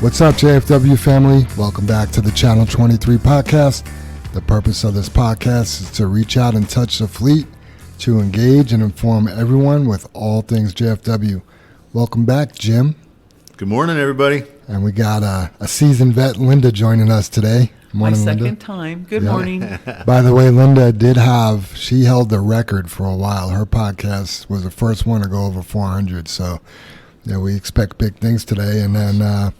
What's up, JFW family? Welcome back to the Channel 23 podcast. The purpose of this podcast is to reach out and touch the fleet, to engage and inform everyone with all things JFW. Welcome back, Jim. Good morning, everybody. And we got a seasoned vet, Linda, joining us today. Morning, My second Linda. time. Good morning. By the way, Linda she held the record for a while. Her podcast was the first one to go over 400. So, yeah, we expect big things today. And then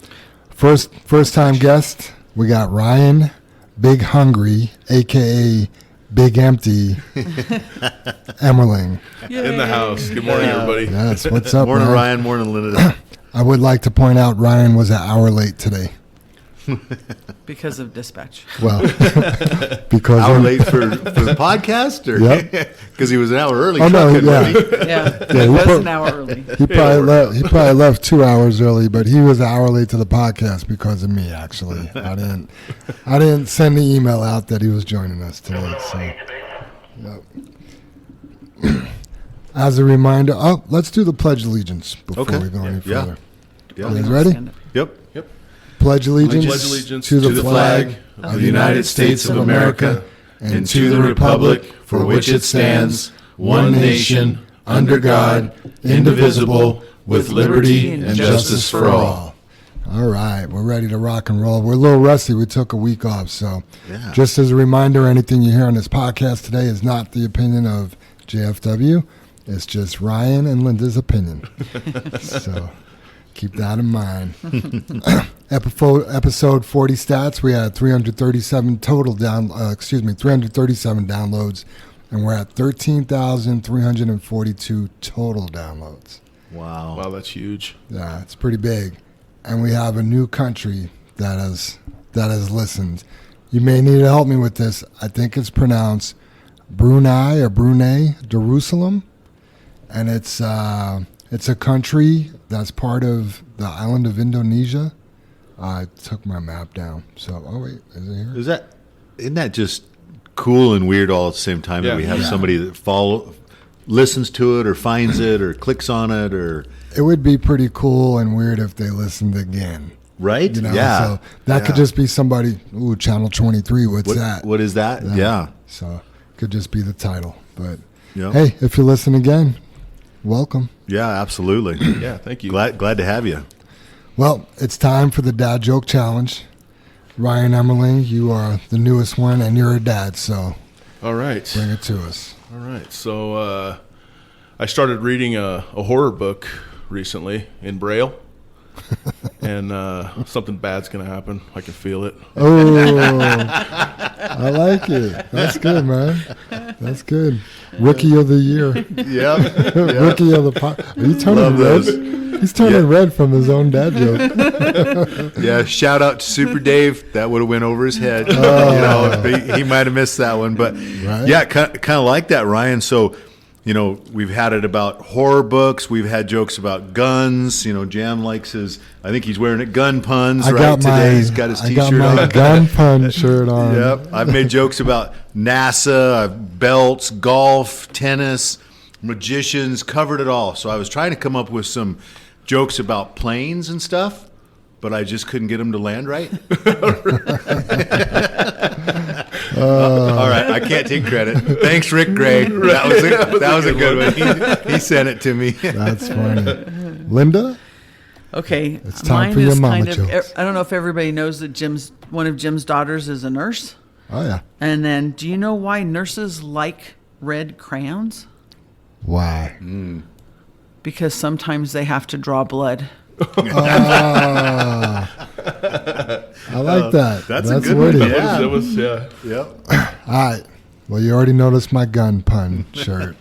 first time guest, we got Ryan Big Hungry, a.k.a. Big Empty, Emmerling. Yay. In the house. Good morning, everybody. Yes, what's up, Morning, man? Ryan. Morning, Linda. I would like to point out Ryan was an hour late today. Because of dispatch. Well, because Hour late for the podcast, or Yep. because he was an hour early. Oh, no, trucking, yeah. wasn't he? Yeah, Yeah, it we was put- an hour early. He probably left 2 hours early, but he was an hour late to the podcast because of me. Actually, I didn't send the email out that he was joining us today. So, yep. As a reminder, let's do the Pledge of Allegiance before Okay. we go any Yeah. further. Yeah. You guys ready? Stand up. Yep. Pledge allegiance, Pledge allegiance to the flag of the United States of America and to the republic for which it stands, one nation, under God, indivisible, with liberty and justice for all. All right, we're ready to rock and roll. We're a little rusty. We took a week off, so Yeah. just as a reminder, anything you hear on this podcast today is not the opinion of JFW. It's just Ryan and Linda's opinion. So keep that in mind. Episode 40 stats. We had 337 downloads, and we're at 13,342 total downloads. Wow. Wow, that's huge. Yeah, it's pretty big. And we have a new country that has listened. You may need to help me with this. I think it's pronounced Brunei Darussalam, and it's a country that's part of the island of Indonesia. I took my map down. So, oh wait, is it here? Isn't that just cool and weird all at the same time that we have somebody that listens to it or finds it or clicks on it or It would be pretty cool and weird if they listened again. right? You know, Yeah. so that could just be somebody. Ooh, Channel 23. What's that? What is that? Yeah. So it could just be the title. But Yeah. hey, if you listen again, welcome. Yeah, absolutely. Yeah, thank you. Glad to have you. Well, it's time for the Dad Joke Challenge. Ryan Emmerling, you are the newest one, and you're a dad, so All right. bring it to us. All right. So I started reading a horror book recently in Braille. And something bad's going to happen. I can feel it. Oh, I like it. That's good, man. That's good. Rookie of the year. Yep. Rookie of the pot. Are you turning Love red? those. He's turning red from his own dad joke. Yeah, shout out to Super Dave. That would have went over his head. You know, he might have missed that one. But Right. yeah, kind of like that, Ryan. So, you know, we've had it about horror books. We've had jokes about guns. You know, Jam likes his, I think he's wearing it, gun puns, today. He's got his T-shirt my on. gun pun shirt on. Yep. I've made jokes about NASA, belts, golf, tennis, magicians, covered it all. So I was trying to come up with some jokes about planes and stuff, but I just couldn't get them to land right. All right, I can't take credit. Thanks, Rick Gray. That was a good one. He sent it to me. That's funny. Linda? Okay. It's time mine for your is mama kind of, jokes. I don't know if everybody knows that one of Jim's daughters is a nurse. Oh, yeah. And then, do you know why nurses like red crayons? Why? Because sometimes they have to draw blood. I like that. That's a good one. witty. Yeah. That was, yeah. Yep. All right. Well, you already noticed my gun pun shirt.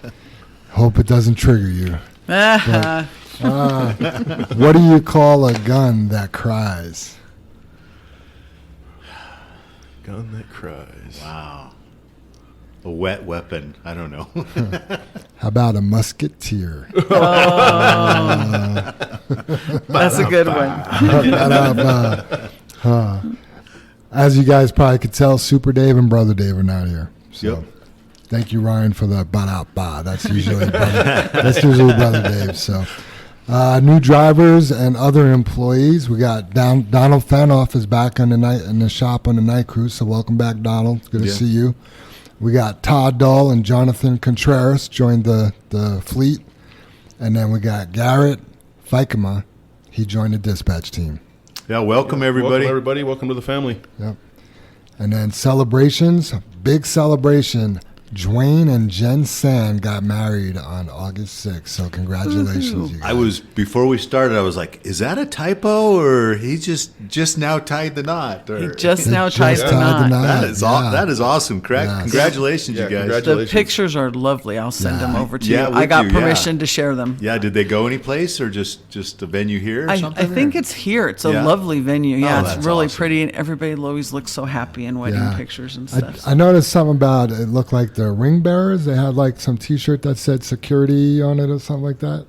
Hope it doesn't trigger you. What do you call a gun that cries? Gun that cries. Wow. A wet weapon. I don't know. How about a musketeer? That's a good one. As you guys probably could tell, Super Dave and Brother Dave are not here. So Yep. thank you, Ryan, for the ba-da-ba. That's usually Brother Dave. So New drivers and other employees. We got Donald Fanoff is back on the night in the shop on the night crew. So welcome back, Donald. It's good to see you. We got Todd Dahl and Jonathan Contreras joined the fleet, and then we got Garrett Fikema. He joined the dispatch team. Yeah, welcome everybody. Welcome everybody. Welcome to the family. Yep. And then celebrations, big celebration. Dwayne and Jen Sand got married on August 6th, so congratulations, you guys. Before we started, I was like, is that a typo, or he just now tied the knot? Or, He just now tied the knot. That is awesome, correct? Yes. Congratulations, you guys. Congratulations. The pictures are lovely. I'll send them over to Yeah, you. would I got you? permission to share them. Yeah, did they go anyplace, or just a venue here or I something? think or? it's here. It's a Yeah? lovely venue. Yeah, it's that's really awesome. pretty, and everybody always looks so happy in wedding Yeah. pictures and stuff. I noticed something about it. Looked like the ring bearers. They had like some T-shirt that said security on it or something like that.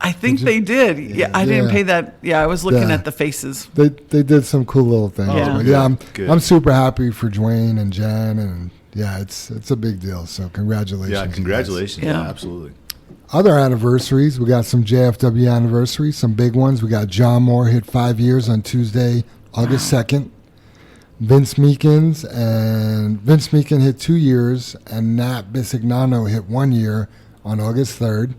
I think they did. Yeah, I didn't Yeah. pay that. Yeah, I was looking Yeah. at the faces. They did some cool little things. Yeah. But good, yeah, good. I'm super happy for Dwayne and Jen, and yeah, it's a big deal. So congratulations. Yeah, you guys. congratulations. Yeah. Yeah, absolutely. Other anniversaries, we got some JFW anniversaries, some big ones. We got John Moore hit 5 years on Tuesday, August 2nd. Vince Meekin hit 2 years, and Nat Bisignano hit 1 year on August 3rd.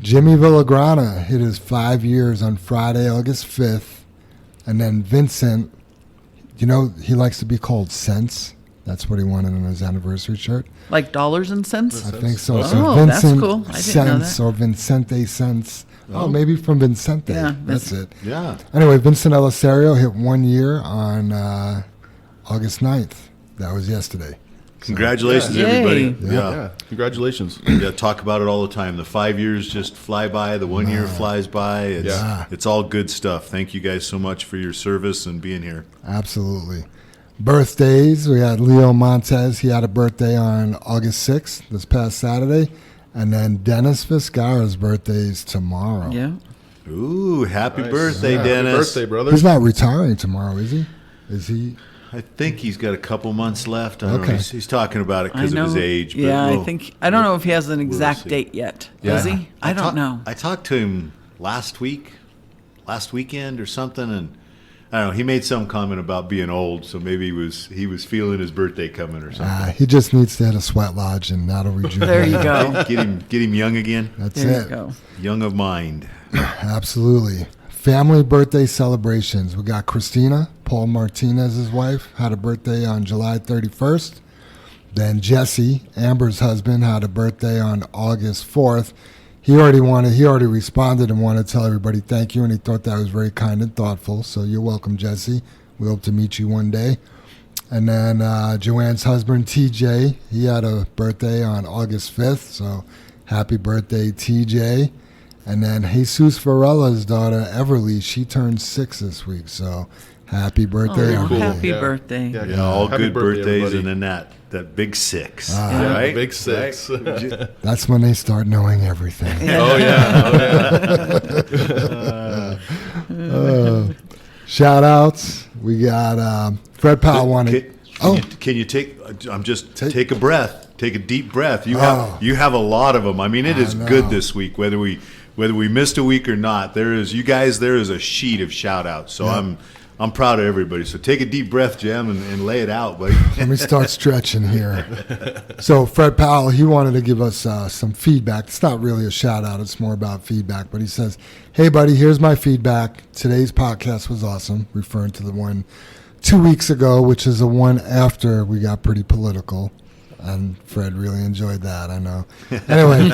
Jimmy Villagrana hit his 5 years on Friday, August 5th. And then Vincent, he likes to be called Cents. That's what he wanted on his anniversary shirt. Like dollars and cents? I think so. Oh, So that's Vincent cool. I didn't know Cents that. or Vincente Cents. Oh, maybe from Vincente. Yeah, That's it. Yeah. Anyway, Vincent Elisario hit 1 year on August 9th. That was yesterday. Congratulations, Yay. everybody. Yeah. Congratulations. Yeah, talk about it all the time. The 5 years just fly by. The 1 year flies by. It's all good stuff. Thank you guys so much for your service and being here. Absolutely. Birthdays, we had Leo Montez. He had a birthday on August 6th, this past Saturday. And then Dennis Viscara's birthday is tomorrow. Yeah. Ooh, happy Nice. birthday, Yeah, Dennis. Happy birthday, brother. He's not retiring tomorrow, is he? Is he? I think he's got a couple months left. I don't Okay. know. He's talking about it I because know. of his age. But Yeah, we'll- I don't know if he has an we'll exact see. date yet. Yeah. Does he? I don't know. I talked to him last weekend or something, and I don't know. He made some comment about being old, so maybe he was feeling his birthday coming or something. He just needs to hit a sweat lodge, and that'll rejuvenate. There you go. Get him young again. That's There it. you go. Young of mind. Absolutely. Family birthday celebrations. We got Christina, Paul Martinez's wife, had a birthday on July 31st. Then Jesse, Amber's husband, had a birthday on August 4th. He already responded and wanted to tell everybody thank you, and he thought that was very kind and thoughtful. So you're welcome, Jesse. We hope to meet you one day. And then Joanne's husband, TJ, he had a birthday on August 5th. So happy birthday, TJ. And then Jesus Varela's daughter, Everly, she turned 6 this week. So happy birthday, Oh, Everly. happy Yeah. birthday. Yeah, all Happy good birthday, birthdays, everybody. and then that big 6. Yeah, right? big 6. That's when they start knowing everything. Oh, yeah. Shout outs. We got Fred Powell wanted. Can you take? Take a breath. Take a deep breath. You have a lot of them. I mean, it is know. good this week. Whether we missed a week or not, there is a sheet of shout outs. So I'm proud of everybody. So take a deep breath, Jim, and lay it out, buddy. Let me start stretching here. So Fred Powell, he wanted to give us some feedback. It's not really a shout out. It's more about feedback. But he says, "Hey, buddy, here's my feedback. Today's podcast was awesome," referring to the one 2 weeks ago, which is the one after we got pretty political. And Fred really enjoyed that, I know. Anyway,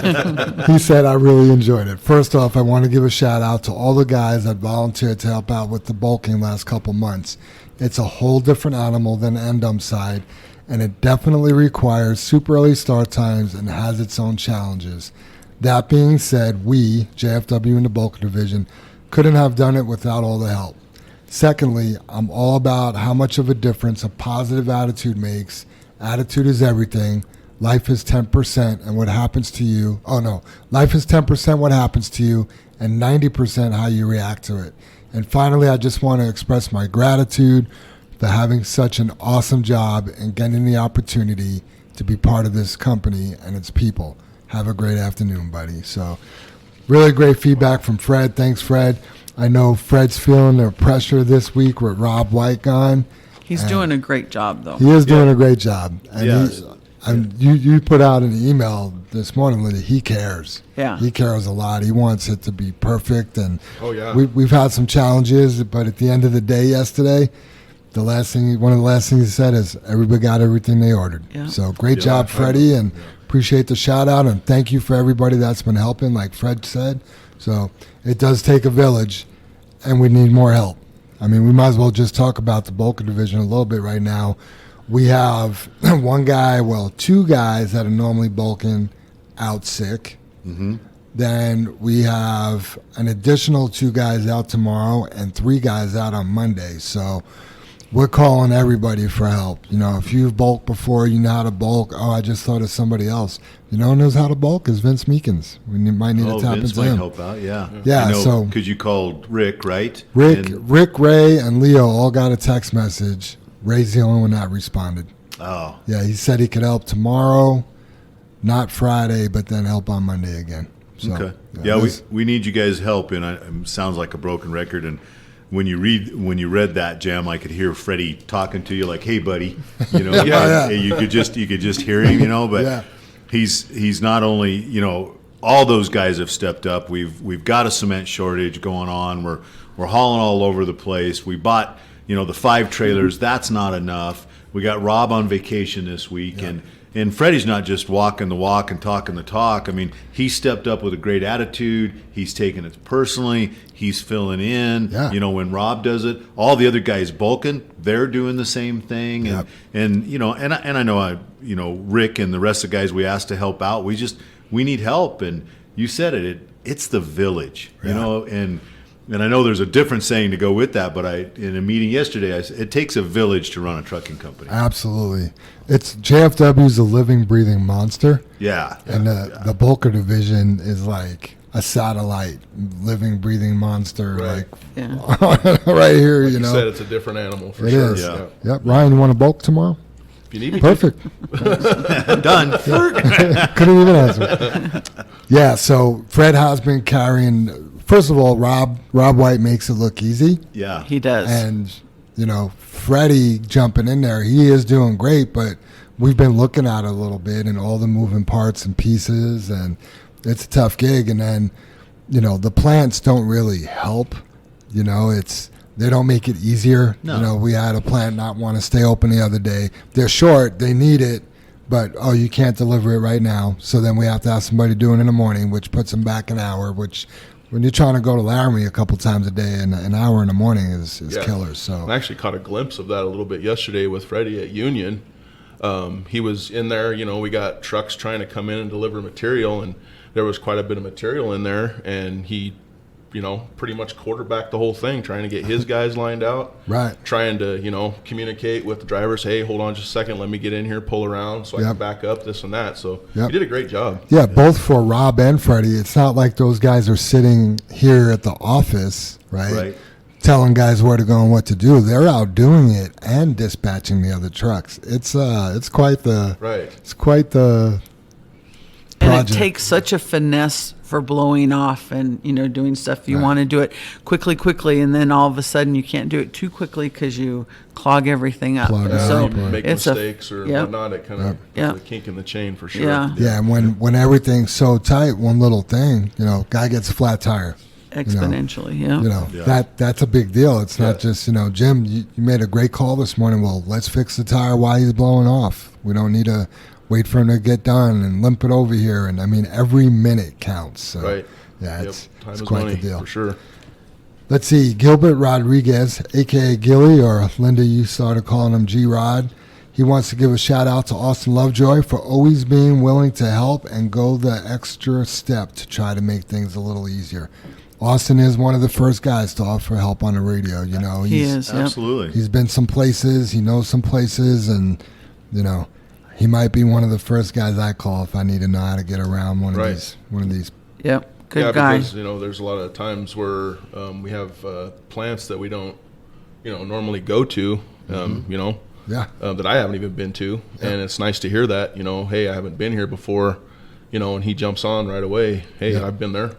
he said, "I really enjoyed it. First off, I want to give a shout out to all the guys that volunteered to help out with the bulking last couple months. It's a whole different animal than the end dump side, and it definitely requires super early start times and has its own challenges. That being said, we, JFW in the bulk division, couldn't have done it without all the help. Secondly, I'm all about how much of a difference a positive attitude makes. Attitude is everything. Life is 10% and what happens to you. Oh no, life is 10% what happens to you and 90% how you react to it. And finally, I just want to express my gratitude for having such an awesome job and getting the opportunity to be part of this company and its people. Have a great afternoon, buddy." So really great feedback from Fred. Thanks, Fred. I know Fred's feeling the pressure this week with Rob White gone. He's doing a great job, though. He is doing a great job. And Yes. you put out an email this morning, Linda. He cares. Yeah. He cares a lot. He wants it to be perfect. And Oh, yeah. we've had some challenges, but at the end of the day yesterday, one of the last things he said is everybody got everything they ordered. Yeah. So great job, Freddie, and appreciate the shout out, and thank you for everybody that's been helping, like Fred said. So it does take a village, and we need more help. I mean, we might as well just talk about the bulker division a little bit right now. We have two guys that are normally bulking out sick. Mm-hmm. Then we have an additional 2 guys out tomorrow and 3 guys out on Monday. So we're calling everybody for help. You know, if you've bulked before, you know how to bulk. Oh, I just thought of somebody else. You know who knows how to bulk is Vince Meekins. We might need to tap Vince into might him. help out, yeah. Yeah, I know, so- because you called Rick, right? Rick, And- Ray, and Leo all got a text message. Ray's the only one that responded. oh, Yeah, he said he could help tomorrow, not Friday, but then help on Monday again. So, okay. Yeah, this- we need you guys' help, and it sounds like a broken record. And when you read that, Jam, I could hear Freddie talking to you like, "Hey, buddy," you know. Yeah. You could just hear him, you know. But Yeah. he's not only, you know, all those guys have stepped up. We've got a cement shortage going on. We're hauling all over the place. We bought, you know, the 5 trailers. That's not enough. We got Rob on vacation this week, and Freddie's not just walking the walk and talking the talk. I mean, he stepped up with a great attitude. He's taking it personally. He's filling in. Yeah. You know, when Rob does it, all the other guys bulking, they're doing the same thing. And, Yep. and you know, and I know, you know, Rick and the rest of the guys we asked to help out. We need help. And you said it's the village, you know, and I know there's a different saying to go with that, but in a meeting yesterday, I said, it takes a village to run a trucking company. Absolutely. It's JFW's a living, breathing monster, Yeah. and the bulker division is like a satellite, living, breathing monster, Right. Yeah. right here, Like you you know. said, it's a different animal for It sure. is. Yeah. Yep. Ryan, you want to bulk tomorrow? If you need me, Perfect. Done. Couldn't even answer. Yeah, so Fred has been carrying. First of all, Rob White makes it look easy, Yeah. He does. and you know Freddie jumping in there. He is doing great, but we've been looking at it a little bit and all the moving parts and pieces, and it's a tough gig. And then you know the plants don't really help. You know, they don't make it easier. No. You know, we had a plant not want to stay open the other day. They're short, they need it, but you can't deliver it right now. So then we have to have somebody do it in the morning, which puts them back an hour, which when you're trying to go to Laramie a couple times a day, and an hour in the morning is Yeah. killer. So I actually caught a glimpse of that a little bit yesterday with Freddie at Union. He was in there, you know, we got trucks trying to come in and deliver material, and there was quite a bit of material in there, and he, you know, pretty much quarterbacked the whole thing, trying to get his guys lined out. Right. Trying to, you know, communicate with the drivers, hey, hold on just a second, let me get in here, pull around so I Yep. can back up, this and that. So Yep. he did a great job. yeah, both for Rob and Freddie, it's not like those guys are sitting here at the office, right? Right. Telling guys where to go and what to do. They're out doing it and dispatching the other trucks. It's quite the Right. It's quite the And project. it takes such a finesse for blowing off and, you know, doing stuff. You Right. want to do it quickly, and then all of a sudden you can't do it too quickly because you clog everything up. Clog And it so up, you right. make it's mistakes or yep. whatnot, it kind of Yep. a kink in the chain for sure. Yeah. Yeah, and when everything's so tight, one little thing, you know, guy gets a flat tire. exponentially, yeah. You know, Yeah. that's a big deal. It's not Yeah. just, you know, Jim, you made a great call this morning. Well, let's fix the tire while he's blowing off. We don't need to wait for him to get done and limp it over here. And I mean, every minute counts. So, Right. yeah, Yep. it's Time is quite money the deal. for sure. Let's see, Gilbert Rodriguez, a.k.a. Gilly, or Linda, you started calling him G-Rod. He wants to give a shout out to Austin Lovejoy for always being willing to help and go the extra step to try to make things a little easier. Austin is one of the first guys to offer help on the radio. You know, He is, yep. Absolutely. He's been some places, he knows some places, and you know, he might be one of the first guys I call if I need to know how to get around one Right. of these. Yep. Good yeah, guy. because, you know, there's a lot of times where we have plants that we don't, you know, normally go to, you know, Yeah, that I haven't even been to. And it's nice to hear that, you know, hey, I haven't been here before, you know, and he jumps on right away. Hey, Yeah. I've been there.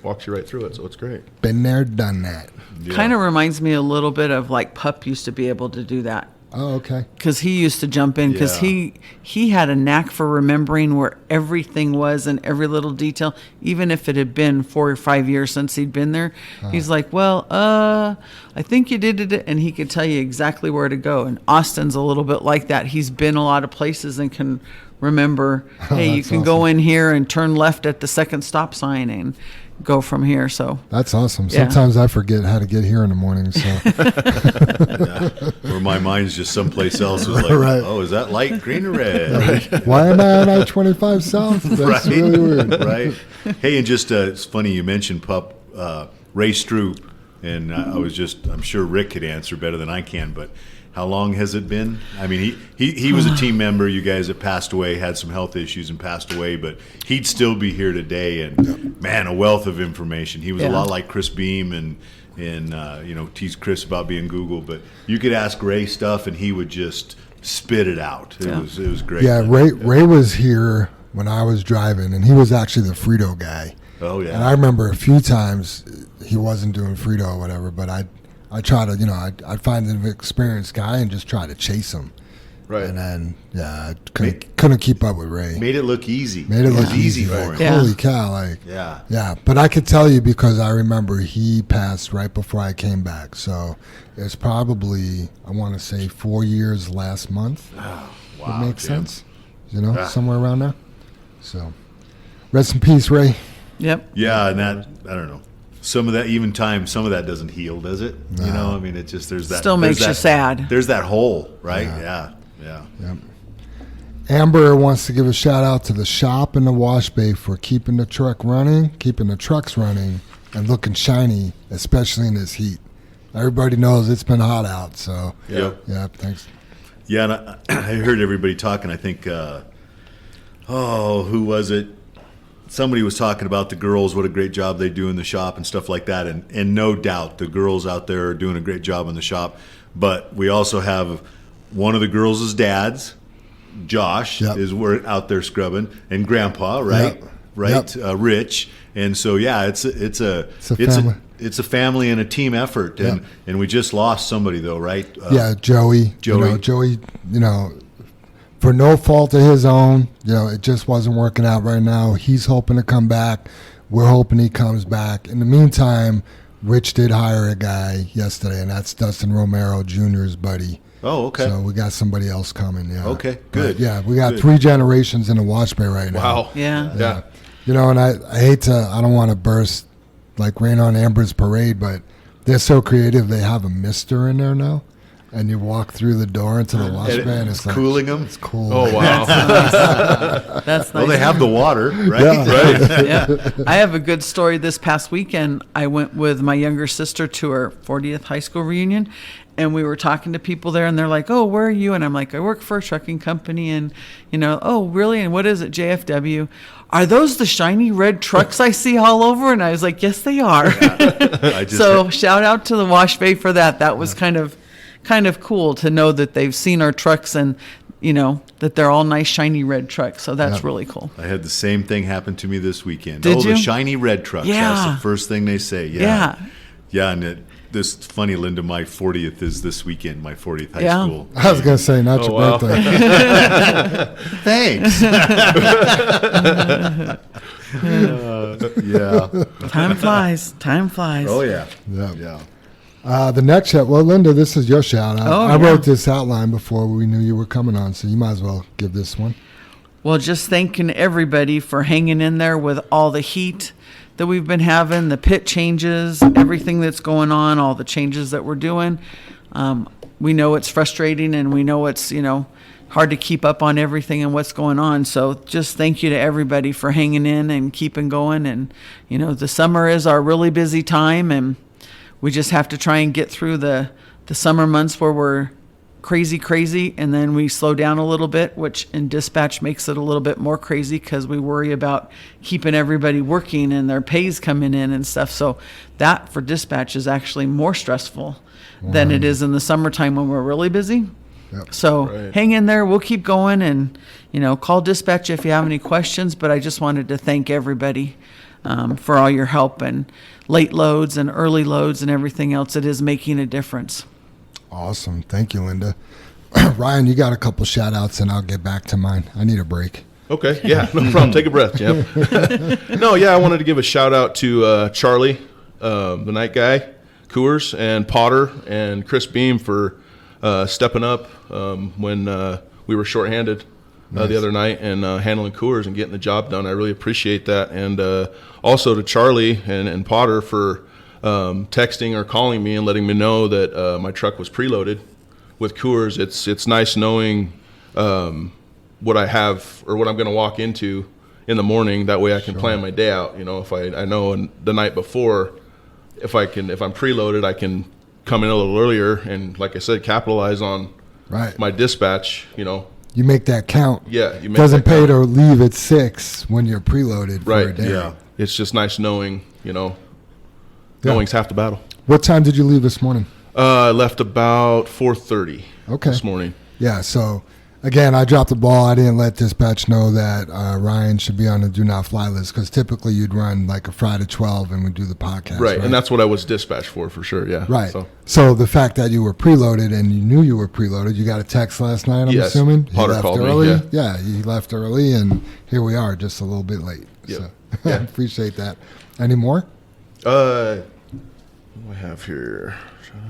walks you right through it. So it's great. Been there, done that. Yeah. Kind of reminds me a little bit of like Pup used to be able to do that. Oh, okay. Because he used to jump in because Yeah. he had a knack for remembering where everything was and every little detail, even if it had been 4 or 5 years since he'd been there. He's like, well, I think you did it, and he could tell you exactly where to go. And Austin's a little bit like that. He's been a lot of places and can remember, hey, you That's can go awesome. in here and turn left at the second stop sign and go from here. So That's awesome. Yeah. Sometimes I forget how to get here in the morning. So Or my mind's just someplace else. Was like, Right. oh, is that light green or red? why am I on I-25 South? That's Right. really weird. Right. Hey, and just it's funny you mentioned Pup, Ray Stroop, and I'm sure Rick could answer better than I can, but how long has it been? I mean, he was a team member. You guys that passed away, had some health issues and passed away, but he'd still be here today. And man, a wealth of information. He was a Yeah. lot like Chris Beam and tease Chris about being Google, but you could ask Ray stuff and he would just spit it out. It Yeah. was great. Yeah, Ray was here when I was driving, and he was actually the Frito guy. Oh yeah. And I remember a few times he wasn't doing Frito or whatever, but I try to, I'd find an experienced guy and just try to chase him. Right. And then, I couldn't keep up with Ray. Made it look easy. Made it look was easy easy. for him. Yeah. Holy cow, like. Yeah. Yeah, but I could tell you because I remember he passed right before I came back. So it's probably, I want to say 4 years last month. Wow. Would make Jim. sense. Ah. Somewhere around there. So rest in peace, Ray. yep. Yeah, and that I don't know. Some of that doesn't heal, does it? You know, I mean, it just there's that Still there's makes you that- sad. There's that hole, right? Yeah. Yeah. Yep. Amber wants to give a shout out to the shop and the wash bay for keeping the trucks running and looking shiny, especially in this heat. Everybody knows it's been hot out, so Yep. yeah, thanks. Yeah, and I heard everybody talking. I think, who was it? Somebody was talking about the girls, what a great job they do in the shop and stuff like that. And no doubt the girls out there are doing a great job in the shop. But we also have one of the girls' dads, Josh, Yep. is out there scrubbing, and Grandpa, right? Yep. Right, Yep. Rich. And so, yeah, it's a family. it's a family and a team effort. And Yep. and we just lost somebody though, right? Yeah, Joey. Joey. For no fault of his own, it just wasn't working out right now. He's hoping to come back. We're hoping he comes back. In the meantime, Rich did hire a guy yesterday, and that's Dustin Romero Jr.'s buddy. Oh, okay. So we got somebody else coming. Yeah. Okay, But, good. yeah, we got Good. 3 generations in the wash bay right now. Wow. Yeah. Yeah. And I hate to, I don't want to burst like rain on Amber's parade, but they're so creative. They have a mister in there now, and you walk through the door into the wash And bay, and it's it's like, cooling them. it's cool. Oh wow. That's nice. Well, they have the water, right? Yeah. Right. Yeah. I have a good story. This past weekend, I went with my younger sister to her 40th high school reunion, and we were talking to people there, and they're like, "Oh, where are you?" And I'm like, "I work for a trucking company," and "Oh, really? And what is it, JFW? Are those the shiny red trucks I see all over?" And I was like, "Yes, they are." I just So shout out to the wash bay for that. That was kind of cool to know that they've seen our trucks and that they're all nice shiny red trucks. So that's Yeah. really cool. I had the same thing happen to me this weekend. Did the you? shiny red trucks. Yeah. That's the first thing they say. Yeah. Yeah. Yeah, and this funny, Linda, my 40th is this weekend, my 40th high Yeah. school. I was gonna say not Oh, your wow. birthday. Thanks. Yeah. Time flies. Time flies. Oh, yeah. Yeah. Yeah. The next shout. Well, Linda, this is your shout out. Oh, I yeah. wrote this outline before we knew you were coming on, so you might as well give this one. Well, just thanking everybody for hanging in there with all the heat that we've been having, the pit changes, everything that's going on, all the changes that we're doing. We know it's frustrating, and we know it's, hard to keep up on everything and what's going on. So just thank you to everybody for hanging in and keeping going. And, the summer is our really busy time, and we just have to try and get through the summer months where we're crazy, and then we slow down a little bit, which in dispatch makes it a little bit more crazy because we worry about keeping everybody working and their pays coming in and stuff. So that for dispatch is actually more stressful than it is in the summertime when we're really busy. Yep. So Right. hang in there. We'll keep going, and call dispatch if you have any questions. But I just wanted to thank everybody for all your help and late loads and early loads and everything else. It is making a difference. Awesome. Thank you, Linda. Ryan, you got a couple shout outs and I'll get back to mine. I need a break. Okay, yeah, no problem. Take a breath, Jim. No, yeah, I wanted to give a shout out to Charlie, the night guy, Coors, and Potter, and Chris Beam for stepping up when we were shorthanded the other night and handling Coors and getting the job done. I really appreciate that. And also to Charlie and Potter for texting or calling me and letting me know that my truck was preloaded with Coors. It's nice knowing what I have or what I'm going to walk into in the morning. That way I can plan my day out. If I know the night before, if I'm preloaded, I can come in a little earlier and, like I said, capitalize on my dispatch. You make that count. Yeah, you make doesn't that pay count. to leave at 6 when you're preloaded for a day. Yeah. It's just nice knowing. Knowing's half the battle. What time did you leave this morning? I left about 4:30 Okay. this morning. Yeah, so again, I dropped the ball. I didn't let dispatch know that Ryan should be on the do not fly list because typically you'd run like a Friday 12 and we'd do the podcast. Right, and that's what I was dispatched for sure, yeah. Right. So the fact that you were preloaded and you knew you were preloaded, you got a text last night, I'm Yes. assuming? Potter left called me, early? yeah. he left early, and here we are, just a little bit late. Yep. So Yeah. I appreciate that. Any more What do I have here?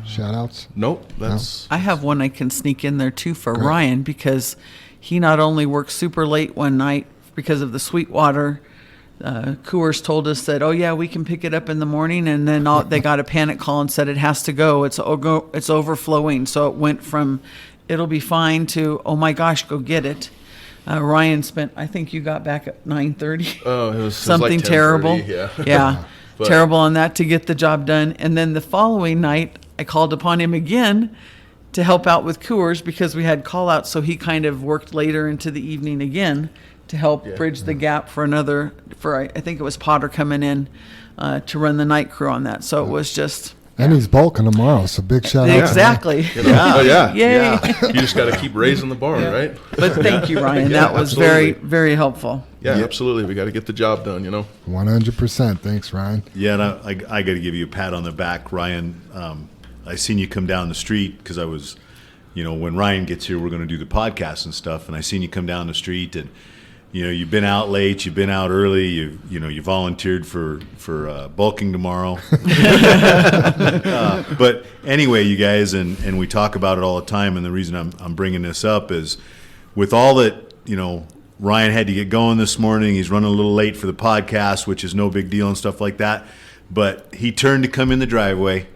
shout-outs? Nope, that's... I have one I can sneak in there too for Ryan because he not only worked super late one night because of the Sweetwater. Coors told us that, oh yeah, we can pick it up in the morning, and then they got a panic call and said it has to go. It's overflowing. So it went from it'll be fine to, oh my gosh, go get it. Ryan spent, I think you got back at 9:30. Oh, it was Something like 10:30, terrible. yeah. Yeah. But- Terrible on that to get the job done. And then the following night, I called upon him again to help out with Coors because we had call outs. So he kind of worked later into the evening again to help bridge the gap for I think it was Potter coming in to run the night crew on that. So it was just. And he's bulking tomorrow, so big shout out. Exactly. Oh, yeah. Yay. You just got to keep raising the bar, right? But thank you, Ryan. Yeah, That was very, absolutely. very helpful. Yeah, absolutely. We got to get the job done, 100%. Thanks, Ryan. Yeah, and I got to give you a pat on the back, Ryan. I seen you come down the street because I was, when Ryan gets here, we're going to do the podcast and stuff, and I seen you come down the street, and you've been out late, you've been out early, you volunteered for bulking tomorrow. But anyway, you guys, and we talk about it all the time, and the reason I'm bringing this up is with all that Ryan had to get going this morning. He's running a little late for the podcast, which is no big deal and stuff like that. But he turned to come in the driveway,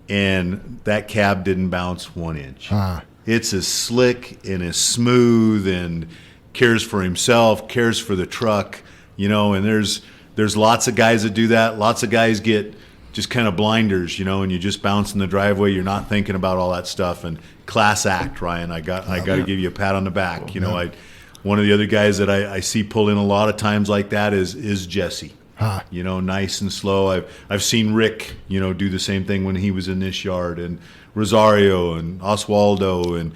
and that cab didn't bounce 1 inch. It's as slick and as smooth and cares for himself, cares for the truck, and there's lots of guys that do that. Lots of guys get just kind of blinders, and you just bounce in the driveway. You're not thinking about all that stuff. And class act, Ryan. I got to give you a pat on the back. One of the other guys that I see pull in a lot of times like that is Jesse. Nice and slow. I've seen Rick, do the same thing when he was in this yard, and Rosario and Oswaldo, and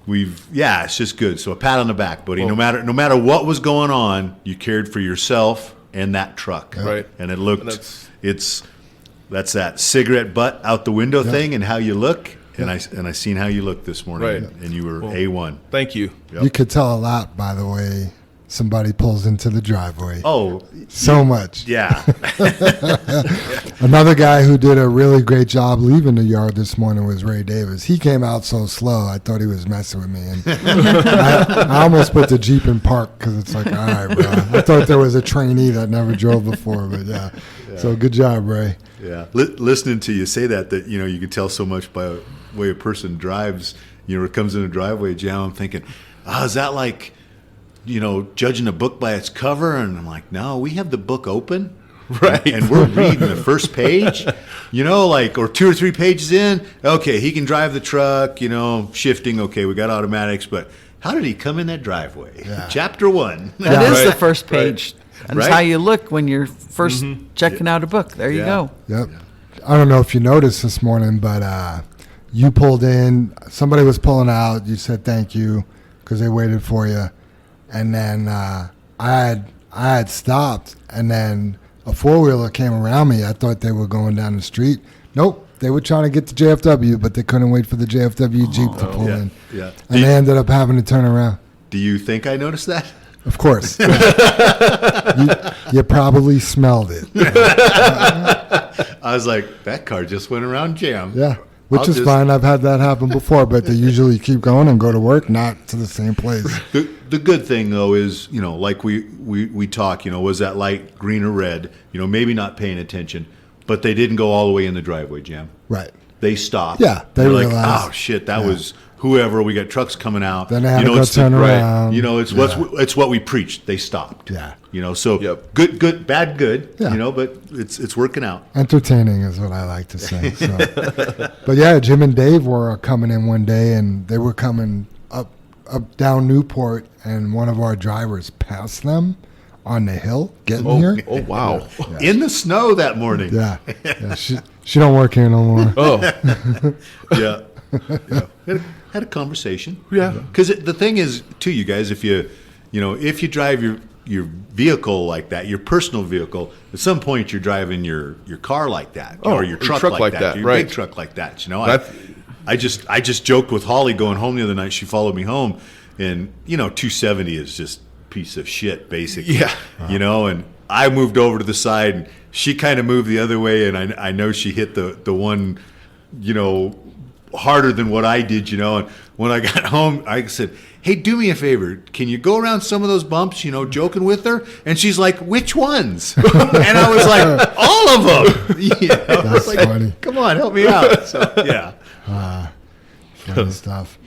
it's just good. So a pat on the back, buddy. No matter what was going on, you cared for yourself and that truck. Right. And it looked, that's that cigarette butt out the window thing and how you look. And I seen how you looked this morning, Right. and you were A1. Thank you. Yep. You could tell a lot by the way somebody pulls into the driveway. Oh, So much. yeah. Another guy who did a really great job leaving the yard this morning was Ray Davis. He came out so slow, I thought he was messing with me. And I almost put the Jeep in park because it's like, all right, bro. I thought there was a trainee that never drove before, but yeah. So good job, Ray. Yeah, listening to you say that you can tell so much by the way a person drives. It comes in a driveway jam. I'm thinking, is that like, judging a book by its cover? And I'm like, no, we have the book open, Right. And we're reading the first page, or 2 or 3 pages in. Okay, he can drive the truck. Shifting. Okay, we got automatics, but how did he come in that driveway? Yeah. Chapter 1. That is Right. the first page. That's Right. how you look when you're first checking out a book. There you Yeah. go. Yep. I don't know if you noticed this morning, but you pulled in. Somebody was pulling out. You said thank you because they waited for you. And then I I had stopped, and then a four-wheeler came around me. I thought they were going down the street. Nope. They were trying to get to JFW, but they couldn't wait for the JFW Jeep to pull in. Yeah. And they ended up having to turn around. Do you think I noticed that? Of course. you probably smelled it. I was like, that car just went around jam. Yeah, which I'll is just- fine. I've had that happen before, but they usually keep going and go to work, not to the same place. The good thing though is, like we talk, was that light green or red? Maybe not paying attention, but they didn't go all the way in the driveway, Jam. Right. They stopped. Yeah, they They're like, realized. oh shit, that was whoever. We got trucks coming out. Then they had to go it's turn around. It's what we preached. They stopped. Yeah. So Yep. good, bad, good. Yeah. But it's working out. Entertaining is what I like to say. So. But yeah, Jim and Dave were coming in one day, and they were coming up down Newport, and one of our drivers passed them on the hill getting here. Oh, wow. In the snow that morning. Yeah, she don't work here no more. Oh, Yeah. Had a conversation. Yeah. Because the thing is, too, you guys, if you drive your vehicle like that, your personal vehicle, at some point you're driving your car like that, or your truck like that, your right. big truck like that. That- I just joked with Holly going home the other night. She followed me home, and 270 is just piece of shit, basically. Yeah. And I moved over to the side, and she kind of moved the other way, and I know she hit the one, harder than what I did, And when I got home, I said, hey, do me a favor. Can you go around some of those bumps, joking with her? And she's like, which ones? And I was like, all of them. That's Like, funny. come on, help me out. So, yeah. Funny stuff.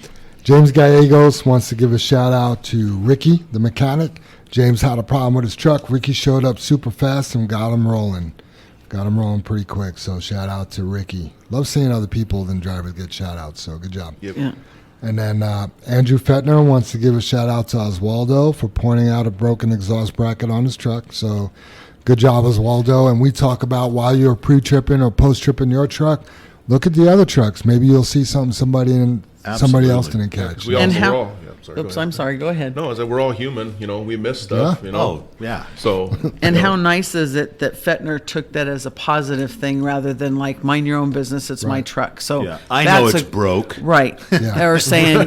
James Gallegos wants to give a shout out to Ricky, the mechanic. James had a problem with his truck. Ricky showed up super fast and got him rolling. Got him rolling pretty quick. So shout out to Ricky. Love seeing other people than drivers get shout outs. So good job. Yep. Yeah. And then Andrew Fettner wants to give a shout out to Oswaldo for pointing out a broken exhaust bracket on his truck. So good job, Oswaldo. And we talk about while you're pre-tripping or post-tripping your truck, look at the other trucks. Maybe you'll see something somebody else didn't catch. we And also, how- we're all, yeah, sorry, go Oops, ahead. I'm sorry. Go ahead. No, I said we're all human. We miss stuff. Yeah. Oh, yeah. So. And how nice is it that Fettner took that as a positive thing rather than like mind your own business, it's my Right. truck. So Yeah. I know that's it's broke. Right. Yeah. Or saying,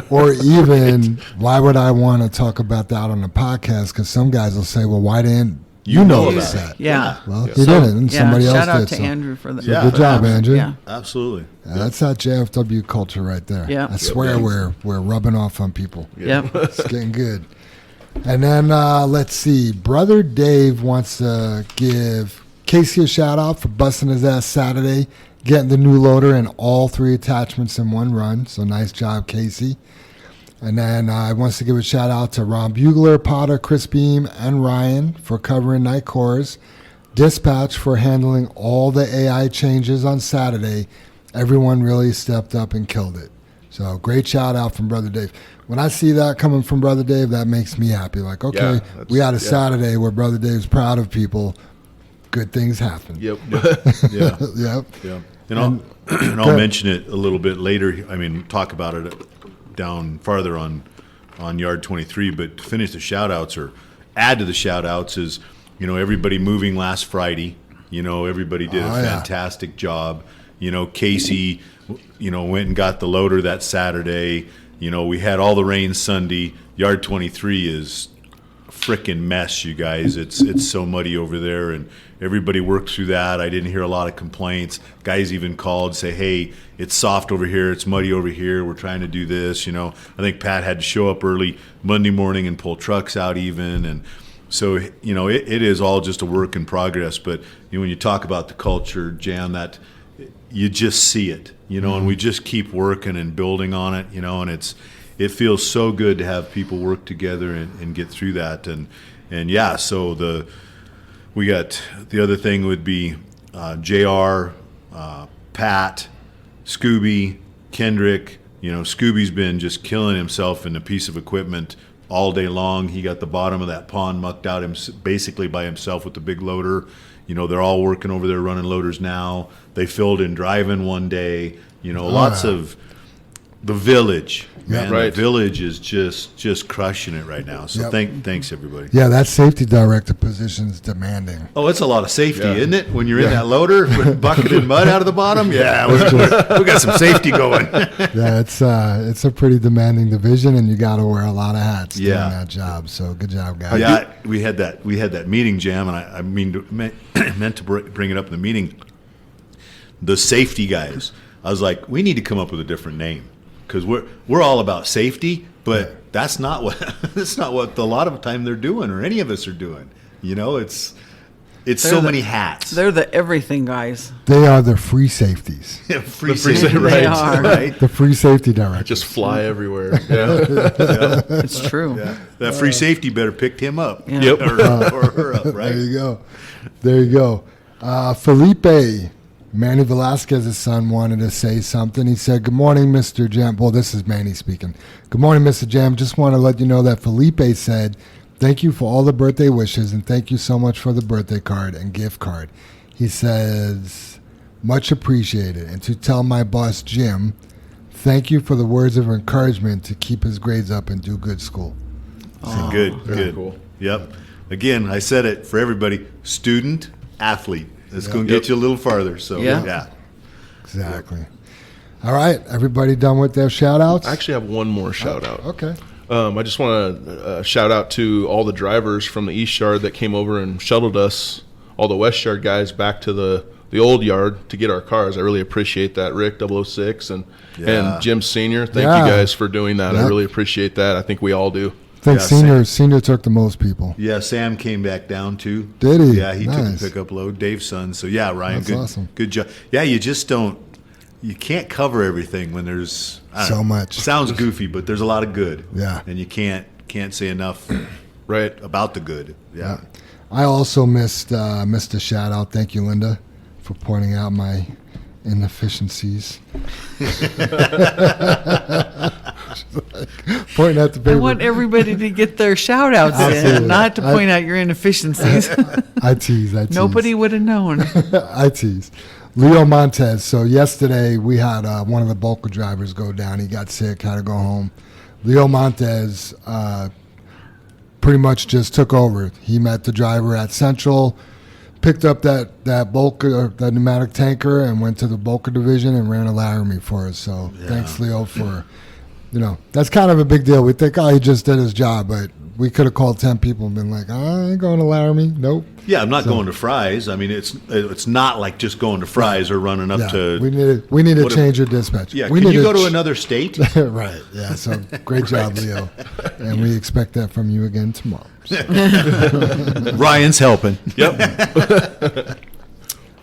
Or even, why would I want to talk about that on the podcast? Because some guys will say, well, why didn't you know notice about that? yeah. Well, he So, didn't, and yeah, somebody else shout out did. to so. Andrew for that. So Yeah. good job, Andrew. Yeah. Absolutely. Yeah, that's that JFW culture right there. Yeah. I swear we're rubbing off on people. Yep. It's getting good. And then let's see. Brother Dave wants to give Casey a shout out for busting his ass Saturday, getting the new loader and all 3 attachments in one run. So nice job, Casey. And then I wants to give a shout out to Ron Bugler, Potter, Chris Beam, and Ryan for covering night cores. Dispatch for handling all the AI changes on Saturday. Everyone really stepped up and killed it. So great shout out from Brother Dave. When I see that coming from Brother Dave, that makes me happy. Like, okay, Yeah, that's- we had a yeah. Saturday where Brother Dave's proud of people. Good things happen. Yep. Yeah. Yep. Yeah. And I'll mention it a little bit later. I mean, talk about it down farther on Yard 23. But to finish the shout-outs or add to the shout-outs is, everybody moving last Friday. Everybody did a Oh, yeah. fantastic job. Casey, went and got the loader that Saturday. We had all the rain Sunday. Yard 23 is a frickin' mess, you guys. It's so muddy over there, and everybody worked through that. I didn't hear a lot of complaints. Guys even called, say, hey, it's soft over here, it's muddy over here, we're trying to do this. I think Pat had to show up early Monday morning and pull trucks out even, and so it is all just a work in progress. But when you talk about the culture, Jan, that you just see it, and we just keep working and building on it, and it feels so good to have people work together and get through that. And yeah, so we got the other thing would be JR, Pat, Scooby, Kendrick. Scooby's been just killing himself in a piece of equipment all day long. He got the bottom of that pond mucked out basically by himself with the big loader. They're all working over there running loaders now. They filled in driving one day. Lots of the village, man. Right. The village is just crushing it right now. So Yep. thanks everybody. Yeah, that safety director position is demanding. Oh, it's a lot of safety, Yeah. isn't it? When you're in that loader with bucketed mud out of the bottom. Yeah, we got some safety going. Yeah, it's a pretty demanding division, and you got to wear a lot of hats doing Yeah. that job. So good job, guys. Yeah, we had that meeting, Jam, and I meant to bring it up in the meeting. The safety guys. I was like, we need to come up with a different name because we're all about safety, but that's not what a lot of the time they're doing or any of us are doing. You know, it's so many hats. They're the everything guys. They are the free safeties, free free safety, safety, They right. are. right? the free safety director. Just fly everywhere. Yeah. It's true. Yeah. That free safety better picked him up. Yeah. Yep. or her up, right? There you go. Felipe, Manny Velasquez's son, wanted to say something. He said, "Good morning, Mr. Jam." Well, this is Manny speaking. "Good morning, Mr. Jam. Just want to let you know that Felipe said, thank you for all the birthday wishes and thank you so much for the birthday card and gift card. He says, much appreciated. And to tell my boss, Jim, thank you for the words of encouragement to keep his grades up and do good school." Good, Very good. cool. Yep. Again, I said it for everybody: student, athlete. That's going to get Yep. you a little farther. So Yeah. yeah. Exactly. All right. Everybody done with their shout outs? I actually have one more shout out. Okay. I just want to shout out to all the drivers from the East Yard that came over and shuttled us, all the West Yard guys, back to the old yard to get our cars. I really appreciate that, Rick 006 and Jim Senior. Thank Yeah. you guys for doing that. Yep. I really appreciate that. I think we all do. I think Yeah, senior took the most people. Yeah, Sam came back down too. Did he? Yeah, he took Nice. the pickup load. Dave's son. So yeah, Ryan, That's good, awesome. good job. Yeah, you can't cover everything when there's I don't So know. much. Sounds goofy, but there's a lot of good. Yeah. and you can't say enough Right. about the good. Yeah. I also missed a shout out. Thank you, Linda, for pointing out my inefficiencies. Pointing out the I paper. want everybody to get their shout outs Absolutely. in, not to point out your inefficiencies. I tease. Nobody would have known. I tease. Leo Montez. So yesterday we had one of the Boca drivers go down. He got sick, had to go home. Leo Montez pretty much just took over. He met the driver at Central, picked up that Boca, that pneumatic tanker, and went to the Boca division and ran a Laramie for us. So thanks, Leo, for that's kind of a big deal. We think, oh, he just did his job, but we could have called 10 people and been like, I ain't going to Laramie. Nope. Yeah, I'm not going to Fry's. I mean, it's not like just going to Fry's or running up Yeah, to. we need to what if- change your dispatch. Yeah, we can need you go to another state? Right. Yeah. So great job, Leo, and we expect that from you again tomorrow. Ryan's helping. Yep.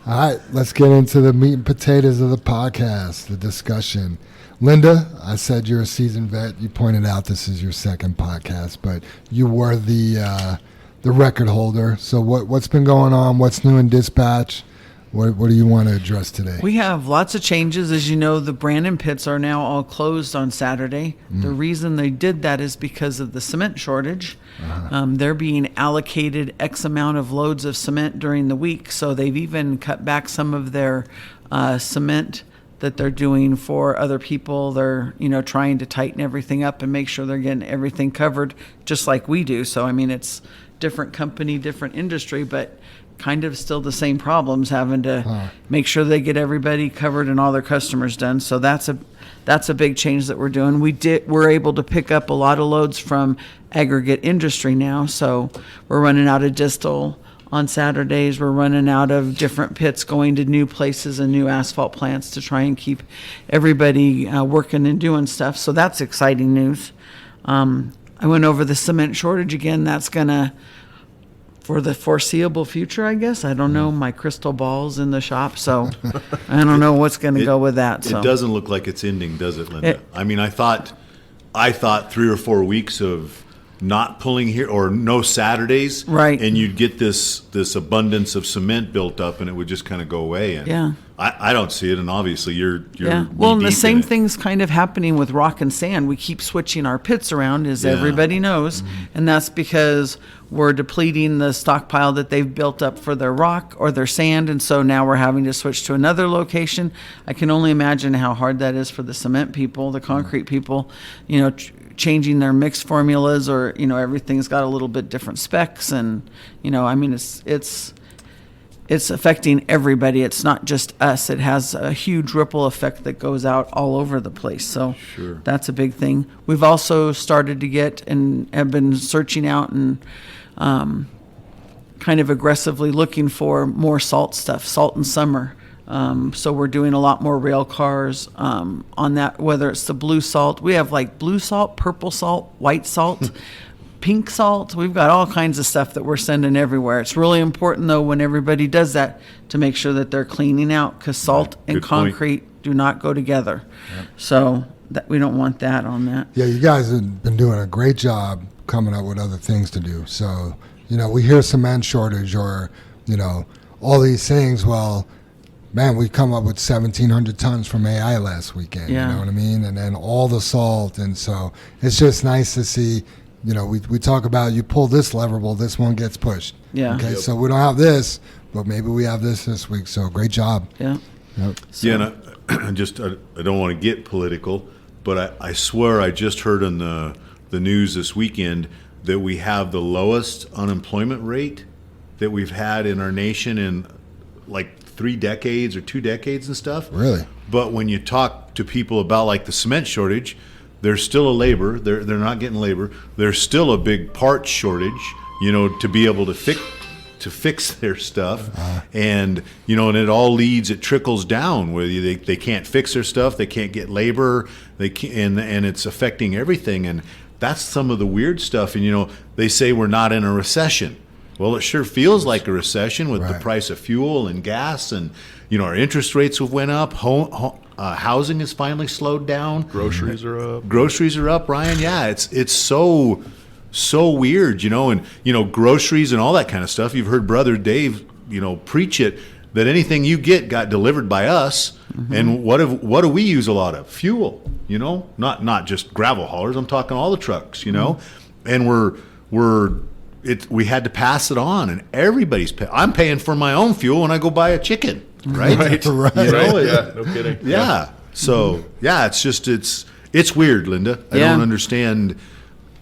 All right, let's get into the meat and potatoes of the podcast, the discussion. Linda, I said you're a seasoned vet. You pointed out this is your second podcast, but you were the record holder. So what's been going on? What's new in dispatch? What do you want to address today? We have lots of changes. As you know, the Brandon pits are now all closed on Saturday. The reason they did that is because of the cement shortage. They're being allocated X amount of loads of cement during the week, so they've even cut back some of their cement that they're doing for other people. They're, trying to tighten everything up and make sure they're getting everything covered just like we do. So, I mean, it's different company, different industry, but kind of still the same problems, having to make sure they get everybody covered and all their customers done. So that's a big change that we're doing. We're able to pick up a lot of loads from aggregate industry now. So we're running out of distal on Saturdays. We're running out of different pits, going to new places and new asphalt plants to try and keep everybody working and doing stuff. So that's exciting news. I went over the cement shortage again. That's gonna, for the foreseeable future, I guess. I don't know. My crystal ball's in the shop, so I don't know what's going to go with that. So It doesn't look like it's ending, does it, Linda? It- I mean, I thought 3 or 4 weeks of not pulling here or no Saturdays, Right. And you'd get this abundance of cement built up, and it would just kind of go away. And Yeah. I don't see it, and obviously you're Yeah. Well, and the knee-deep in same it. thing's kind of happening with rock and sand. We keep switching our pits around, as Yeah. everybody knows, and that's because we're depleting the stockpile that they've built up for their rock or their sand, and so now we're having to switch to another location. I can only imagine how hard that is for the cement people, the concrete people, changing their mix formulas, or everything's got a little bit different specs, and I mean it's affecting everybody. It's not just us. It has a huge ripple effect that goes out all over the place. So Sure. that's a big thing. We've also started to get and have been searching out and kind of aggressively looking for more salt stuff, salt in summer. So we're doing a lot more rail cars on that, whether it's the blue salt. We have like blue salt, purple salt, white salt, pink salt. We've got all kinds of stuff that we're sending everywhere. It's really important, though, when everybody does that, to make sure that they're cleaning out, because salt and Good point. concrete do not go together. So that we don't want that on that. Yeah, you guys have been doing a great job coming up with other things to do. So, we hear cement shortage or, all these things. Well, man, we come up with 1,700 tons from AI last weekend. Yeah. You know what I mean? And then all the salt. And so it's just nice to see, we talk about you pull this lever, well, this one gets pushed. Yeah. Okay, so we don't have this, but maybe we have this week. So great job. Yeah. Yep. Yeah, and I don't want to get political, but I swear I just heard on the news this weekend that we have the lowest unemployment rate that we've had in our nation in like 3 decades or 2 decades and stuff. Really? But when you talk to people about like the cement shortage, there's still a labor. They're not getting labor. There's still a big parts shortage, to be able to fix their stuff. And and it trickles down where they can't fix their stuff, they can't get labor, they can't, and it's affecting everything. And that's some of the weird stuff. And they say we're not in a recession. Well, it sure feels like a recession with the Right. price of fuel and gas, and our interest rates have went up. Housing has finally slowed down. Groceries are up. Groceries are up, Ryan. Yeah, it's so weird, and groceries and all that kind of stuff. You've heard Brother Dave, preach it, that anything you got delivered by us. And what do we use a lot of? Fuel, not just gravel haulers. I'm talking all the trucks, and we had to pass it on, and everybody's I'm paying for my own fuel when I go buy a chicken, right? Right. Yeah, no kidding. Yeah. So it's just it's weird, Linda. I Yeah. don't understand,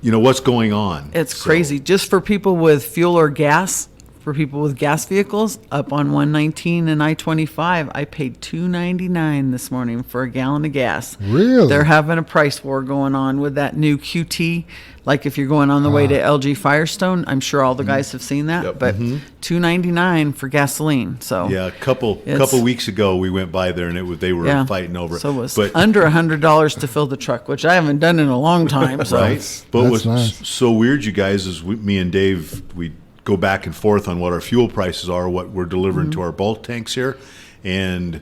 what's going on. It's So, crazy. Just for people with fuel or gas, for people with gas vehicles, up on 119 and I-25, I paid $2.99 this morning for a gallon of gas. Really? They're having a price war going on with that new QT. Like if you're going on the way to LG Firestone, I'm sure all the guys have seen that. Yep. But $2.99 for gasoline. So Yeah, a couple It's- weeks ago we went by there and they were yeah. fighting over it. So it was but under $100 to fill the truck, which I haven't done in a long time. So right. But That's what's nice. so weird, you guys, is me and Dave, we go back and forth on what our fuel prices are, what we're delivering to our bulk tanks here. And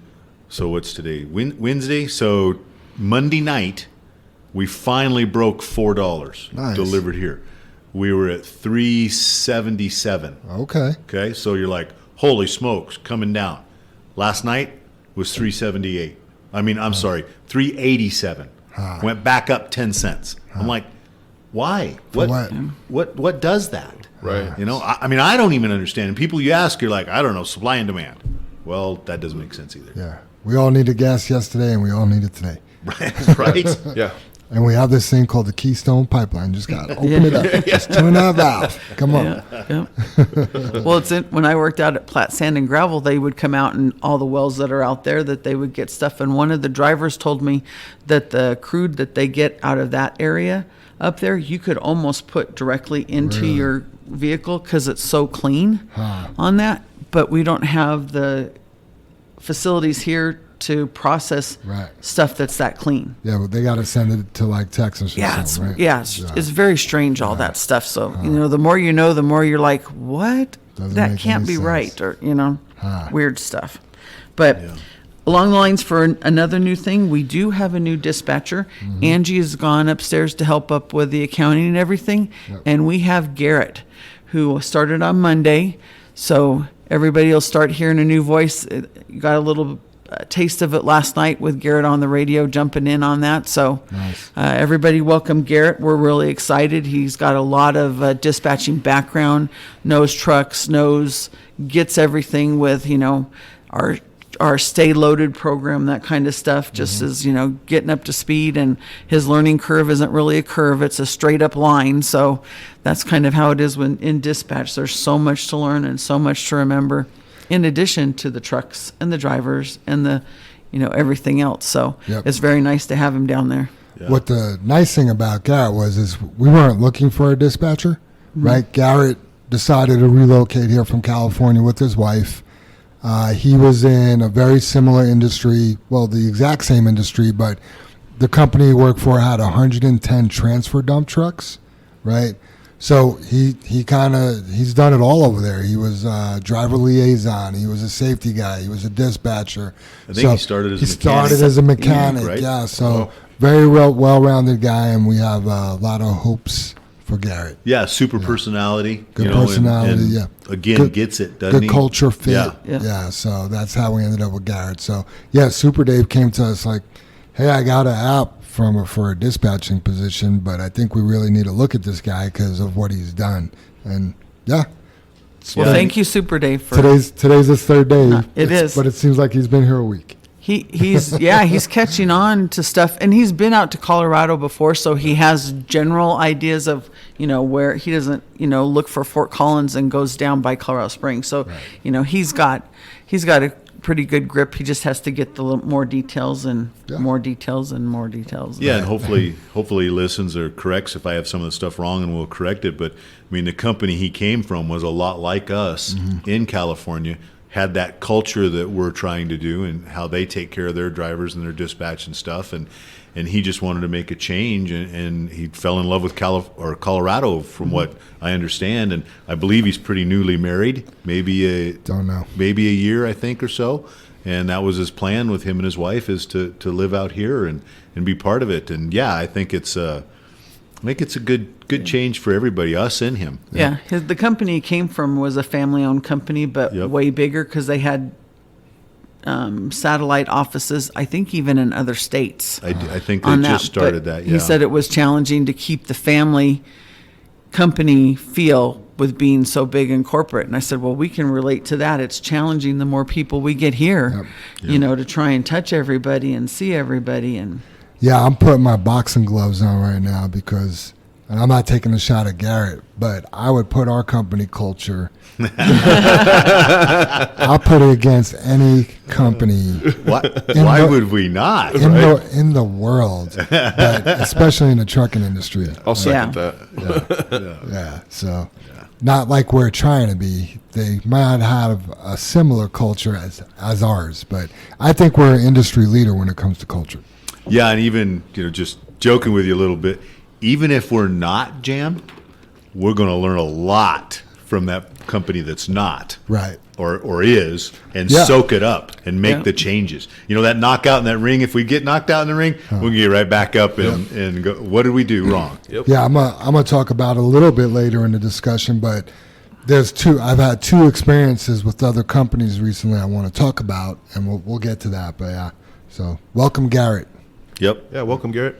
so what's today? Wednesday. So Monday night, we finally broke $4 Nice. delivered here. We were at $3.77. Okay. Okay, so you're like, holy smokes, coming down. Last night was $3.78. I'm sorry, $3.87. Went back up 10 cents. I'm like, why? For What does that? Right. I don't even understand. And people you ask, you're like, I don't know, supply and demand. Well, that doesn't make sense either. Yeah. We all needed gas yesterday, and we all need it today. Right? Yeah. And we have this thing called the Keystone Pipeline. Just got to open it up. Just turn that valve. Come on. Yeah. Well, when I worked out at Platte Sand and Gravel, they would come out and all the wells that are out there that they would get stuff. And one of the drivers told me that the crude that they get out of that area up there, you could almost put directly into Really? your vehicle because it's so clean on that. But we don't have the facilities here to process Right. stuff that's that clean. Yeah, but they got to send it to like Texas or Yeah, something, right? it's very strange, all that stuff. So, the more you know, the more you're like, what? Doesn't That make can't any be sense. right, or, weird stuff. But Along the lines for another new thing, we do have a new dispatcher. Angie has gone upstairs to help up with the accounting and everything. And we have Garrett, who started on Monday. So everybody will start hearing a new voice. You got a little taste of it last night with Garrett on the radio jumping in on that. So Nice. Everybody welcome Garrett. We're really excited. He's got a lot of dispatching background, knows trucks, gets everything with, our stay loaded program, that kind of stuff, just as, getting up to speed. And his learning curve isn't really a curve, it's a straight up line. So that's kind of how it is when in dispatch. There's so much to learn and so much to remember, in addition to the trucks and the drivers and the, everything else. So Yep. it's very nice to have him down there. What the nice thing about Garrett is we weren't looking for a dispatcher, right? Garrett decided to relocate here from California with his wife. He was in a very similar industry, well, the exact same industry, but the company he worked for had 110 transfer dump trucks, right? So he's done it all over there. He was driver liaison. He was a safety guy. He was a dispatcher. I think he started as a mechanic. Right? Yeah. So very well-rounded guy, and we have a lot of hopes for Garrett. Yeah, super personality. Good personality, and yeah. Again, Good- gets it, doesn't Good he? culture fit. Yeah. Yeah. So that's how we ended up with Garrett. So yeah, Super Dave came to us like, hey, I got an app for a dispatching position, but I think we really need to look at this guy because of what he's done. And yeah, Well, thank you, Super Dave, for today's his third day. It is. But it seems like he's been here a week. He's catching on to stuff, and he's been out to Colorado before, so he has general ideas of where he doesn't look for Fort Collins and goes down by Colorado Springs. So he's got a pretty good grip. He just has to get the more details and more details and more details. Yeah, and hopefully he listens or corrects if I have some of the stuff wrong, and we'll correct it. But I mean, the company he came from was a lot like us in California. Had that culture that we're trying to do and how they take care of their drivers and their dispatch and stuff. And he just wanted to make a change, and he fell in love with Colorado from what I understand. And I believe he's pretty newly married, maybe a year, I think, or so. And that was his plan with him and his wife, is to live out here and be part of it. And yeah, I think it's a good change for everybody, us and him. Yeah, the company he came from was a family-owned company, but way bigger because they had satellite offices, I think even in other states. I think they just started that, yeah. He said it was challenging to keep the family company feel with being so big and corporate. And I said, well, we can relate to that. It's challenging the more people we get here, to try and touch everybody and see everybody. And yeah, I'm putting my boxing gloves on right now because, and I'm not taking a shot at Garrett, but I would put our company culture, I'll put it against any company. Why would we not? In the world, but especially in the trucking industry. I'll second that. Yeah, so not like we're trying to be. They might have a similar culture as ours, but I think we're an industry leader when it comes to culture. Yeah, and even, just joking with you a little bit, even if we're not jammed, we're going to learn a lot from that company that's not. Right. Or is, and soak it up and make the changes. That knockout in that ring, if we get knocked out in the ring, we can get right back up and go, what did we do wrong? Yep. Yeah, I'm gonna talk about it a little bit later in the discussion, but I've had two experiences with other companies recently I want to talk about, and we'll get to that. But yeah, so welcome, Garrett. Yep. Yeah, welcome, Garrett.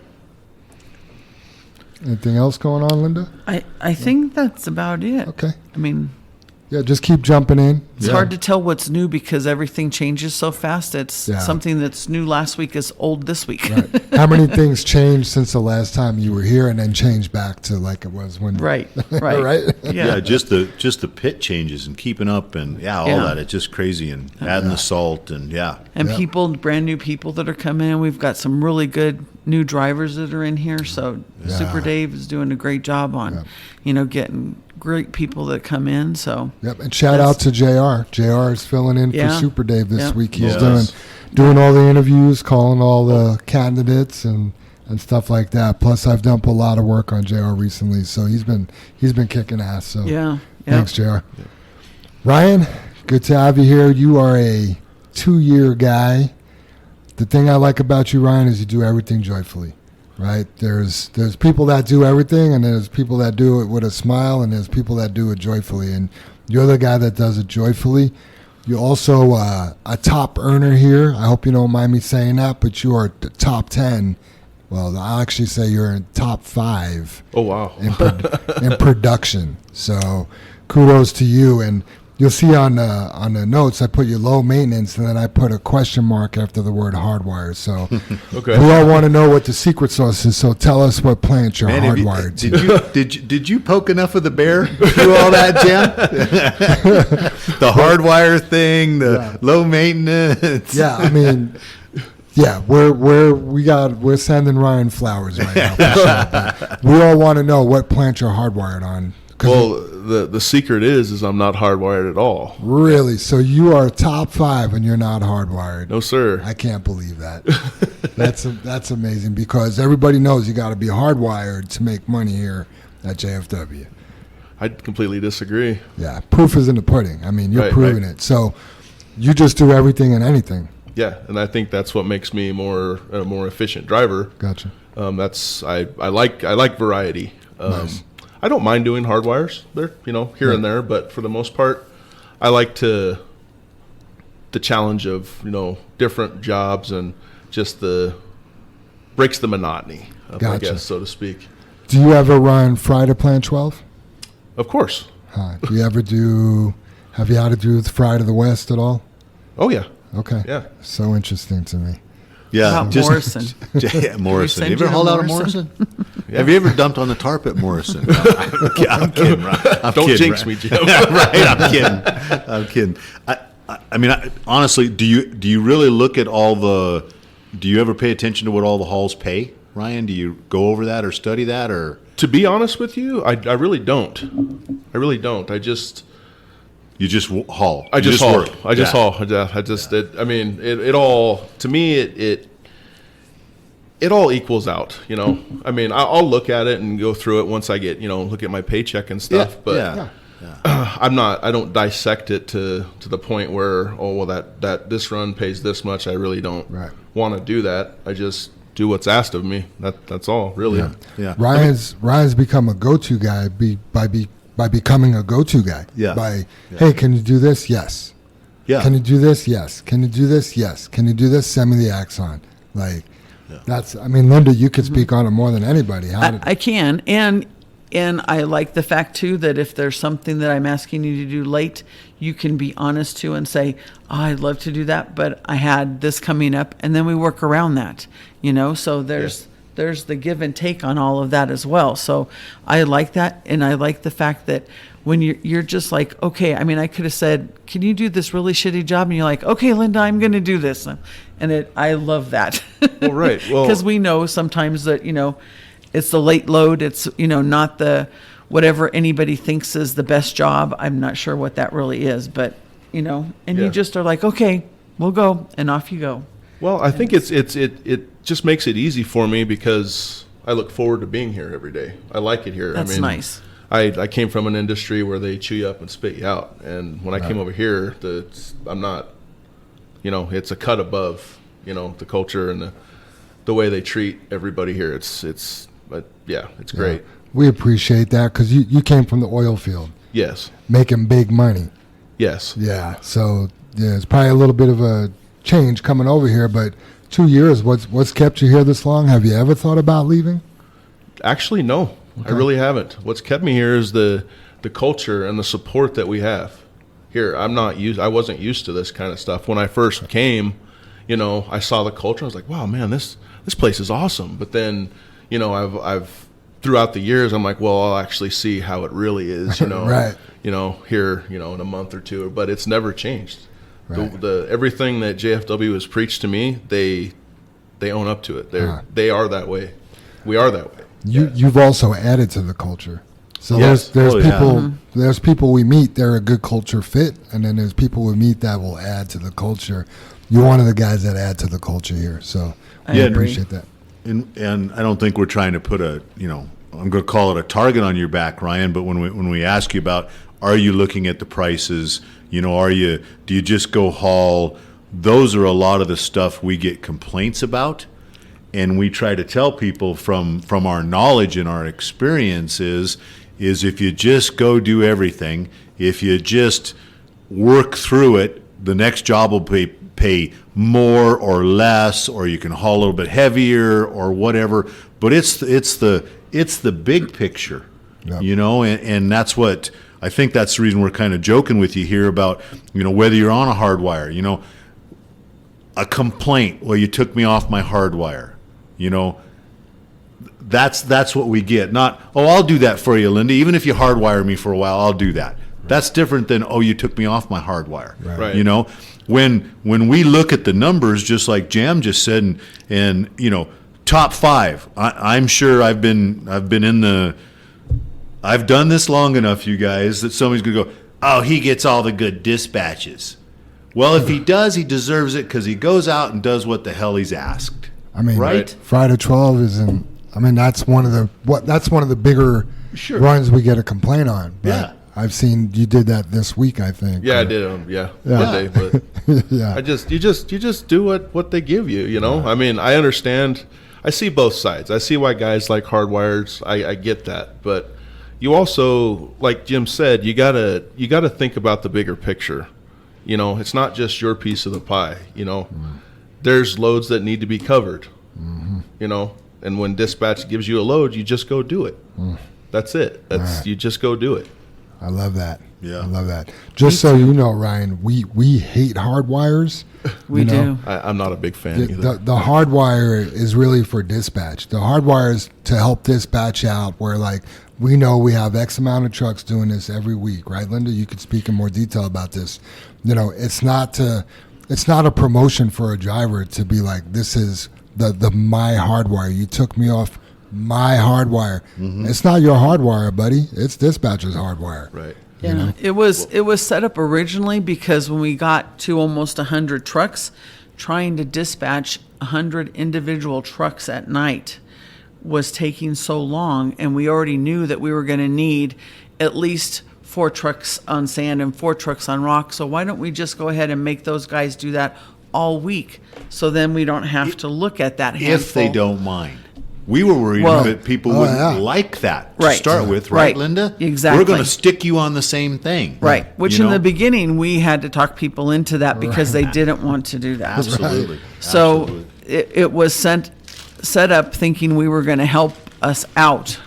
Anything else going on, Linda? I think that's about it. Okay. I mean, Yeah, just keep jumping in. it's hard to tell what's new because everything changes so fast. It's something that's new last week is old this week. Right. How many things changed since the last time you were here, and then changed back to like it was when? Right. Right. Yeah, just the pit changes and keeping up and all that. It's just crazy, and adding the salt and And people, brand new people that are coming in. We've got some really good new drivers that are in here. So Super Dave is doing a great job on, getting great people that come in. So and shout out to JR. JR is filling in for Super Dave this week. He's doing all the interviews, calling all the candidates and stuff like that. Plus, I've done a lot of work on JR recently, so he's been kicking ass. So thanks, JR. Yeah. Ryan, good to have you here. You are a 2-year guy. the thing I like about you, Ryan, is you do everything joyfully, right? There's people that do everything, and there's people that do it with a smile, and there's people that do it joyfully. And you're the guy that does it joyfully. You're also a top earner here. I hope you don't mind me saying that, but you are the top 10. Well, I'll actually say you're in top 5. Oh, wow. in production. So kudos to you. And you'll see on the notes, I put you low maintenance, and then I put a question mark after the word hardwire. So Okay. we all want to know what the secret sauce is. So tell us what plant you're Man, hardwired to. did you poke enough of the bear through all that, Jim? The hardwire thing, the low maintenance. Yeah, I mean, yeah, we're sending Ryan flowers right now. For sure, but we all want to know what plant you're hardwired on. 'Cause Well, the secret is I'm not hardwired at all. really, so you are top 5 and you're not hardwired. No, sir. I can't believe that. That's amazing, because everybody knows you got to be hardwired to make money here at JFW. I completely disagree. Yeah, proof is in the pudding. I mean, you're Right, proving it. So you just do everything and anything. Yeah, and I think that's what makes me a more efficient driver. Gotcha. I like variety. Nice. I don't mind doing hardwires there, here and there, but for the most part, I like the challenge of different jobs and just breaks the monotony, I Gotcha. guess, so to speak. Do you ever run Friday Plan 12? Of course. Do you ever have you had to do the Fry to the West at all? Oh yeah. Okay. Yeah. So interesting to me. Yeah, About Morrison. Yeah, Morrison. send You ever you to hauled out of Morrison? Morrison? Have you ever dumped on the tarp at Morrison? I'm kidding. I'm Don't kidding, jinx right? me, Jim. Right, I'm kidding. I mean, honestly, do you really look at do you ever pay attention to what all the hauls pay, Ryan? Do you go over that or study that, or? To be honest with you, I really don't. I really don't. You just haul. I You just haul. work. I just Yeah. haul. It all, to me, it all equals out, I mean, I'll look at it and go through it once I get, look at my paycheck and stuff, but yeah. I don't dissect it to the point where, that this run pays this much. I really don't Right. want to do that. I just do what's asked of me. That's all, really. Yeah. Ryan's become a go-to guy by becoming a go-to guy. Yeah. Hey, can you do this? Yes. Yeah. Can you do this? Yes. Can you do this? Yes. Can you do this? Send me the axon. Linda, you could speak on it more than anybody. I can, and I like the fact too that if there's something that I'm asking you to do late, you can be honest too and say, I'd love to do that, but I had this coming up, and then we work around that. So there's the give and take on all of that as well. So I like that, and I like the fact that when you're just like, okay, I mean, I could have said, can you do this really shitty job? And you're like, okay, Linda, I'm going to do this. And I love that. Well, right. Well, Because we know sometimes that, it's the late load. It's, not the whatever anybody thinks is the best job. I'm not sure what that really is, but, and Yeah. you just are like, okay, we'll go, and off you go. Well, I think it just makes it easy for me because I look forward to being here every day. I like it here. That's nice. I came from an industry where they chew you up and spit you out, and when I came over here, I'm not, it's a cut above, the culture and the way they treat everybody here. It's great. We appreciate that, because you came from the oil field, Yes. making big money. Yes. Yeah. So it's probably a little bit of a change coming over here, but 2 years, what's kept you here this long? Have you ever thought about leaving? Actually, no, I really haven't. What's kept me here is the culture and the support that we have here. I wasn't used to this kind of stuff. When I first came, I saw the culture. I was like, wow, man, this place is awesome. But then, I've throughout the years, I'm like, well, I'll actually see how it really is, Right. Here, in a month or two. But it's never changed. Right. Everything that JFW has preached to me, they own up to it. They are that way. We are that way. You've also added to the culture. So Yes. there's Oh, yeah. people there's people we meet, they're a good culture fit, and then there's people we meet that will add to the culture. You're one of the guys that add to the culture here. So I I agree. appreciate that. And I don't think we're trying to put I'm going to call it a target on your back, Ryan. But when we ask you about, are you looking at the prices? Do you just go haul those are a lot of the stuff we get complaints about. And we try to tell people from our knowledge and our experiences is if you just go do everything, if you just work through it, the next job will pay more or less, or you can haul a little bit heavier or whatever. But it's the big picture, Yep. and that's what I think. That's the reason we're kind of joking with you here about whether you're on a hardwire, a complaint. Well, you took me off my hardwire. That's what we get. Not, oh, I'll do that for you, Linda. Even if you hardwire me for a while, I'll do that. That's different than, oh, you took me off my hardwire. Right. When we look at the numbers, just like Jam just said, and top 5. I'm sure I've done this long enough, you guys, that somebody's gonna go, oh, he gets all the good dispatches. Well, if he does, he deserves it because he goes out and does what the hell he's asked. I mean, right? Friday 12 isn't. I mean, that's one of the bigger Sure. runs we get a complaint on. But Yeah. I've seen you did that this week, I think. Yeah, I did. Monday, but Yeah. you just do what they give you. I mean, I understand. I see both sides. I see why guys like Hardwires. I get that, but you also, like Jim said, you gotta think about the bigger picture. It's not just your piece of the pie. There's loads that need to be covered. And when dispatch gives you a load, you just go do it. That's it. You just go do it. I love that. Yeah. I love that. Just so you know, Ryan, we hate hardwires. We do. I'm not a big fan either. The hardwire is really for dispatch. The hardwire is to help dispatch out where, like, we know we have X amount of trucks doing this every week, right, Linda? You could speak in more detail about this. It's not a promotion for a driver to be like, this is the my hardwire. You took me off my hardwire. Mm-hmm. It's not your hardwire, buddy. It's dispatcher's hardwire. Right. Yeah, it was set up originally because when we got to almost 100 trucks, trying to dispatch 100 individual trucks at night was taking so long, and we already knew that we were going to need at least 4 trucks on sand and 4 trucks on rock. So why don't we just go ahead and make those guys do that all week? So then we don't have to look at that handful. If they don't mind. We were worried that people wouldn't like that to Right. start with, right, Right. Linda? Exactly. We're going to stick you on the same thing. Right, which in the beginning we had to talk people into that because they didn't want to do that. Absolutely. So Absolutely. it was set up thinking we were going to help us out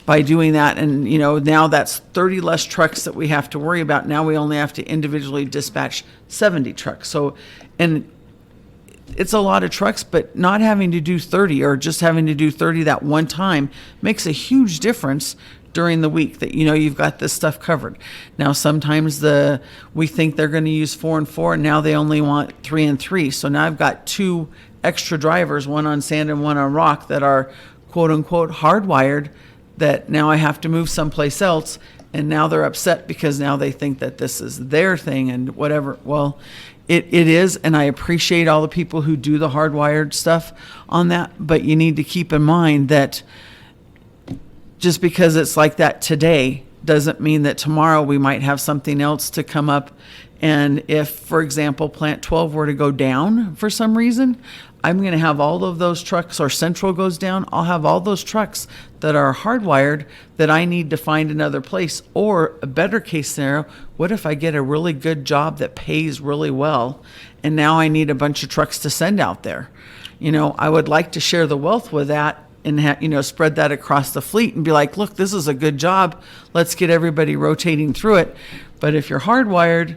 by doing that. And, now that's 30 less trucks that we have to worry about. Now we only have to individually dispatch 70 trucks. So, and it's a lot of trucks, but not having to do 30 or just having to do 30 that one time makes a huge difference during the week that, you've got this stuff covered. Now, sometimes we think they're going to use 4 and 4, and now they only want 3 and 3. So now I've got 2 extra drivers, one on sand and one on rock, that are quote unquote hardwired, that now I have to move someplace else. And now they're upset because now they think that this is their thing and whatever. Well, it is, and I appreciate all the people who do the hardwired stuff on that, but you need to keep in mind that just because it's like that today doesn't mean that tomorrow we might have something else to come up. And if, for example, Plant 12 were to go down for some reason, I'm going to have all of those trucks, or Central goes down, I'll have all those trucks that are hardwired that I need to find another place. Or a better case scenario, what if I get a really good job that pays really well, and now I need a bunch of trucks to send out there? I would like to share the wealth with that and spread that across the fleet and be like, look, this is a good job. Let's get everybody rotating through it. But if you're hardwired,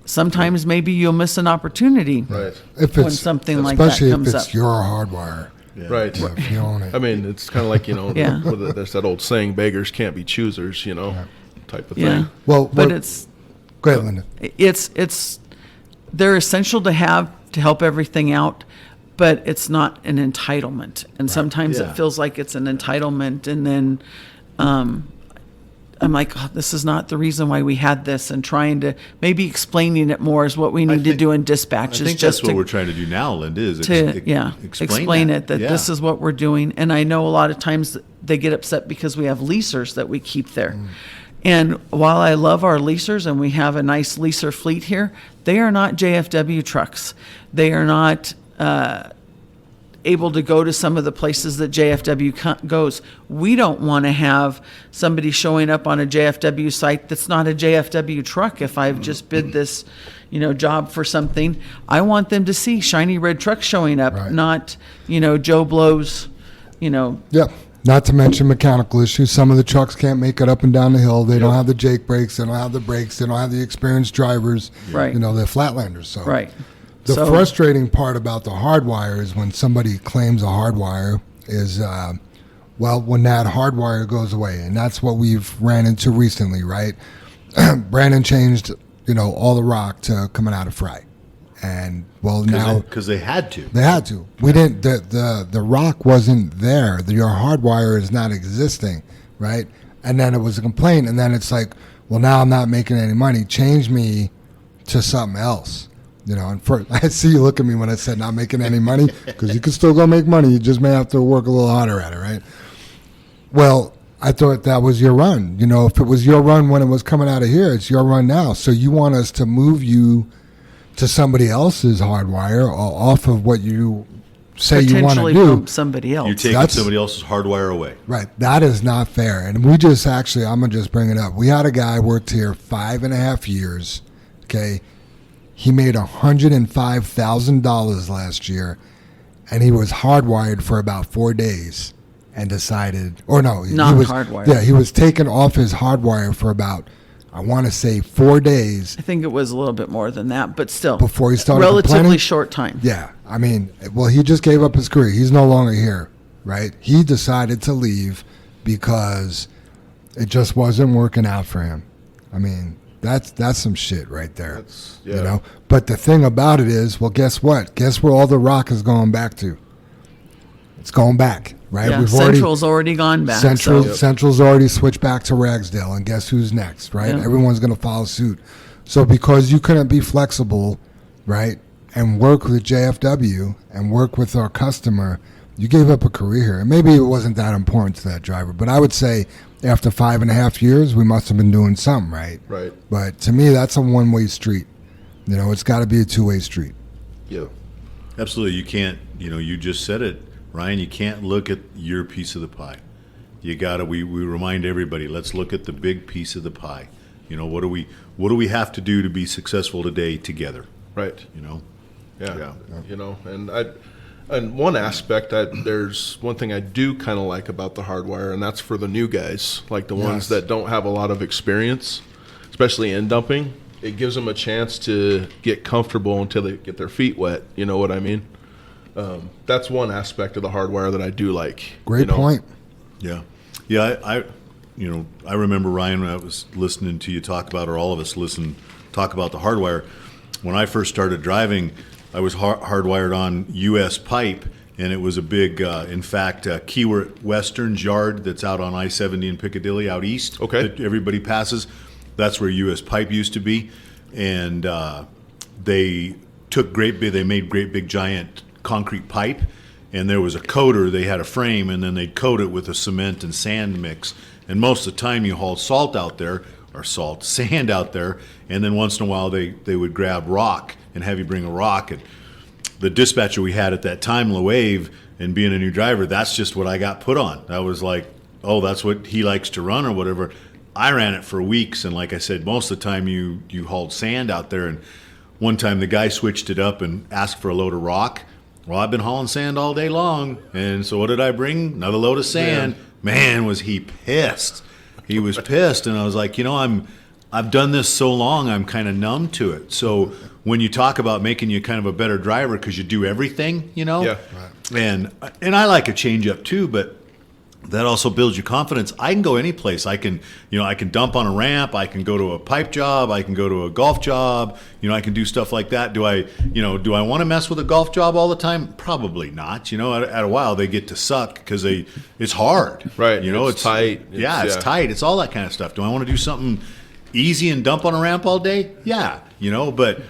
sometimes maybe you'll miss an opportunity Right. when something like that especially comes if it's up. your hardwire. Right. If you own it. I mean, it's kind of like, Yeah. there's that old saying, beggars can't be choosers, type of Yeah. thing. Well, But what- go ahead, Linda. it's they're essential to have to help everything out, but it's not an entitlement. And sometimes Yeah. it feels like it's an entitlement, and then I'm like, oh, this is not the reason why we had this, and trying to maybe explaining it more is what we need to think- do in I dispatch. think is that's just what to, we're trying to do now, Linda, is explain it that Yeah. this is what we're doing. And I know a lot of times they get upset because we have leasers that we keep there. And while I love our leasers and we have a nice leaser fleet here, they are not JFW trucks. They are not able to go to some of the places that JFW goes. We don't want to have somebody showing up on a JFW site that's not a JFW truck. If I've just bid this, job for something, I want them to see shiny red trucks showing up, Right. not, Joe Blow's, Yeah. Not to mention mechanical issues. Some of the trucks can't make it up and down the hill. They don't have the Jake brakes. They don't have the brakes. They don't have the experienced drivers. Right. They're flatlanders. So right. the So- frustrating part about the hardwire is when somebody claims a hardwire is, when that hardwire goes away. And that's what we've ran into recently, right? Brandon changed, all the rock to coming out of Fry. And, now... Because they had to. They had to. We didn't. The rock wasn't there. Your hardwire is not existing, right? And then it was a complaint, and then it's like, well, now I'm not making any money. Change me to something else, And I see you look at me when I said not making any money, because you can still go make money. You just may have to work a little harder at it, right? Well, I thought that was your run. If it was your run when it was coming out of here, it's your run now. So you want us to move you to somebody else's hardwire or off of what you say you want to potentially do. bump somebody else. You're taking That's- somebody else's hardwire away. Right. That is not fair. And we just I'm going to just bring it up. We had a guy worked here 5.5 years. Okay. He made $105,000 last year, and he was hardwired for about 4 days and decided, he was Non-hardwired. Yeah, he was taken off his hardwire for about, I want to say 4 days I think it was a little bit more than that, but still. before he started relatively complaining. short time. Yeah, he just gave up his career. He's no longer here, right? He decided to leave because it just wasn't working out for him. That's some shit right there. But the thing about it is, well, guess what? Guess where all the rock is going back to? It's going back, right? Yeah, Central's already gone back. Central's already switched back to Ragsdale, and guess who's next, right? Yeah. Everyone's going to follow suit. So because you couldn't be flexible, right, and work with JFW and work with our customer, you gave up a career here. And maybe it wasn't that important to that driver, but I would say after 5.5 years, we must have been doing something right. Right. But to me, that's a one-way street. It's got to be a two-way street. Yeah. Absolutely. You can't, you just said it, Ryan, you can't look at your piece of the pie. You got to, we remind everybody, let's look at the big piece of the pie. What do we have to do to be successful today together? Right. Yeah. And one aspect, there's one thing I do kind of like about the hardwire, and that's for the new guys, like the ones that don't have a lot of experience, especially in dumping. It gives them a chance to get comfortable until they get their feet wet. You know what I mean? That's one aspect of the hardwire that I do like. Great point. Yeah. I remember, Ryan, when I was listening to you talk about, or all of us talk about the hardwire. When I first started driving, I was hardwired on U.S. pipe, and it was a big, Keyword Western's yard that's out on I-70 in Piccadilly out east. Okay. That everybody passes. That's where U.S. pipe used to be. And they made great big giant concrete pipe, and there was a coater. They had a frame, and then they'd coat it with a cement and sand mix. And most of the time you hauled sand out there, and then once in a while they would grab rock and have you bring a rock. And the dispatcher we had at that time, LaWave, and being a new driver, that's just what I got put on. I was like, oh, that's what he likes to run or whatever. I ran it for weeks, and like I said, most of the time you hauled sand out there. And one time the guy switched it up and asked for a load of rock. Well, I've been hauling sand all day long, and so what did I bring? Another load of sand. Man, was he pissed. He was pissed, and I was like, I've done this so long, I'm kind of numb to it. So when you talk about making you kind of a better driver because you do everything, Yeah. and I like a change up too, but that also builds your confidence. I can go any place. I can dump on a ramp. I can go to a pipe job. I can go to a golf job. I can do stuff like that. Do I want to mess with a golf job all the time? Probably not. At a while they get to suck because it's hard. Right. It's tight. It's tight. It's all that kind of stuff. Do I want to do something easy and dump on a ramp all day? Yeah. But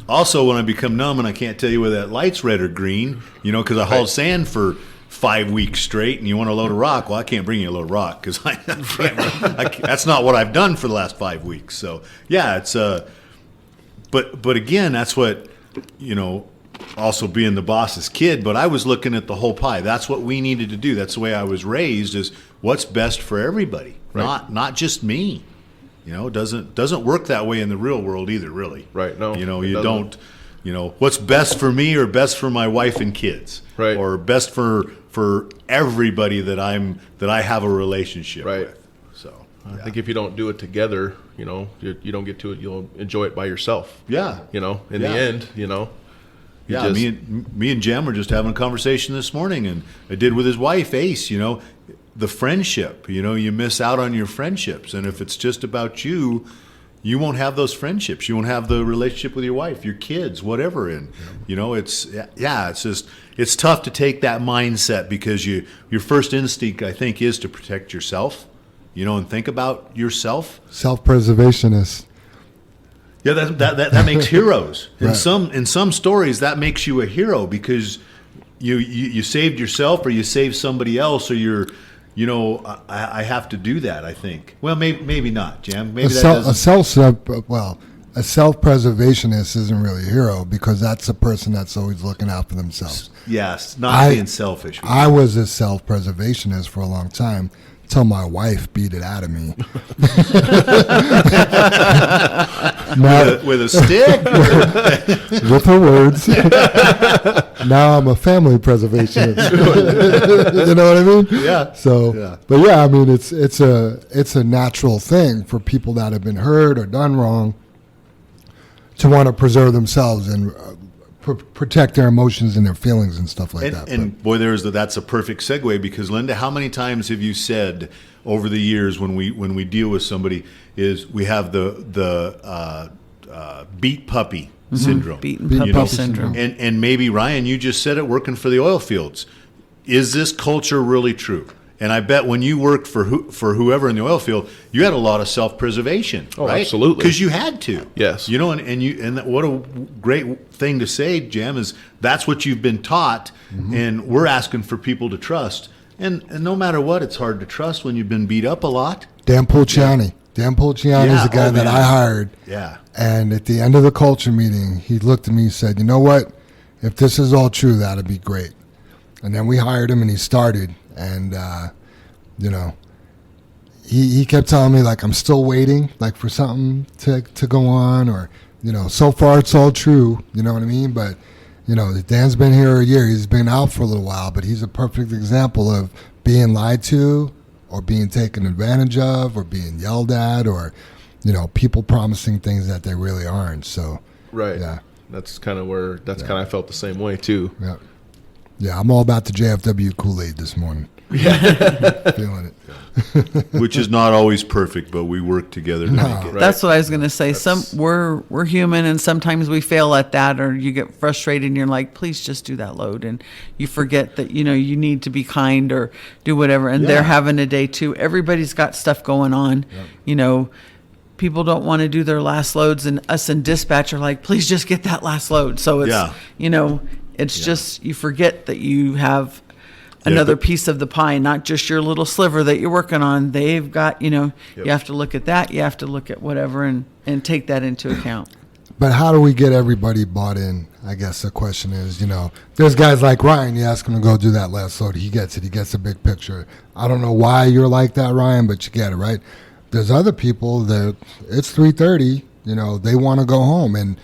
also when I become numb and I can't tell you whether that light's red or green, because I hauled sand for 5 weeks straight, and you want a load of rock. Well, I can't bring you a load of rock because that's not what I've done for the last 5 weeks. So yeah, it's but again, that's what, also being the boss's kid. But I was looking at the whole pie. That's what we needed to do. That's the way I was raised. Is what's best for everybody, not just me. It doesn't work that way in the real world either, really. Right. No. You don't. What's best for me or best for my wife and kids, right? Or best for everybody that I have a relationship with. So I think if you don't do it together, you don't get to it. You'll enjoy it by yourself. Yeah. In the end, Yeah, me and Jem were just having a conversation this morning, and I did with his wife, Ace. The friendship. You miss out on your friendships, and if it's just about you, you won't have those friendships. You won't have the relationship with your wife, your kids, whatever. And it's tough to take that mindset because your first instinct, I think, is to protect yourself. And think about yourself. Self-preservationists. Yeah, that makes heroes. Right. In some stories, that makes you a hero because you saved yourself, or you saved somebody else, or you're, I have to do that. I think. Well, maybe not, Jam. Maybe a self-preservationist isn't really a hero because that's a person that's always looking out for themselves. Yes, not being selfish. I was a self-preservationist for a long time. Till my wife beat it out of me. With a stick? With her words. Now I'm a family preservationist. You know what I mean? Yeah. So, yeah. But yeah, I mean, it's a natural thing for people that have been hurt or done wrong to want to preserve themselves and protect their emotions and their feelings and stuff like that. And boy, that's a perfect segue because Linda, how many times have you said over the years when we deal with somebody is we have the beat puppy syndrome, beaten puppy syndrome, and maybe Ryan, you just said it working for the oil fields. Is this culture really true? And I bet when you worked for whoever in the oil field, you had a lot of self-preservation, right? Absolutely. Because you had to. Yes. And what a great thing to say, Jam, is that's what you've been taught, and we're asking for people to trust. And no matter what, it's hard to trust when you've been beat up a lot. Dan Pulciani. Yeah. Dan Pulciani is the guy that I hired. Yeah. And at the end of the culture meeting, he looked at me and said, "You know what? If this is all true, that'd be great." And then we hired him, and he started. And, he kept telling me, like, I'm still waiting, like, for something to go on or, so far it's all true, you know what I mean? But, Dan's been here a year. He's been out for a little while, but he's a perfect example of being lied to or being taken advantage of or being yelled at or, people promising things that they really aren't. So, right. Yeah. That's kind of I felt the same way, too. Yeah. Yeah, I'm all about the JFW Kool-Aid this morning. Feeling it. Which is not always perfect, but we work together to make it. Right. That's what I was going to say. We're human, and sometimes we fail at that, or you get frustrated, and you're like, "Please just do that load," and you forget that you need to be kind or do whatever. And they're having a day too. Everybody's got stuff going on. Yep. People don't want to do their last loads, and us in dispatch are like, "Please just get that last load." So it's it's just you forget that you have another piece of the pie, not just your little sliver that you're working on. They've got, you have to look at that. You have to look at whatever and take that into account. But how do we get everybody bought in? I guess the question is, there's guys like Ryan, you ask him to go do that last load. He gets it. He gets the big picture. I don't know why you're like that, Ryan, but you get it, right? There's other people that it's 3:30, they want to go home. And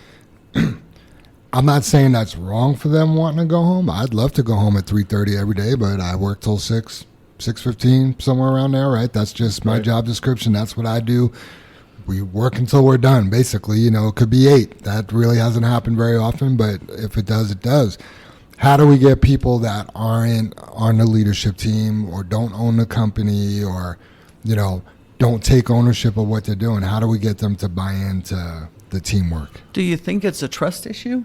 I'm not saying that's wrong for them wanting to go home. I'd love to go home at 3:30 every day, but I work till 6:15, somewhere around there, right? That's just my job description. That's what I do. We work until we're done, basically. It could be 8. That really hasn't happened very often, but if it does, it does. How do we get people that aren't on the leadership team or don't own the company or, don't take ownership of what they're doing? How do we get them to buy into the teamwork? Do you think it's a trust issue?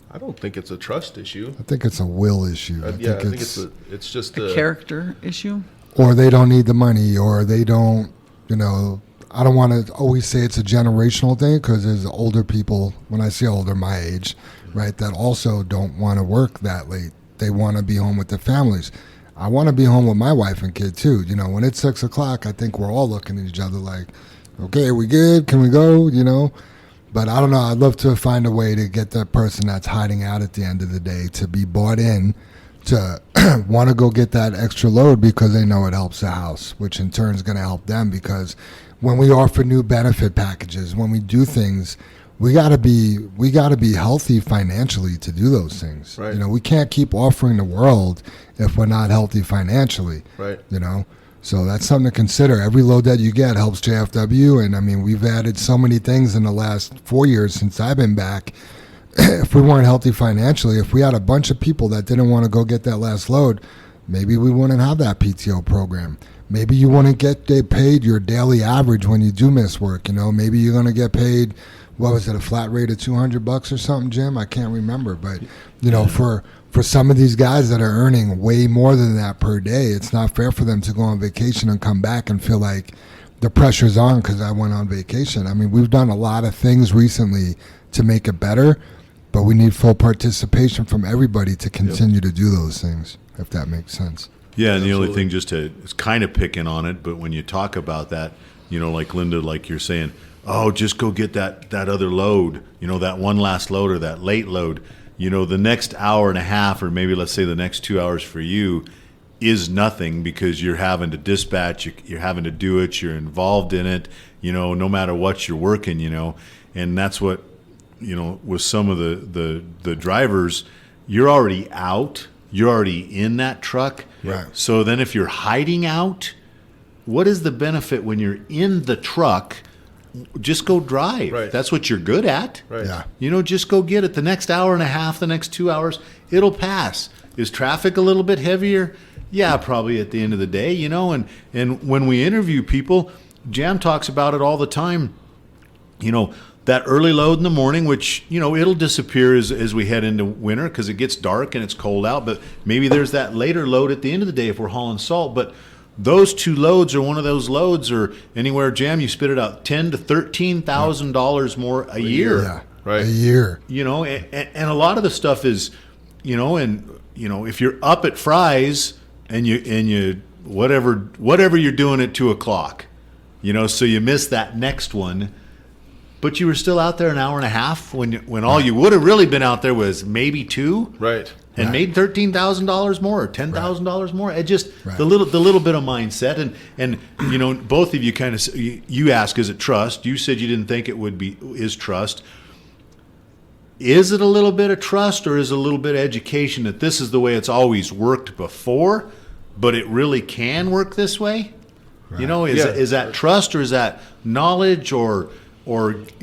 I don't think it's a trust issue. I think it's a will issue. I think it's just a character issue. Or they don't need the money, or they don't, I don't want to always say it's a generational thing because there's older people, when I say older, my age, right, that also don't want to work that late. They want to be home with their families. I want to be home with my wife and kid too. You know, when it's 6 o'clock, I think we're all looking at each other like, okay, are we good? Can we go? You know, but I don't know. I'd love to find a way to get that person that's hiding out at the end of the day to be bought in to want to go get that extra load because they know it helps the house, which in turn is going to help them because when we offer new benefit packages, when we do things, we gotta be healthy financially to do those things. Right. You know, we can't keep offering the world if we're not healthy financially. Right. You know, so that's something to consider. Every load that you get helps JFW, and I mean, we've added so many things in the last 4 years since I've been back. If we weren't healthy financially, if we had a bunch of people that didn't want to go get that last load, maybe we wouldn't have that PTO program. Maybe you wouldn't get paid your daily average when you do miss work. You know, maybe you're going to get paid, what was it, a flat rate of $200 or something, Jim? I can't remember. But, you know, for some of these guys that are earning way more than that per day, it's not fair for them to go on vacation and come back and feel like the pressure's on because I went on vacation. I mean, we've done a lot of things recently to make it better, but we need full participation from everybody to continue to do those things, if that makes sense. Yeah, and the only thing just to, it's kind of picking on it, but when you talk about that, you know, like Linda, like you're saying, oh, just go get that other load, you know, that one last load or that late load. You know, the next hour and a half, or maybe let's say the next 2 hours for you is nothing because you're having to dispatch, you're having to do it, you're involved in it, you know, no matter what you're working, you know. And that's what, you know, with some of the drivers, you're already out, you're already in that truck. Right. So then if you're hiding out, what is the benefit when you're in the truck? Just go drive. Right. That's what you're good at. Right. Yeah. You know, just go get it. The next hour and a half, the next 2 hours, it'll pass. Is traffic a little bit heavier? Yeah, probably at the end of the day, you know. And when we interview people, Jam talks about it all the time. You know, that early load in the morning, which, you know, it'll disappear as we head into winter because it gets dark and it's cold out. But maybe there's that later load at the end of the day if we're hauling salt. But those two loads are one of those loads, or anywhere, Jam, you spit it out, $10,000 to $13,000 more a year. Yeah. Right. A year. You know, and a lot of the stuff is, you know, and you know, if you're up at Fry's and you whatever you're doing at 2:00, you know, so you miss that next one, but you were still out there an hour and a half when all you would have really been out there was maybe two. Right. And made $13,000 more or $10,000 more. It just Right. the little bit of mindset, and you know, both of you kind of, you ask, is it trust? You said you didn't think it would be. Is trust? Is it a little bit of trust, or is it a little bit of education that this is the way it's always worked before, but it really can work this way? Right. You know, Yeah. is that trust, or is that knowledge, or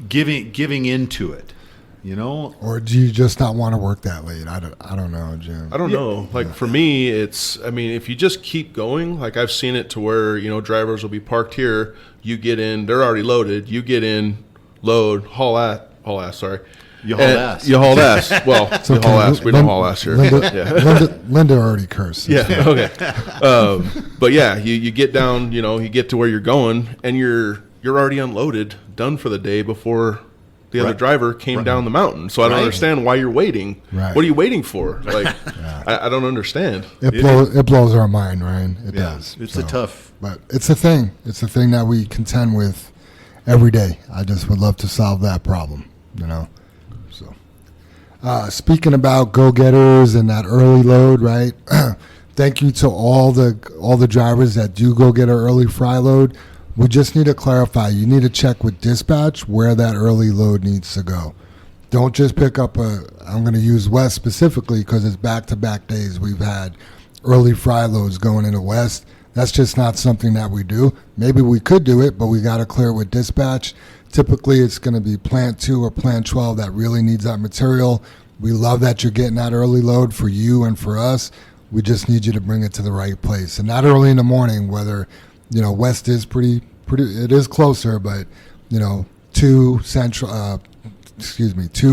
giving into it? You know, Or do you just not want to work that late? I don't know, Jim. I don't know. Like for me, it's, I mean, if you just keep going, like I've seen it to where, you know, drivers will be parked here, you get in, they're already loaded, you get in, load, haul ass, sorry. you haul ass. You haul ass. Well, you Okay. haul ass. We don't haul ass here. Linda, Yeah. Linda already cursed. Yeah. Okay. But yeah, you get down, you know, you get to where you're going and you're already unloaded, done for the day before the other Right. driver came down the mountain. So I don't Right. understand why you're waiting. Right. What are you waiting for? Like, I don't understand. It blows our mind, Ryan. It Yeah, does. it's So, a tough. but it's a thing. It's a thing that we contend with every day. I just would love to solve that problem, you know. So, speaking about go-getters and that early load, right? Thank you to all the drivers that do go get an early fry load. We just need to clarify. You need to check with dispatch where that early load needs to go. Don't just pick up I'm going to use West specifically because it's back-to-back days. We've had early fry loads going into West. That's just not something that we do. Maybe we could do it, but we got to clear it with dispatch. Typically, it's going to be Plant 2 or Plant 12 that really needs that material. We love that you're getting that early load for you and for us. We just need you to bring it to the right place. And not early in the morning, whether, you know, West is pretty, it is closer, but, you know, 2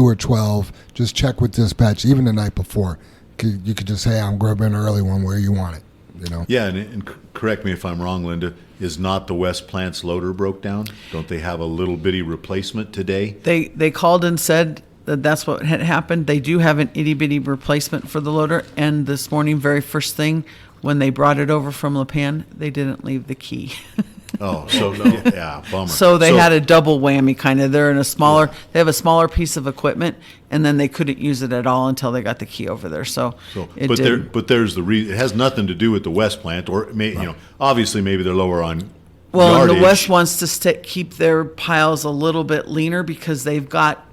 or 12, just check with dispatch, even the night before. You could just say, I'm grabbing an early one where you want it, you know. Yeah, and correct me if I'm wrong, Linda. Is not the West Plant's loader broke down? Don't they have a little bitty replacement today? They called and said that that's what had happened. They do have an itty bitty replacement for the loader. And this morning, very first thing, when they brought it over from La Pan, they didn't leave the key. Oh, so yeah, bummer. So they had a double whammy kind of. They're in a smaller, they have a smaller piece of equipment, and then they couldn't use it at all until they got the key over there. So, it did. But there's the reason. It has nothing to do with the West plant, or obviously maybe they're lower on. Well, and the yardage. West wants to keep their piles a little bit leaner because they've got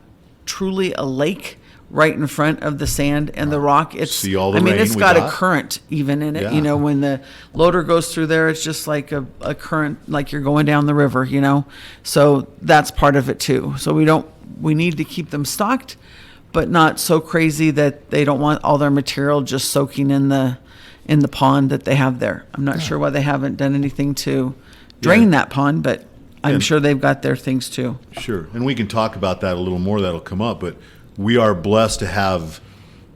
truly a lake right in front of the sand and the rock. It's, See all the I mean, rain it's we got a got? current even in it. Yeah. You know, when the loader goes through there, it's just like a current, like you're going down the river, you know? So that's part of it too. So we need to keep them stocked, but not so crazy that they don't want all their material just soaking in the pond that they have there. I'm not sure why they haven't done anything to drain that pond, but I'm sure they've got their things too. Sure, and we can talk about that a little more. That'll come up, but we are blessed to have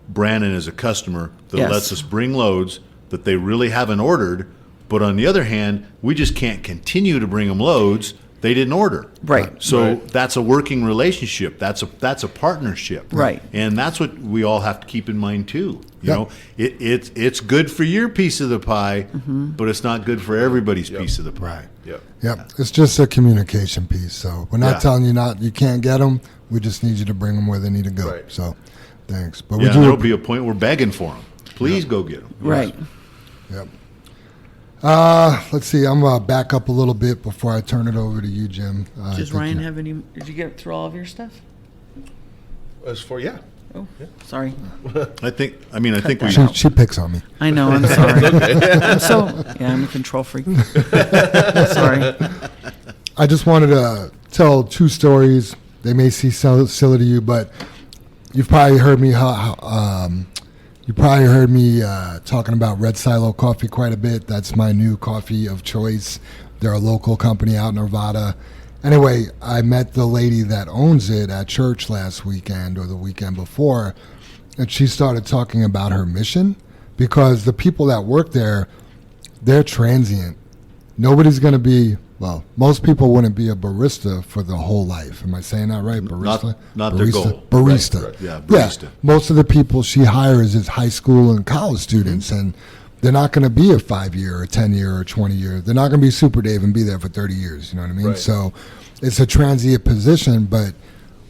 Brandon as a customer that Yes. lets us bring loads that they really haven't ordered. But on the other hand, we just can't continue to bring them loads they didn't order. Right. So that's a working relationship. That's a partnership. Right. And that's what we all have to keep in mind too. You Yep. know, it's good for your piece of the pie, but it's not good for everybody's piece of the pie. Right. Yep. Yep. It's just a communication piece. So we're not Yeah. telling you you can't get them. We just need you to bring them where they need to go. Right. So thanks. But Yeah, we there'll do. be a point we're begging for them. Please go get them. Right. Yep. Let's see. I'm going to back up a little bit before I turn it over to you, Jim. Does Ryan have any? Did you get through all of your stuff? As for Oh, sorry. I think we. She picks on me. I know. I'm sorry. I'm a control freak. Sorry. I just wanted to tell two stories. They may seem silly to you, but you've probably heard me talking about Red Silo Coffee quite a bit. That's my new coffee of choice. They're a local company out in Nevada. Anyway, I met the lady that owns it at church last weekend or the weekend before, and she started talking about her mission because the people that work there, they're transient. Nobody's going to be, well, most people wouldn't be a barista for the whole life. Am I saying that right? Barista? Not their goal. Barista. Right. Yeah, barista. Most of the people she hires is high school and college students, and they're not going to be a 5-year or 10-year or 20-year. They're not going to be Super Dave and be there for 30 years. You know what I mean? Right. So it's a transient position, but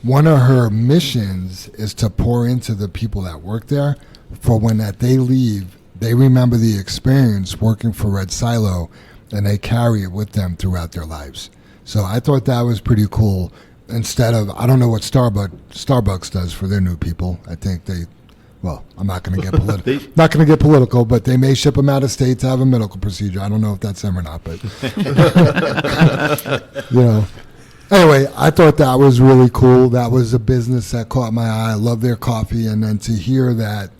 one of her missions is to pour into the people that work there for when that they leave, they remember the experience working for Red Silo, and they carry it with them throughout their lives. So I thought that was pretty cool. Instead of, I don't know what Starbucks does for their new people. I think I'm not going to get political, but they may ship them out of state to have a medical procedure. I don't know if that's them or not, but Anyway, I thought that was really cool. That was a business that caught my eye. I love their coffee, and then to hear that,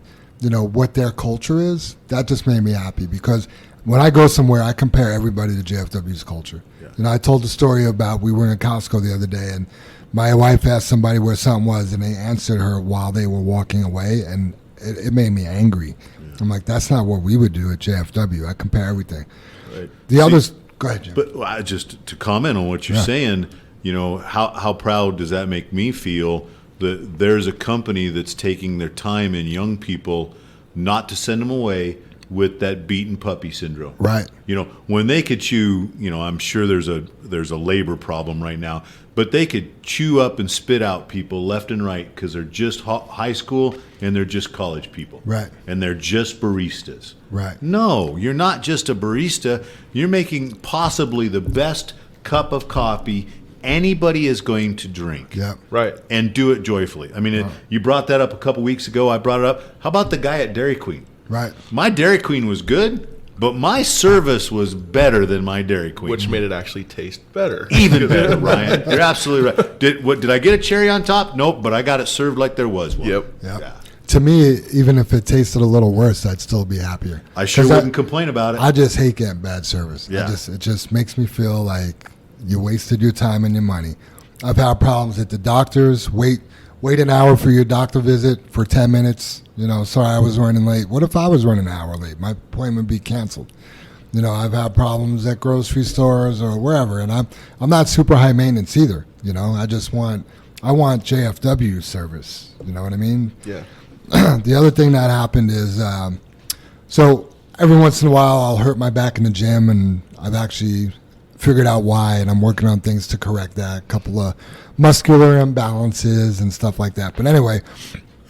what their culture is, that just made me happy because when I go somewhere, I compare everybody to JFW's culture. Yeah. I told the story about we were in Costco the other day, and my wife asked somebody where something was, and they answered her while they were walking away, and it made me angry. Yeah. I'm like, that's not what we would do at JFW. I compare everything. Right. Others, go ahead, Jim. But just to comment on what you're saying, how proud does that make me feel that there's a company that's taking their time in young people, not to send them away with that beaten puppy syndrome. Right. When they could chew, I'm sure there's a labor problem right now, but they could chew up and spit out people left and right because they're just high school and they're just college people. Right. And they're just baristas. Right. No, you're not just a barista. You're making possibly the best cup of coffee anybody is going to drink. Yeah. Right. And do it joyfully. I mean, you brought that up a couple weeks ago. I brought it up. How about the guy at Dairy Queen? Right. My Dairy Queen was good, but my service was better than my Dairy Queen. Which made it actually taste better. Even better, Ryan. You're absolutely right. Did I get a cherry on top? Nope, but I got it served like there was one. Yep. Yeah. To me, even if it tasted a little worse, I'd still be happier. I sure 'Cause wouldn't complain about it. I just hate getting bad service. Yeah. It just makes me feel like you wasted your time and your money. I've had problems at the doctor's. Wait an hour for your doctor visit for 10 minutes. Sorry I was running late. What if I was running an hour late? My appointment would be canceled. I've had problems at grocery stores or wherever, and I'm not super high maintenance either. I want JFW service. You know what I mean? Yeah. The other thing that happened is, so every once in a while I'll hurt my back in the gym, and I've actually figured out why, and I'm working on things to correct that. A couple of muscular imbalances and stuff like that. But anyway,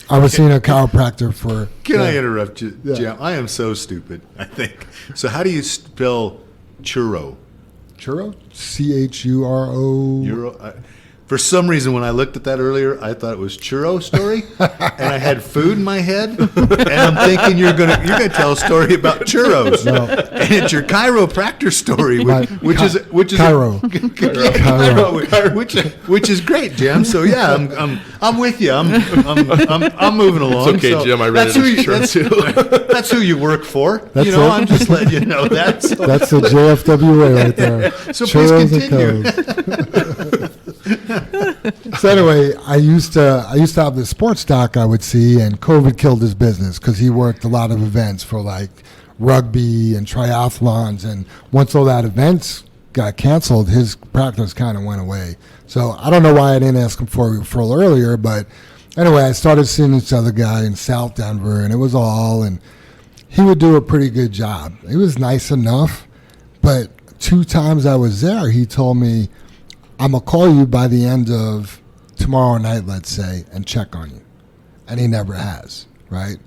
I was seeing a chiropractor for... Can I interrupt you, Jim? I am so stupid, I think. So how do you spell churro? Churro? C-H-U-R-O... Euro. For some reason, when I looked at that earlier, I thought it was churro story, and I had food in my head, and I'm thinking you're gonna tell a story about churros, and it's your chiropractor story, which is Chiro. which is great, Jim. So yeah, I'm with you. I'm moving along. It's okay, So Jim. I read that's who you work for. That's I'm just letting you know that. So, That's the JFWA right there. so please Churros and continue. Coke. So anyway, I used to have this sports doc I would see, and COVID killed his business because he worked a lot of events for like rugby and triathlons, and once all that events got canceled, his practice kind of went away. So I don't know why I didn't ask him for a referral earlier, but anyway, I started seeing this other guy in South Denver, and it was all, and he would do a pretty good job. He was nice enough, but 2 times I was there, he told me, I'm going to call you by the end of tomorrow night, let's say, and check on you. And he never has, right?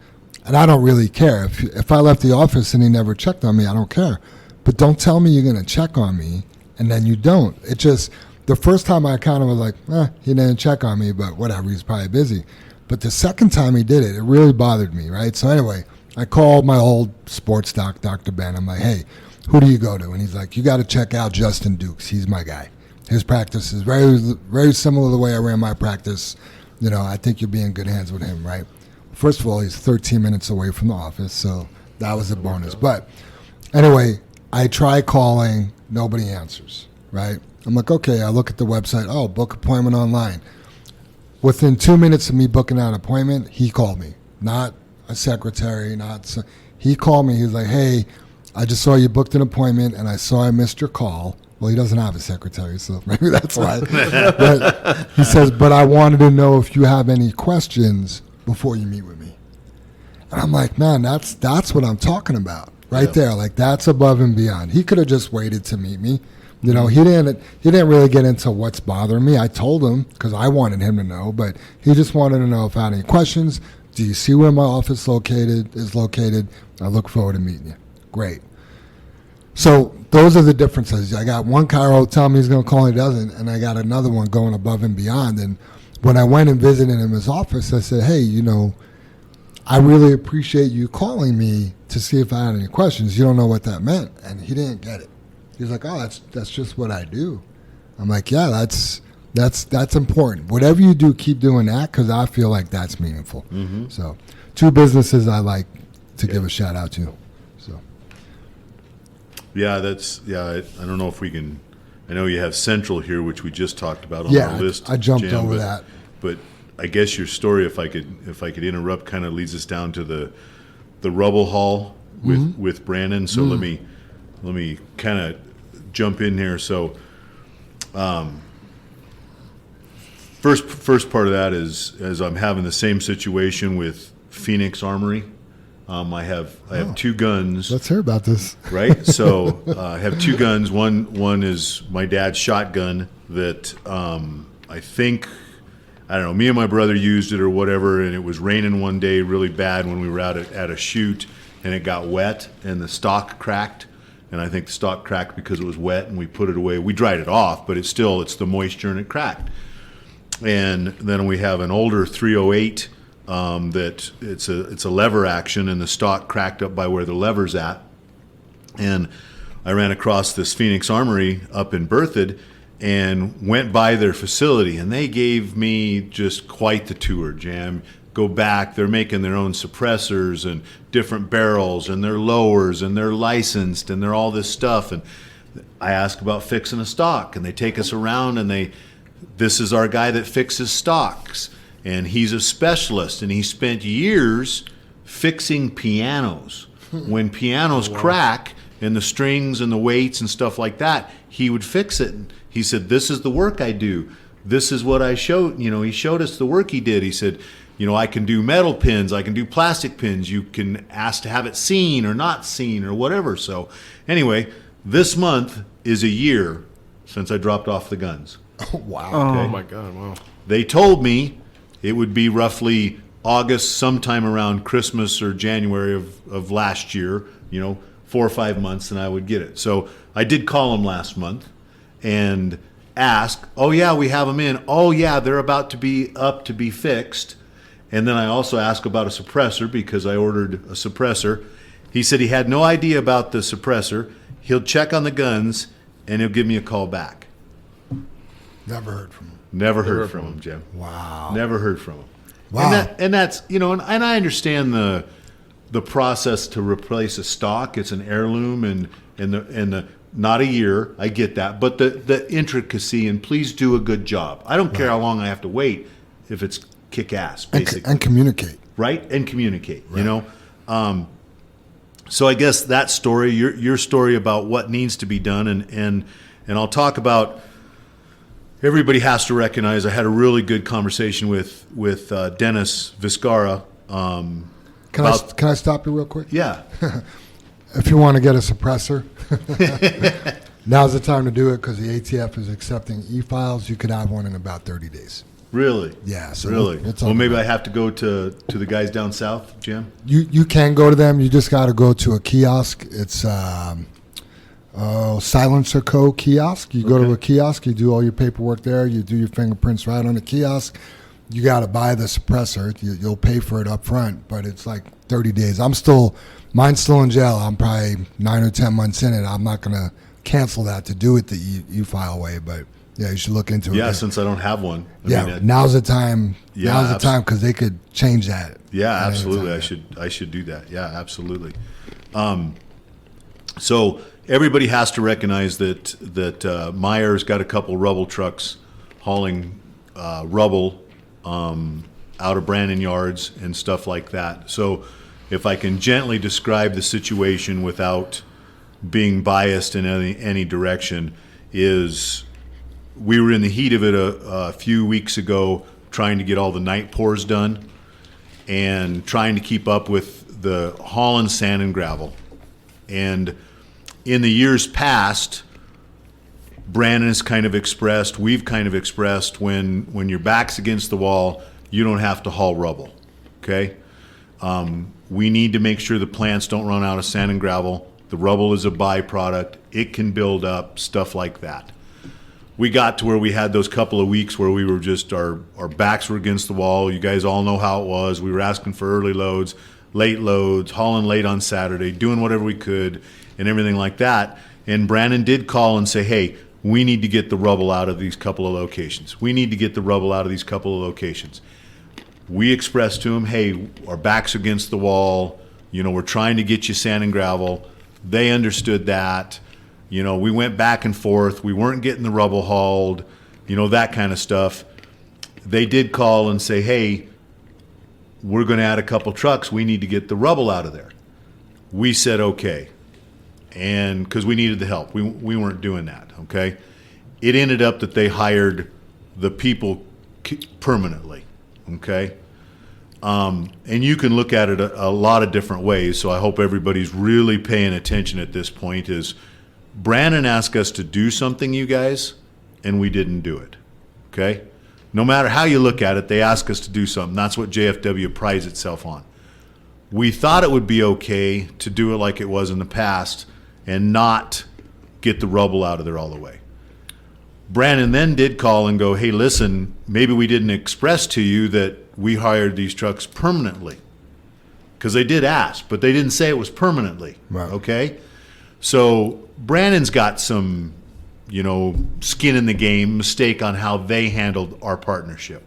And I don't really care. If I left the office and he never checked on me, I don't care. But don't tell me you're going to check on me, and then you don't. It just, the first time I kind of was like, he didn't check on me, but whatever, he's probably busy. But the second time he did it, it really bothered me, right? So anyway, I called my old sports doc, Dr. Ben. I'm like, hey, who do you go to? And he's like, you got to check out Justin Dukes. He's my guy. His practice is very, very similar to the way I ran my practice. I think you'll be in good hands with him, right? First of all, he's 13 minutes away from the office, so that was a bonus. But anyway, I try calling, nobody answers, right? I'm like, okay, I look at the website, book appointment online. Within 2 minutes of me booking out an appointment, he called me. Not a secretary, he called me. He was like, hey, I just saw you booked an appointment, and I saw I missed your call. Well, he doesn't have a secretary, so maybe that's why. But he says, but I wanted to know if you have any questions before you meet with me. And I'm like, man, that's what I'm talking about right there. Like, that's above and beyond. He could have just waited to meet me. He didn't really get into what's bothering me. I told him because I wanted him to know, but he just wanted to know if I had any questions. Do you see where my office is located? I look forward to meeting you. Great. So those are the differences. I got one chiro telling me he's going to call, he doesn't, and I got another one going above and beyond. And when I went and visited him in his office, I said, hey, I really appreciate you calling me to see if I had any questions. You don't know what that meant. And he didn't get it. He was like, oh, that's just what I do. I'm like, yeah, that's important. Whatever you do, keep doing that, because I feel like that's meaningful. Mm-hmm. So 2 businesses I like to give a shout out to. Yeah, I don't know if we can. I know you have Central here, which we just talked about on our list. I jumped over that. But I guess your story, if I could interrupt, kind of leads us down to the rubble haul with Brandon. So let me kind of jump in here. So, first part of that is I'm having the same situation with Phoenix Armory. I have 2 guns. Let's hear about this. Right? So I have 2 guns. One is my dad's shotgun that I think, I don't know, me and my brother used it or whatever, and it was raining one day really bad when we were out at a shoot, and it got wet, and the stock cracked. And I think the stock cracked because it was wet, and we put it away. We dried it off, but it's the moisture, and it cracked. And then we have an older 308 that it's a lever action, and the stock cracked up by where the lever's at. And I ran across this Phoenix Armory up in Berthoud and went by their facility, and they gave me just quite the tour, Jam. Go back, they're making their own suppressors and different barrels, and they're lowers, and they're licensed, and they're all this stuff. And I ask about fixing a stock, and they take us around, and this is our guy that fixes stocks. And he's a specialist, and he spent years fixing pianos. When pianos crack and the strings and the weights and stuff like that, he would fix it. And he said, this is the work I do. This is what I showed. He showed us the work he did. He said, I can do metal pins, I can do plastic pins. You can ask to have it seen or not seen or whatever. So anyway, this month is a year since I dropped off the guns. Wow. Oh my God! Wow. They told me it would be roughly August, sometime around Christmas or January of last year, 4 or 5 months, and I would get it. So I did call them last month and ask, oh yeah, we have them in. Oh yeah, they're about to be up to be fixed. And then I also asked about a suppressor because I ordered a suppressor. He said he had no idea about the suppressor. He'll check on the guns and he'll give me a call back. Never heard from him. Never heard from him, Jim. Wow. Never heard from him. Wow. And that's, and I understand the process to replace a stock. It's an heirloom and the not a year. I get that, but the intricacy, and please do a good job. I don't care how long I have to wait if it's kick ass, basically. And communicate. Right? And communicate, So I guess that story, your story about what needs to be done, and I'll talk about. Everybody has to recognize I had a really good conversation with Dennis Viscara. Can I stop you real quick? Yeah. If you want to get a suppressor, now's the time to do it because the ATF is accepting e-files. You could have one in about 30 days. Really? Yeah. So really? it's Well, on maybe the- I have to go to the guys down south, Jim? You can go to them. You just got to go to a kiosk. It's Silencer Co. kiosk. You go to a kiosk. You do all your paperwork there. You do your fingerprints right on the kiosk. You got to buy the suppressor. You'll pay for it up front, but it's like 30 days. Mine's still in jail. I'm probably 9 or 10 months in it. I'm not going to cancel that to do it the e-file way, but yeah, you should look into it. Yeah, since I don't have one. Now's the time. Yeah, now's the time because they could change that. Yeah, at any absolutely. time. I should do that. Yeah, absolutely. So everybody has to recognize that Meyer's got a couple rubble trucks hauling rubble out of Brandon yards and stuff like that. So if I can gently describe the situation without being biased in any direction, is we were in the heat of it a few weeks ago trying to get all the night pours done and trying to keep up with the hauling sand and gravel. And in the years past, Brandon has kind of expressed, we've kind of expressed, when your back's against the wall, you don't have to haul rubble, okay? We need to make sure the plants don't run out of sand and gravel. The rubble is a byproduct. It can build up, stuff like that. We got to where we had those couple of weeks where we were just, our backs were against the wall. You guys all know how it was. We were asking for early loads, late loads, hauling late on Saturday, doing whatever we could and everything like that. And Brandon did call and say, hey, we need to get the rubble out of these couple of locations. We need to get the rubble out of these couple of locations. We expressed to him, hey, our back's against the wall. We're trying to get you sand and gravel. They understood that. We went back and forth. We weren't getting the rubble hauled, that kind of stuff. They did call and say, hey, we're going to add a couple trucks. We need to get the rubble out of there. We said, okay. And because we needed the help. We weren't doing that, okay? It ended up that they hired the people permanently, okay? And you can look at it a lot of different ways, so I hope everybody's really paying attention at this point. Is Brandon asked us to do something, you guys, and we didn't do it, okay? No matter how you look at it, they asked us to do something. That's what JFW prides itself on. We thought it would be okay to do it like it was in the past and not get the rubble out of there all the way. Brandon then did call and go, hey, listen, maybe we didn't express to you that we hired these trucks permanently. Because they did ask, but they didn't say it was permanently, Right. okay? So Brandon's got some, skin in the game, mistake on how they handled our partnership.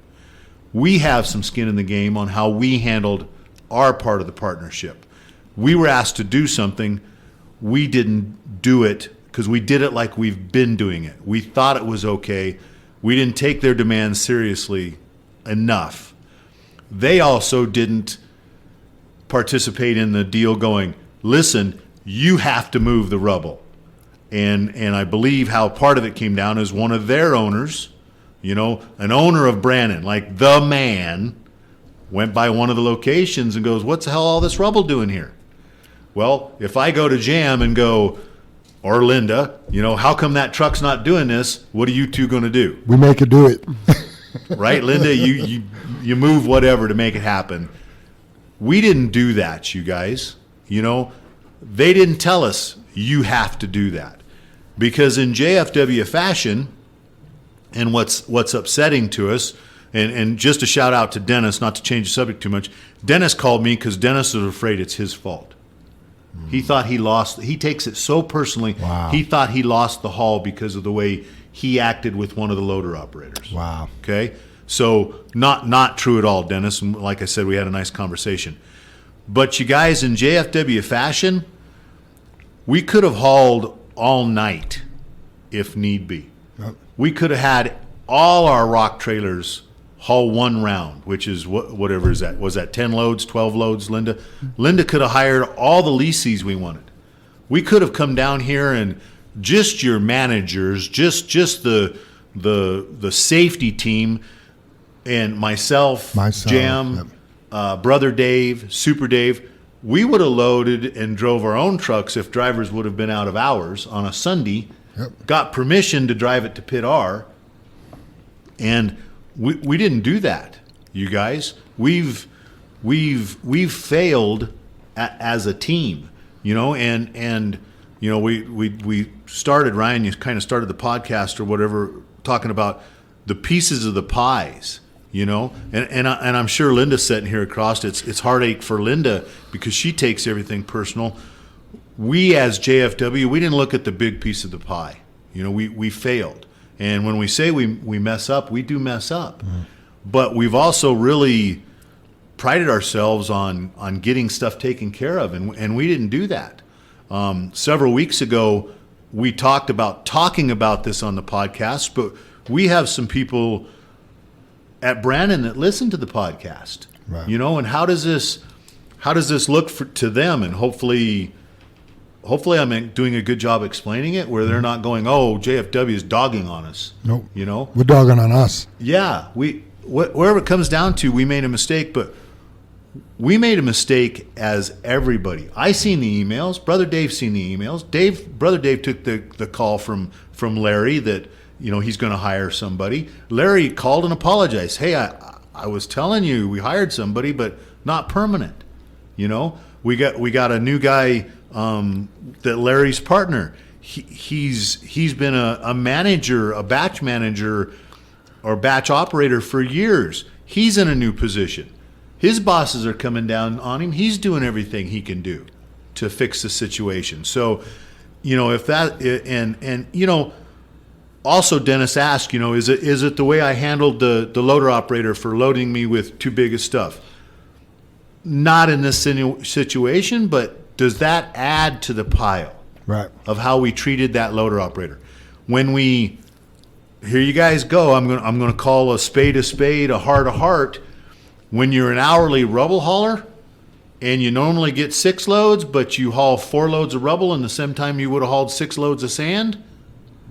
We have some skin in the game on how we handled our part of the partnership. We were asked to do something. We didn't do it because we did it like we've been doing it. We thought it was okay. We didn't take their demands seriously enough. They also didn't participate in the deal going, listen, you have to move the rubble. And I believe how part of it came down is one of their owners, an owner of Brandon, like the man, went by one of the locations and goes, "What's the hell all this rubble doing here?" Well, if I go to Jam and go, or Linda, how come that truck's not doing this? What are you two going to do? We make it do it. Right, Linda? You move whatever to make it happen. We didn't do that, you guys. They didn't tell us you have to do that. Because in JFW fashion, and what's upsetting to us, and just a shout out to Dennis, not to change the subject too much, Dennis called me because Dennis was afraid it's his fault. He thought he takes it so personally. Wow. He thought he lost the haul because of the way he acted with one of the loader operators. Wow. Okay? So not true at all, Dennis. And like I said, we had a nice conversation. But you guys, in JFW fashion, we could have hauled all night if need be. Yep. We could have had all our rock trailers haul one round, which is whatever is that. Was that 10 loads, 12 loads, Linda? Linda could have hired all the leases we wanted. We could have come down here and just your managers, just the safety team, and myself Jam, yep. Brother Dave, Super Dave, we would have loaded and drove our own trucks if drivers would have been out of hours on a Sunday, Yep. got permission to drive it to Pit R, and we didn't do that, you guys. We've failed as a team, and we started, Ryan, you kind of started the podcast or whatever, talking about the pieces of the pies, and I'm sure Linda's sitting here across. It's heartache for Linda because she takes everything personal. We as JFW, we didn't look at the big piece of the pie. We failed. And when we say we mess up, we do mess up. Mm-hmm. But we've also really prided ourselves on getting stuff taken care of, and we didn't do that. Several weeks ago, we talked about talking about this on the podcast, but we have some people at Brandon that listen to the podcast. Right. And how does this look to them? And hopefully I'm doing a good job explaining it where they're not going, "Oh, JFW is dogging on us." Nope. We're We're dogging on us. Yeah, wherever it comes down to, we made a mistake, but we made a mistake as everybody. I seen the emails. Brother Dave seen the emails. Brother Dave took the call from Larry that he's going to hire somebody. Larry called and apologized. "Hey, I was telling you we hired somebody, but not permanent." We got a new guy. That Larry's partner, he's been a manager, a batch manager or batch operator for years. He's in a new position. His bosses are coming down on him. He's doing everything he can do to fix the situation. So, if that, and also Dennis asked, is it the way I handled the loader operator for loading me with too big of stuff? Not in this situation, but does that add to the pile Right. of how we treated that loader operator? When here you guys go, I'm going to call a spade, a heart a heart. When you're an hourly rubble hauler and you normally get 6 loads, but you haul 4 loads of rubble in the same time you would have hauled 6 loads of sand,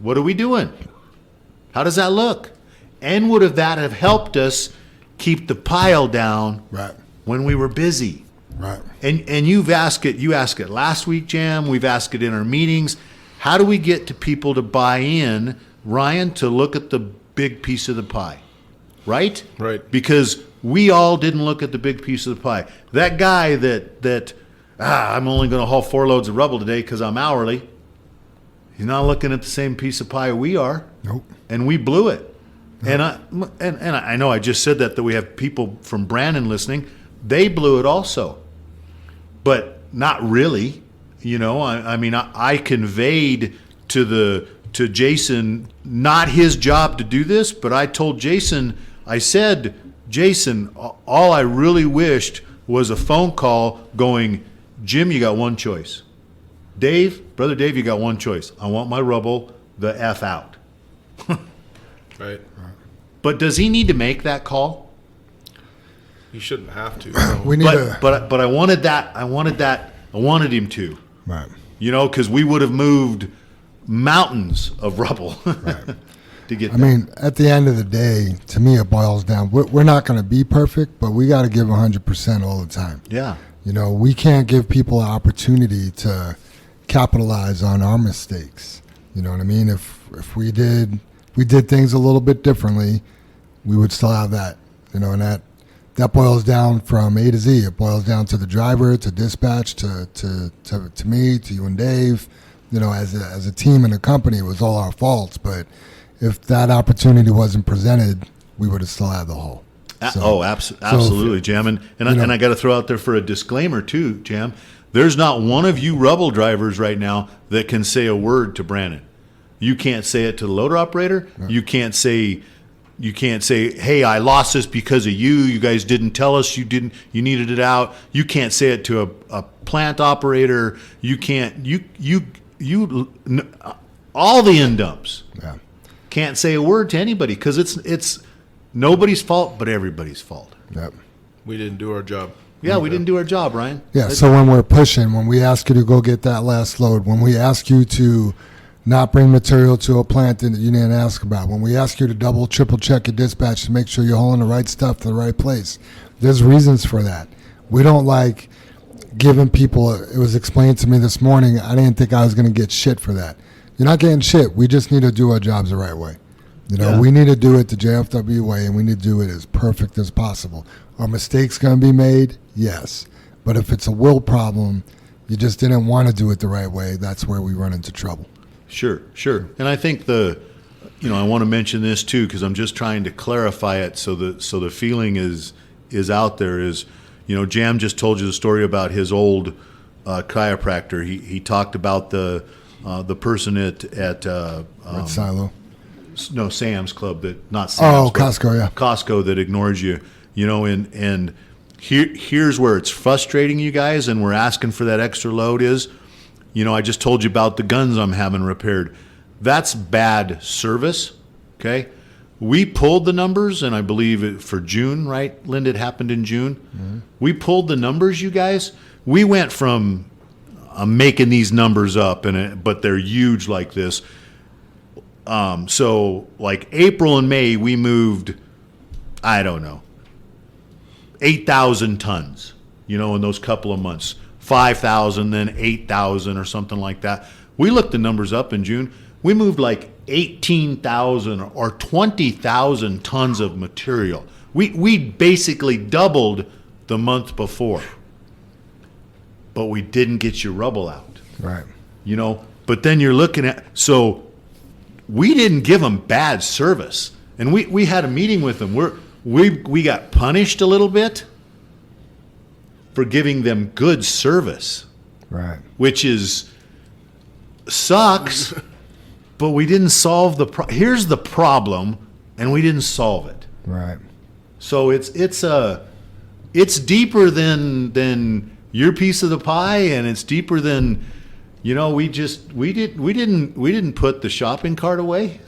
what are we doing? How does that look? And would that have helped us keep the pile down Right. when we were busy? Right. And you asked it last week, Jam. We've asked it in our meetings. How do we get to people to buy in, Ryan, to look at the big piece of the pie? Right? Right. Because we all didn't look at the big piece of the pie. That guy that I'm only going to haul 4 loads of rubble today because I'm hourly, he's not looking at the same piece of pie we are. Nope. And we blew it. Nope. And I know I just said that we have people from Brandon listening. They blew it also. But not really, I conveyed to Jason, not his job to do this, but I told Jason, I said, "Jason, all I really wished was a phone call going, Jim, you got one choice. Brother Dave, you got one choice. I want my rubble the F out." Right. But does he need to make that call? You shouldn't have to. No. We need to. But I wanted that. I wanted him to. Right. Because we would have moved mountains of rubble. Right. to get I mean, at the end of the day, to me, it boils down. We're not going to be perfect, but we got to give 100% all the time. Yeah. You know, we can't give people an opportunity to capitalize on our mistakes. You know what I mean? If we did things a little bit differently, we would still have that. You know, and that boils down from A to Z. It boils down to the driver, to dispatch, to me, to you and Dave. You know, as a team and a company, it was all our faults. But if that opportunity wasn't presented, we would have still had the hole. Absolutely, Jam. And I got to throw out there for a disclaimer too, Jam. There's not one of you Rubble drivers right now that can say a word to Brandon. You can't say it to the loader operator. No. You can't say, hey, I lost this because of you. You guys didn't tell us you needed it out. You can't say it to a plant operator. You can't, all the end dumps. Yeah. Can't say a word to anybody because it's nobody's fault but everybody's fault. Yep. We didn't do our job. Yeah, we didn't do our job, Ryan. Yeah, so when we're pushing, when we ask you to go get that last load, when we ask you to not bring material to a plant that you didn't ask about, when we ask you to double, triple check your dispatch to make sure you're hauling the right stuff to the right place, there's reasons for that. We don't like giving people, it was explained to me this morning, I didn't think I was going to get shit for that. You're not getting shit. We just need to do our jobs the right way. You know, we need to do it the JFW way, and we need to do it as perfect as possible. Are mistakes going to be made? Yes. But if it's a will problem, you just didn't want to do it the right way, that's where we run into trouble. Sure. And I think I want to mention this too because I'm just trying to clarify it so the feeling is out there is, you know, Jam just told you the story about his old chiropractor. He talked about the person at Red Silo. No, Sam's Club not Sam's. Oh, Costco, yeah. Costco that ignores you, you know, and here's where it's frustrating you guys and we're asking for that extra load is, you know, I just told you about the guns I'm having repaired. That's bad service, okay? We pulled the numbers, and I believe for June, right, Linda, it happened in June. Mm-hmm. We pulled the numbers, you guys. We went from making these numbers up, but they're huge like this. So like April and May, we moved, I don't know, 8,000 tons, you know, in those couple of months. 5,000, then 8,000 or something like that. We looked the numbers up in June. We moved like 18,000 or 20,000 tons of material. We basically doubled the month before. But we didn't get your rubble out. Right. You know, but then you're looking at, so we didn't give them bad service. And we had a meeting with them. We got punished a little bit for giving them good service. Right. Which sucks, but we didn't solve here's the problem, and we didn't solve it. Right. So it's deeper than your piece of the pie, and it's deeper than, you know, we didn't put the shopping cart away.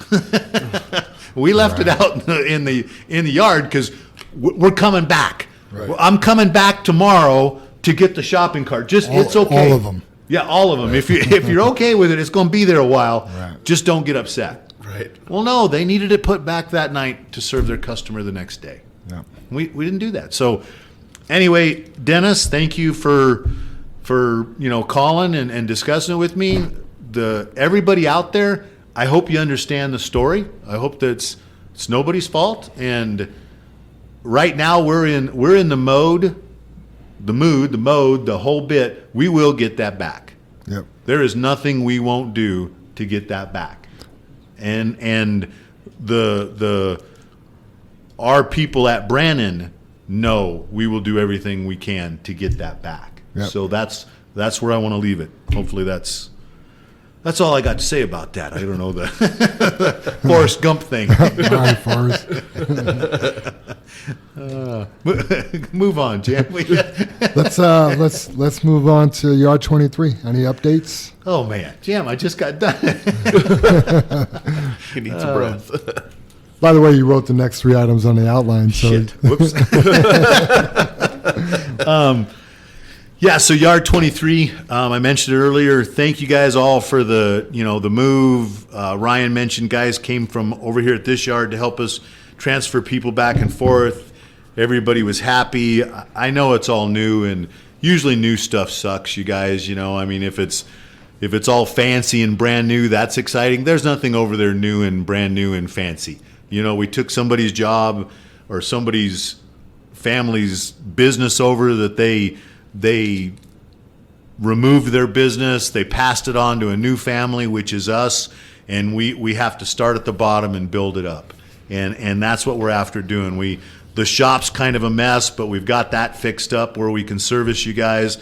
We left it out in the yard because we're coming back. Right. I'm coming back tomorrow to get the shopping cart. It's okay. All of them. Yeah, all of them. If you're okay with it, it's going to be there a while. Right. Just don't get upset. Right. Well, no, they needed it put back that night to serve their customer the next day. Yeah. We didn't do that. So anyway, Dennis, thank you for calling and discussing it with me. Everybody out there, I hope you understand the story. I hope that it's nobody's fault. And right now we're in the mood, the whole bit. We will get that back. Yep. There is nothing we won't do to get that back. And our people at Brannon know we will do everything we can to get that back. Yep. So that's where I want to leave it. Hopefully that's all I got to say about that. I don't know the Forrest Gump thing. All right, Forrest. Move on, Jam. Let's move on to Yard 23. Any updates? Oh man, Jam, I just got done. He needs a breath. By the way, you wrote the next 3 items on the outline. So. Shit. Whoops. Yeah, so Yard 23, I mentioned it earlier. Thank you guys all for the move. Ryan mentioned guys came from over here at this yard to help us transfer people back and forth. Everybody was happy. I know it's all new, and usually new stuff sucks, you guys. I mean, if it's all fancy and brand new, that's exciting. There's nothing over there new and brand new and fancy. We took somebody's job or somebody's family's business over that they removed their business, they passed it on to a new family, which is us, and we have to start at the bottom and build it up. And that's what we're after doing. The shop's kind of a mess, but we've got that fixed up where we can service you guys.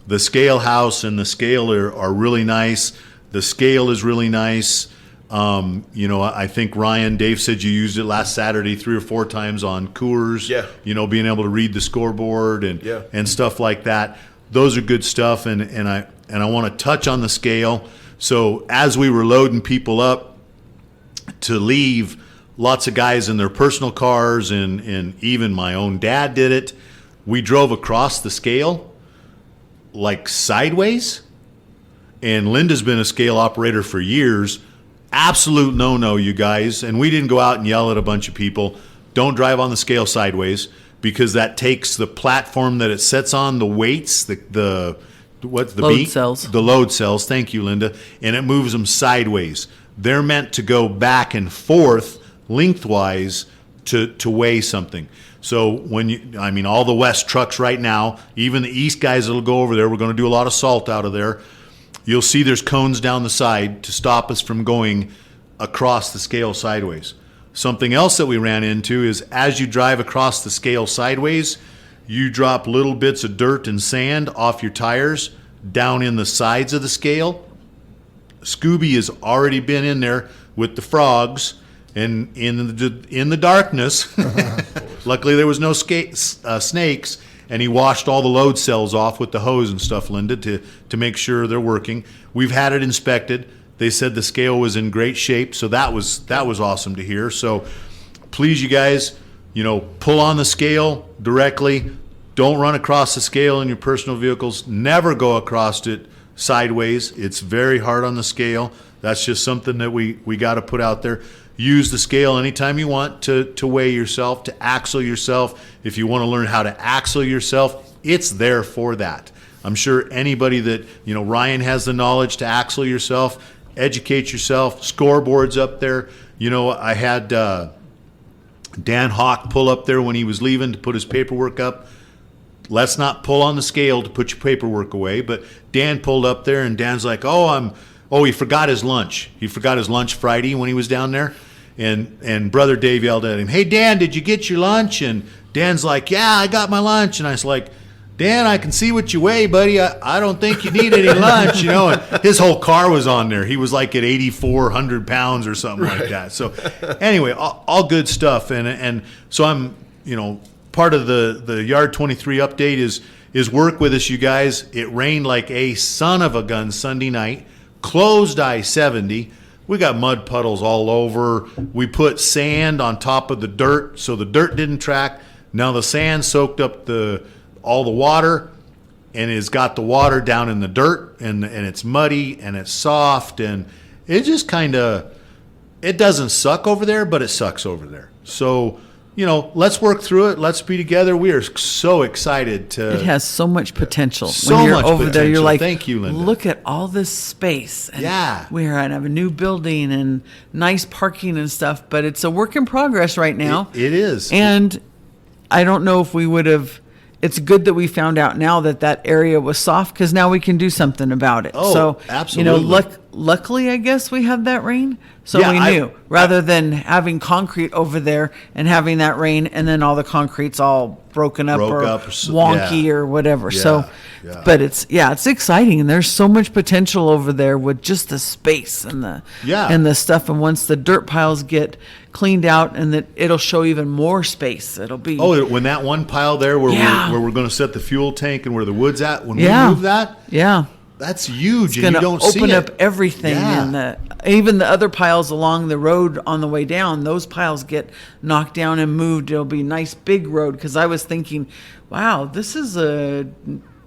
The scale house and the scale are really nice. The scale is really nice. I think Dave said you used it last Saturday 3 or 4 times on Coors. Yeah. Being able to read the scoreboard and stuff like that. Those are good stuff, and I want to touch on the scale. So as we were loading people up to leave, lots of guys in their personal cars, and even my own dad did it. We drove across the scale like sideways, and Linda's been a scale operator for years. Absolute no-no, you guys. And we didn't go out and yell at a bunch of people, don't drive on the scale sideways, because that takes the platform that it sets on, the weights, the Load cells. The load cells, thank you, Linda, and it moves them sideways. They're meant to go back and forth lengthwise to weigh something. So all the west trucks right now, even the east guys that'll go over there, we're going to do a lot of salt out of there. You'll see there's cones down the side to stop us from going across the scale sideways. Something else that we ran into is as you drive across the scale sideways, you drop little bits of dirt and sand off your tires down in the sides of the scale. Scooby has already been in there with the frogs, and in the darkness, luckily there was no snakes, and he washed all the load cells off with the hose and stuff, Linda, to make sure they're working. We've had it inspected. They said the scale was in great shape, so that was awesome to hear. So please, you guys, pull on the scale directly. Don't run across the scale in your personal vehicles. Never go across it sideways. It's very hard on the scale. That's just something that we got to put out there. Use the scale anytime you want to weigh yourself, to axle yourself. If you want to learn how to axle yourself, it's there for that. I'm sure anybody that, Ryan has the knowledge to axle yourself, educate yourself. Scoreboard's up there. I had Dan Hawk pull up there when he was leaving to put his paperwork up. Let's not pull on the scale to put your paperwork away. But Dan pulled up there, and Dan's like, he forgot his lunch. He forgot his lunch Friday when he was down there. And Brother Dave yelled at him, "Hey, Dan, did you get your lunch?" And Dan's like, "Yeah, I got my lunch." And I was like, "Dan, I can see what you weigh, buddy. I don't think you need any lunch." And his whole car was on there. He was like at 8,400 pounds or something like that. So anyway, all good stuff. And so I'm, part of the Yard 23 update is work with us, you guys. It rained like a son of a gun Sunday night. Closed I-70. We got mud puddles all over. We put sand on top of the dirt so the dirt didn't track. Now the sand soaked up all the water and it's got the water down in the dirt, and it's muddy and it's soft, and it just it doesn't suck over there, but it sucks over there. So let's work through it. Let's be together. We are so excited to. It has so much potential. So when you're much over there, you're potential. like, Thank you, Linda. Look at all this space. And Yeah. we're at a new building and nice parking and stuff, but it's a work in progress right now. It is. And I don't know if we would have. It's good that we found out now that area was soft, because now we can do something about it. Oh, so, absolutely. Luckily, I guess we had that rain, so Yeah, we knew. Rather than having concrete over there and having that rain, and then all the concrete's all broken up or wonky or whatever. Yeah, So, yeah. but it's exciting, and there's so much potential over there with just the space and the stuff. And once the dirt piles get cleaned out, and that it'll show even more space. It'll be when that one pile there where we're going to set the fuel tank and where the wood's at, when we move that, that's huge, and you don't see it. It's going to open up everything, and even the other piles along the road on the way down, those piles get knocked down and moved. It'll be a nice big road, because I was thinking, wow, this is a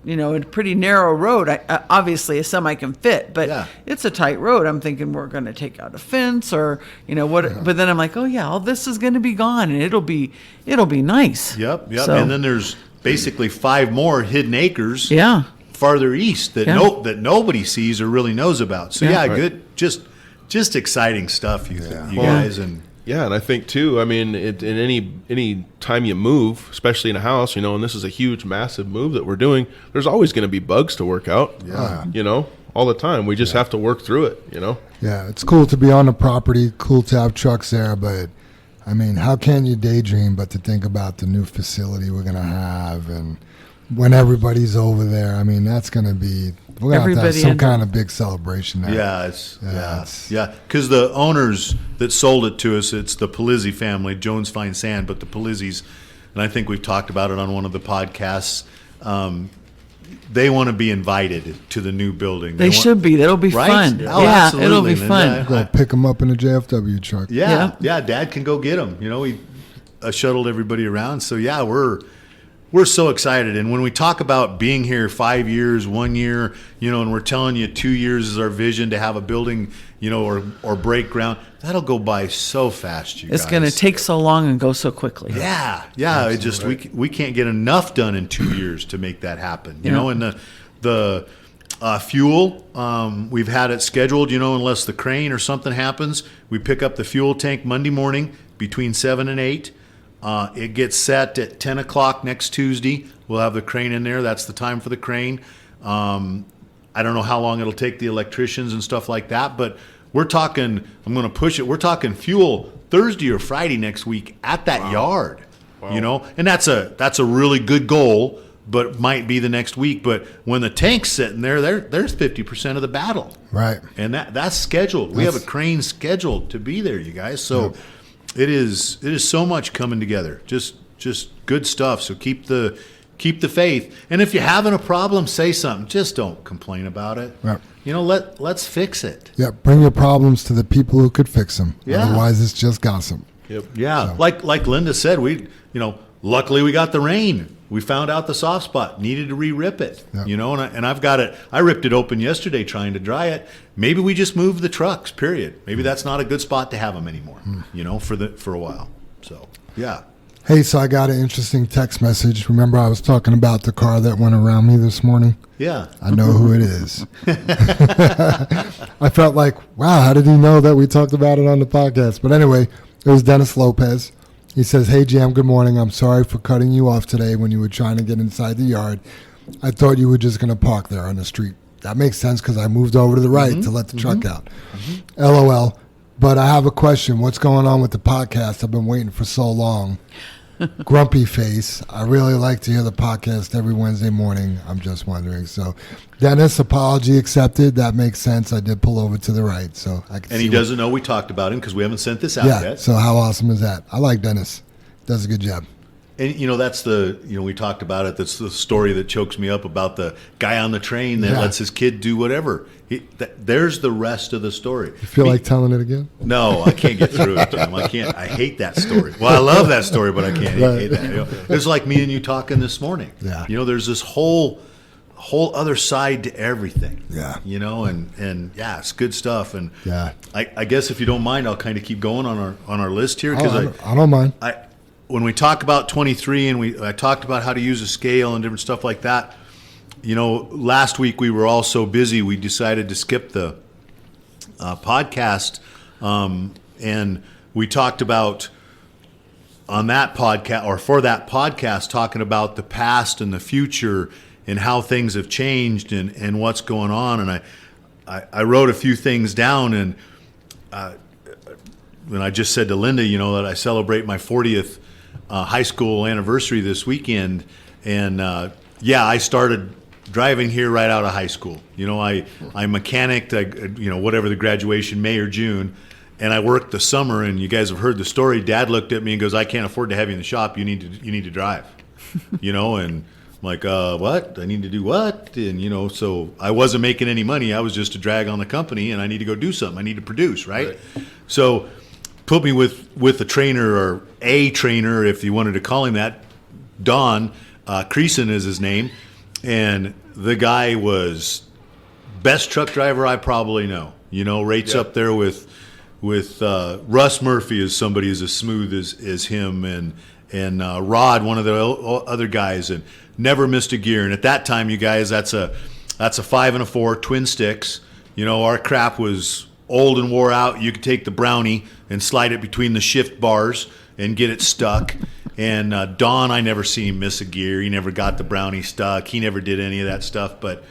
a pretty narrow road. Obviously, a semi can fit, but Yeah. it's a tight road. I'm thinking we're going to take out a fence or, what. But then I'm like, oh, yeah, all this is going to be gone, and it'll be nice. Yep. So, And then there's basically 5 more hidden acres yeah. farther east that Yeah. that nobody sees or really knows about. So Yeah. good, just exciting stuff, you guys, and Yeah, and I think too. I mean, in any time you move, especially in a house, and this is a huge, massive move that we're doing. There's always going to be bugs to work out. Yeah. All the time. We just have to work through it. Yeah, it's cool to be on the property, cool to have trucks there, but I mean, how can you daydream but to think about the new facility we're going to have and when everybody's over there? I mean, that's going to be, we're going to have Everybody some in- kind of big celebration there. yeah, because the owners that sold it to us, it's the Palizzi family, Jones Fine Sand, but the Palizzis, and I think we've talked about it on one of the podcasts. They want to be invited to the new building. They should be. That'll be Right? fun. Oh, Yeah, it'll be absolutely, fun. Linda. Go pick them up in a JFW truck. Yeah, Dad can go get them. We shuttled everybody around. So yeah, we're so excited. And when we talk about being here 5 years, 1 year, and we're telling you 2 years is our vision to have a building, or break ground, that'll go by so fast. It's going to take so long and go so quickly. Yeah. It just we can't get enough done in 2 years to make that happen. And the fuel, we've had it scheduled. Unless the crane or something happens, we pick up the fuel tank Monday morning between 7 and 8. It gets set at 10 o'clock next Tuesday. We'll have the crane in there. That's the time for the crane. I don't know how long it'll take the electricians and stuff like that, but we're talking, I'm going to push it. We're talking fuel Thursday or Friday next week at that yard, and that's a really good goal, but might be the next week. But when the tank's sitting there's 50% of the battle. Right. And that's scheduled. We have a crane scheduled to be there, you guys. So it is so much coming together. Just good stuff. So keep the faith. And if you're having a problem, say something. Just don't complain about it. Right. Let's fix it. Yeah, bring your problems to the people who could fix them. Yeah. Otherwise, it's just gossip. Yep. Yeah. So. Like Linda said, luckily we got the rain. We found out the soft spot, needed to re-rip it, Yeah. and I've got it. I ripped it open yesterday trying to dry it. Maybe we just move the trucks, period. Maybe that's not a good spot to have them anymore, for a while. So, yeah. Hey, so I got an interesting text message. Remember I was talking about the car that went around me this morning? Yeah. I know who it is. I felt like, wow, how did he know that we talked about it on the podcast? But anyway, it was Dennis Lopez. He says, hey, Jam, good morning. I'm sorry for cutting you off today when you were trying to get inside the yard. I thought you were just going to park there on the street. That makes sense because I moved over to the right to let the truck out. LOL. But I have a question. What's going on with the podcast? I've been waiting for so long. Grumpy face. I really like to hear the podcast every Wednesday morning. I'm just wondering. So, Dennis, apology accepted. That makes sense. I did pull over to the right, so I can. And he doesn't know we talked about him because we haven't sent this out Yeah. yet. So how awesome is that? I like Dennis. Does a good job. And that's we talked about it. That's the story that chokes me up about the guy on the train that lets his kid do whatever. There's the rest of the story. You feel like telling it again? No, I can't get through it, Tim. I can't. I hate that story. Well, I love that story, but I can't hate that. It's like me and you talking this morning. Yeah. There's this whole other side to everything. Yeah. And yeah, it's good stuff. And Yeah. I guess if you don't mind, I'll kind of keep going on our list here because I don't mind. when we talk about 23 and I talked about how to use a scale and different stuff like that, last week we were all so busy we decided to skip the podcast, and we talked about on that podcast or for that podcast talking about the past and the future and how things have changed and what's going on. And I wrote a few things down, and when I just said to Linda, that I celebrate my 40th high school anniversary this weekend, and I started driving here right out of high school. I mechanicked, whatever the graduation, May or June, and I worked the summer. And you guys have heard the story. Dad looked at me and goes, "I can't afford to have you in the shop. You need to drive." And I'm like, what? I need to do what? And so I wasn't making any money. I was just a drag on the company, and I need to go do something. I need to produce, right? So put me with a trainer, or a trainer, if you wanted to call him that. Don Creason is his name. and the guy was best truck driver I probably know. Rates up there with Russ Murphy is somebody who's as smooth as him, and Rod, one of the other guys, and never missed a gear. And at that time, you guys, that's a 5 and a 4 twin sticks. Our crap was old and wore out. You could take the Brownie and slide it between the shift bars and get it stuck. And Don, I never seen him miss a gear. He never got the Brownie stuck. He never did any of that stuff. But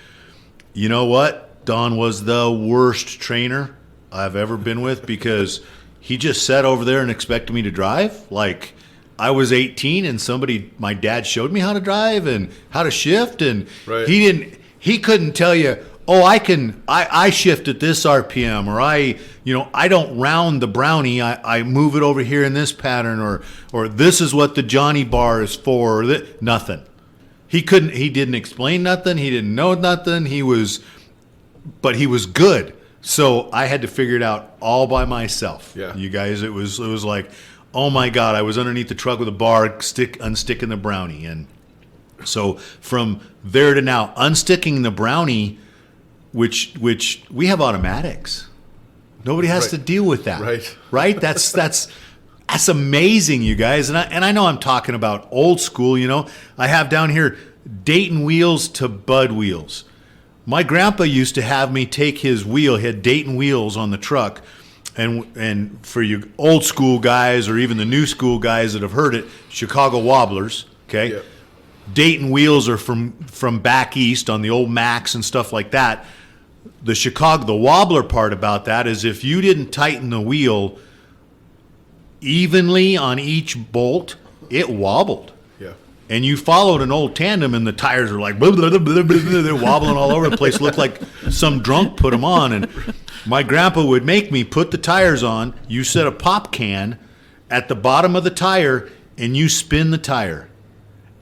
you know what? Don was the worst trainer I've ever been with, because he just sat over there and expected me to drive. Like, I was 18 and my dad showed me how to drive and how to shift, and Right. he couldn't tell you, oh, I shift at this RPM, or I don't round the Brownie, I move it over here in this pattern, or this is what the Johnny bar is for, nothing. He didn't explain nothing, he didn't know nothing, but he was good. So I had to figure it out all by myself. Yeah. You guys, it was like, oh my God, I was underneath the truck with a bar, unsticking the Brownie. And so from there to now, unsticking the Brownie, which we have automatics. Nobody has Right. to deal with that. Right. Right? That's amazing, you guys. And I know I'm talking about old school, I have down here Dayton wheels to Bud wheels. My grandpa used to have me take his wheel. He had Dayton wheels on the truck. And for you old school guys, or even the new school guys that have heard it, Chicago Wobblers, okay? Yep. Dayton wheels are from back east on the old Max and stuff like that. The wobbler part about that is if you didn't tighten the wheel evenly on each bolt, it wobbled. Yeah. And you followed an old tandem, and the tires are like, blah, blah, blah, blah, blah, blah, they're wobbling all over the place. Looked like some drunk put them on. And my grandpa would make me put the tires on. You set a pop can at the bottom of the tire, and you spin the tire.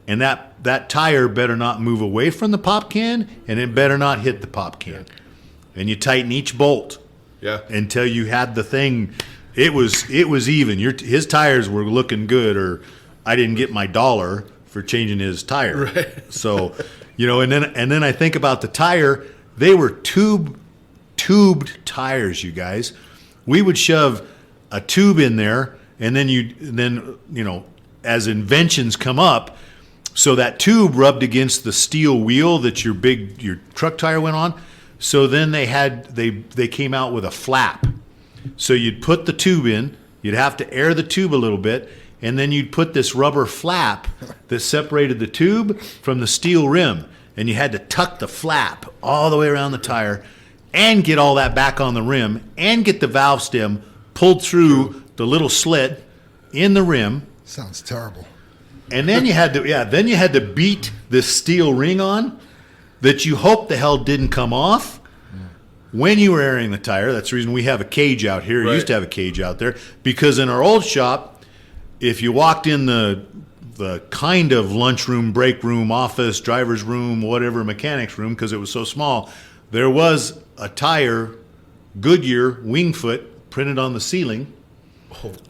And that tire better not move away from the pop can, and it better not hit the pop can. And you tighten each bolt Yeah. until you had the thing. It was even. His tires were looking good, or I didn't get my dollar for changing his tire. Right. So, and then I think about the tire. They were tubed tires, you guys. We would shove a tube in there, and then as inventions come up, so that tube rubbed against the steel wheel that your truck tire went on. So then they came out with a flap. So you'd put the tube in, you'd have to air the tube a little bit, and then you'd put this rubber flap that separated the tube from the steel rim, and you had to tuck the flap all the way around the tire and get all that back on the rim and get the valve stem pulled through the little slit in the rim. Sounds terrible. And then you had to beat this steel ring on that you hope the hell didn't come off when you were airing the tire. That's the reason we have a cage out here. Right. Used to have a cage out there, because in our old shop, if you walked in the kind of lunchroom, break room, office, driver's room, whatever, mechanic's room, because it was so small, there was a tire, Goodyear Wingfoot, printed on the ceiling.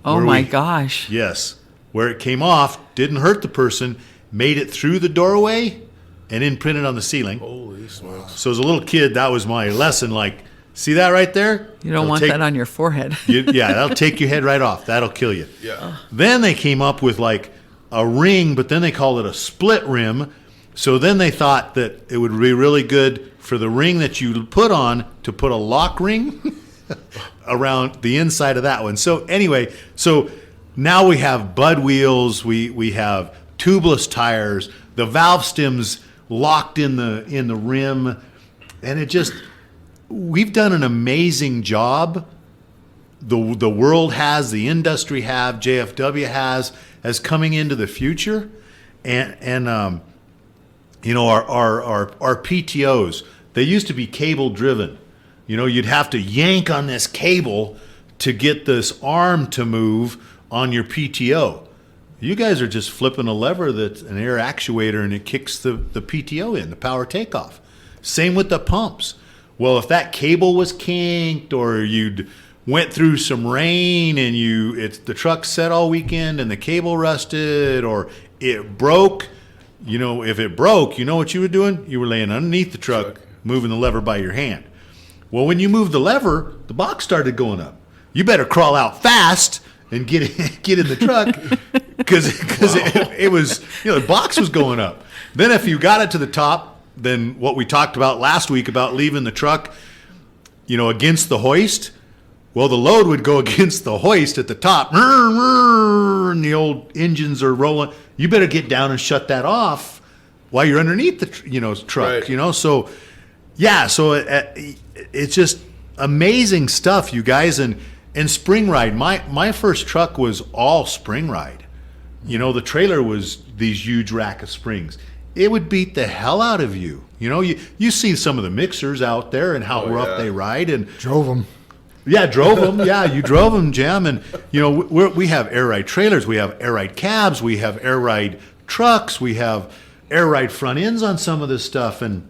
Oh Where my we- gosh. Yes. Where it came off, didn't hurt the person, made it through the doorway, and then printed on the ceiling. Holy smokes. So as a little kid, that was my lesson. Like, see that right there? You don't want that on your forehead. That'll take your head right off. That'll kill you. Yeah. Then they came up with like a ring, but then they called it a split rim. So then they thought that it would be really good for the ring that you put on to put a lock ring around the inside of that one. So anyway, now we have Bud wheels, we have tubeless tires, the valve stems locked in the rim, and we've done an amazing job. The world has, the industry have, JFW has, as coming into the future, and our PTOs, they used to be cable driven. You'd have to yank on this cable to get this arm to move on your PTO. You guys are just flipping a lever that's an air actuator, and it kicks the PTO in, the power takeoff. Same with the pumps. Well, if that cable was kinked, or you'd went through some rain and the truck set all weekend and the cable rusted, or it broke, you know, if it broke, you know what you were doing? You were laying underneath the truck, moving the lever by your hand. Well, when you moved the lever, the box started going up. You better crawl out fast and get in the truck because it was, you know, the box was going up. Then if you got it to the top, then what we talked about last week about leaving the truck, you know, against the hoist, well, the load would go against the hoist at the top, and the old engines are rolling. You better get down and shut that off while you're underneath the, you know, truck, Right. you know. So, yeah, so it's just amazing stuff, you guys. And spring ride, my first truck was all spring ride. You know, the trailer was these huge rack of springs. It would beat the hell out of you. You know, you see some of the mixers out there and how rough they ride, and Drove them. yeah, drove them. Yeah, you drove them, Jim. And, you know, we have air ride trailers. We have air ride cabs. We have air ride trucks. We have air ride front ends on some of this stuff. And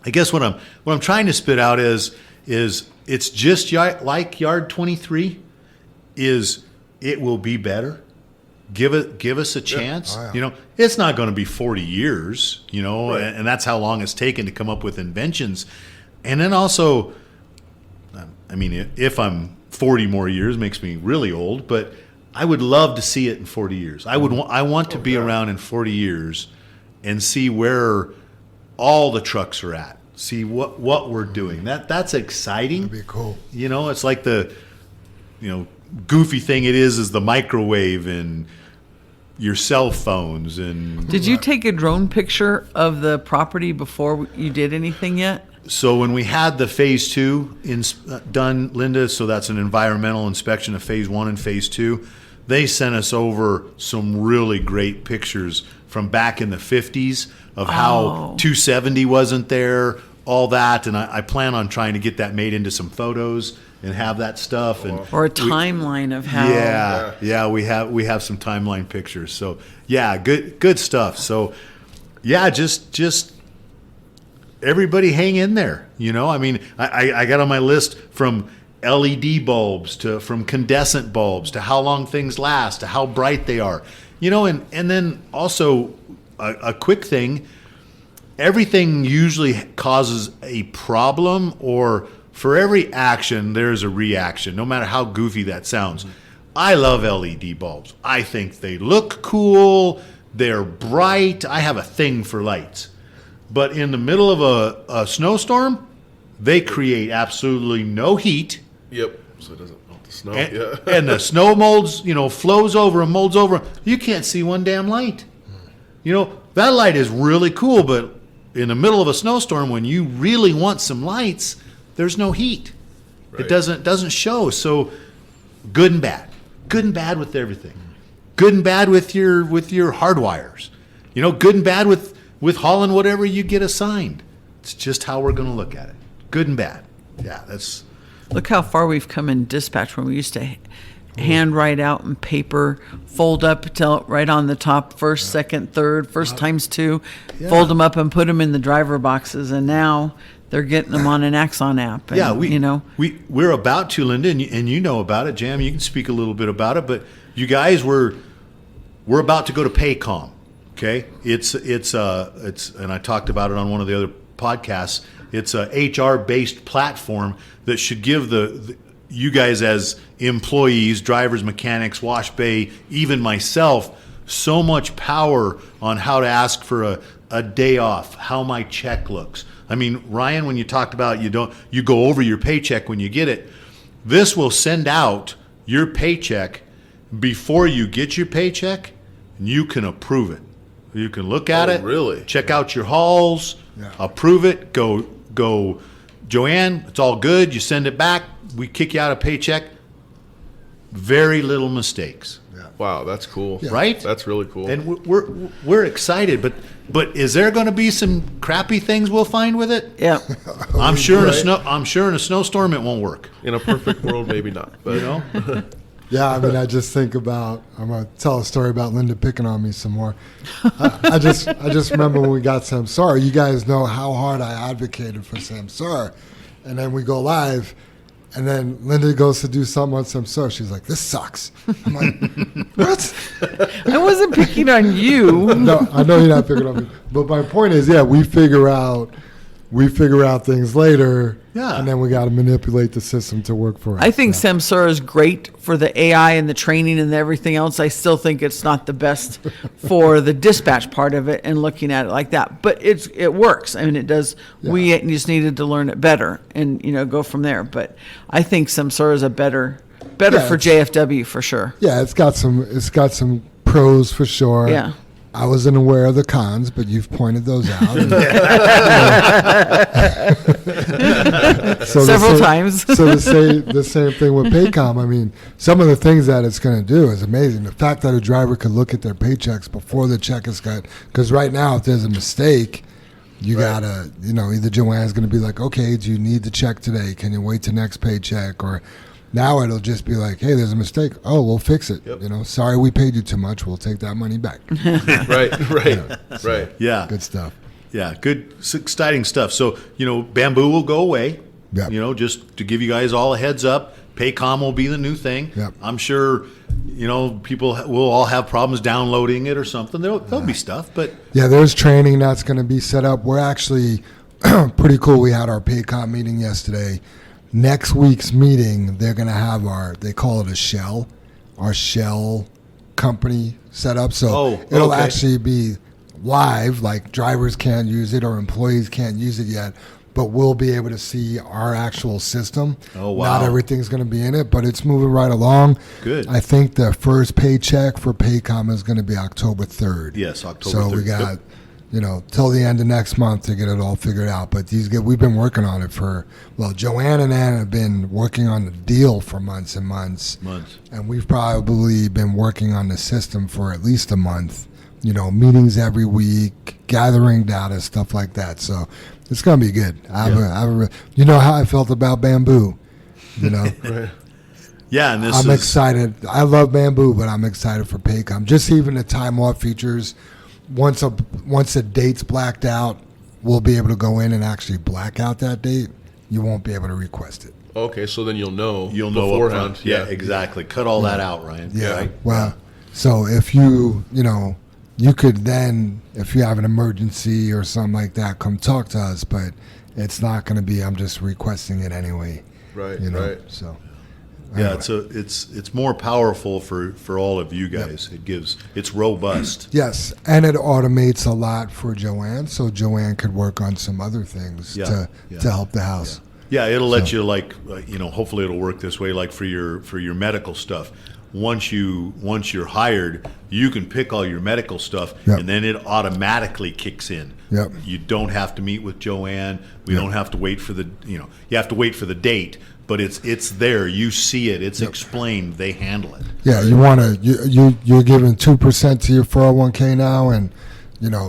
I guess what I'm trying to spit out is it's just like Yard 23 is it will be better. Give us a chance. Oh, yeah. You know, it's not going to be 40 years, you know, and that's how long it's taken to come up with inventions. And then also, I mean, if I'm 40 more years, makes me really old, but I would love to see it in 40 years. I want to be around in 40 years and see where all the trucks are at. See what we're doing. That's exciting. That'd be cool. You know, it's like the, you know, goofy thing it is the microwave and your cell phones and. Did you take a drone picture of the property before you did anything yet? So when we had the phase 2 done, Linda, so that's an environmental inspection of phase 1 and phase 2, they sent us over some really great pictures from back in the 50s of how 270 wasn't there, all that, and I plan on trying to get that made into some photos and have that stuff. And Or a timeline of how? yeah, we have some timeline pictures. So yeah, good stuff. So yeah, just everybody hang in there. You know, I mean, I got on my list from LED bulbs from incandescent bulbs to how long things last to how bright they are. You know, and then also a quick thing, everything usually causes a problem, or for every action, there's a reaction, no matter how goofy that sounds. I love LED bulbs. I think they look cool. They're bright. I have a thing for lights. But in the middle of a snowstorm, they create absolutely no heat. Yep. So it doesn't melt the snow. And, and the snow molds, you know, flows over and molds over. You can't see one damn light. You know, that light is really cool, but in the middle of a snowstorm, when you really want some lights, there's no heat. Right. It doesn't show. So good and bad. Good and bad with everything. Good and bad with your hardwires. You know, good and bad with hauling whatever you get assigned. It's just how we're going to look at it. Good and bad. Yeah, that's. Look how far we've come in dispatch when we used to hand write out in paper, fold up, tell right on the top, first, second, third, first times 2, fold them up and put them in the driver boxes. And now they're getting them on an Axon app. And, Yeah, we're about to, Linda, and you know about it, Jam. You can speak a little bit about it, but you guys we're about to go to Paycom. Okay, it's and I talked about it on one of the other podcasts. It's a HR-based platform that should give you guys as employees, drivers, mechanics, wash bay, even myself, so much power on how to ask for a day off, how my check looks. I mean, Ryan, when you talked about you go over your paycheck when you get it, this will send out your paycheck before you get your paycheck, and you can approve it. You can look at it, really? Check out your hauls, approve it, go, Joanne, it's all good. You send it back. We kick you out a paycheck. Very little mistakes. Wow, that's cool. Right? That's really cool. And we're excited, but is there going to be some crappy things we'll find with it? Yeah. I'm sure in a snowstorm it won't work. In a perfect world, maybe not. But. You know? Yeah, I mean, I just think about. I'm gonna tell a story about Linda picking on me some more. I just remember when we got Samsara. You guys know how hard I advocated for Samsara, and then we go live, And then Linda goes to do something on some stuff. She's like, "This sucks." I'm like, "What?" I wasn't picking on you. No, I know you're not picking on me. But my point is, yeah, we figure out things later. Yeah. And then we got to manipulate the system to work for us. I think Yeah. Samsara is great for the AI and the training and everything else. I still think it's not the best for the dispatch part of it and looking at it like that. But it works. I mean, it does. Yeah. We just needed to learn it better and go from there. But I think Samsara is a better Yeah, for it's- JFW for sure. Yeah, it's got some pros for sure. Yeah. I wasn't aware of the cons, but you've pointed those out. So Several times. So the same thing with Paycom. I mean, some of the things that it's going to do is amazing. The fact that a driver could look at their paychecks before the check is cut, because right now, if there's a mistake, you gotta, either Joanne's going to be like, "Okay, do you need the check today? Can you wait till next paycheck?" Or now it'll just be like, "Hey, there's a mistake. Oh, we'll fix it. Yep. Sorry we paid you too much. We'll take that money back." Right. Yeah. Good stuff. Yeah, good, exciting stuff. So, Bamboo will go away. Yep. Just to give you guys all a heads up, Paycom will be the new thing. Yep. I'm sure, people will all have problems downloading it or something. There'll be stuff, but Yeah, there's training that's going to be set up. We're actually pretty cool. We had our Paycom meeting yesterday. Next week's meeting, they're going to have they call it our shell company set up. So it'll okay. actually be live, like drivers can't use it or employees can't use it yet, but we'll be able to see our actual system. Oh, wow. Not everything's going to be in it, but it's moving right along. Good. I think the first paycheck for Paycom is going to be October 3rd. yes, October So 3rd. we got, Yep. till the end of next month to get it all figured out. But we've been working on it Joanne and Ann have been working on the deal for months and months. And we've probably been working on the system for at least a month. Meetings every week, gathering data, stuff like that. So it's going to be good. You know how I felt about Bamboo. Right. Yeah, and I'm excited. I love Bamboo, but I'm excited for Paycom. Just even the time off features. Once a date's blacked out, we'll be able to go in and actually black out that date. You won't be able to request it. Okay, so then you'll know beforehand. beforehand. Yeah, exactly. Cut all that out, Ryan. Yeah. Right? Well, so if you could then, if you have an emergency or something like that, come talk to us. But it's not going to be, I'm just requesting it anyway. Right, Right. right. So. Yeah, anyway. it's more powerful for all of you guys. It's robust. Yes, and it automates a lot for Joanne, so Joanne could work on some other things to help the house. Yeah, it'll let you hopefully it'll work this way, like for your medical stuff. Once you're hired, you can pick all your medical stuff, Yep. and then it automatically kicks in. Yep. You don't have to meet with Joanne. We don't have to wait for you have to wait for the date, but it's there. You see it. It's explained. They handle it. Yeah, you want to you're giving 2% to your 401k now, and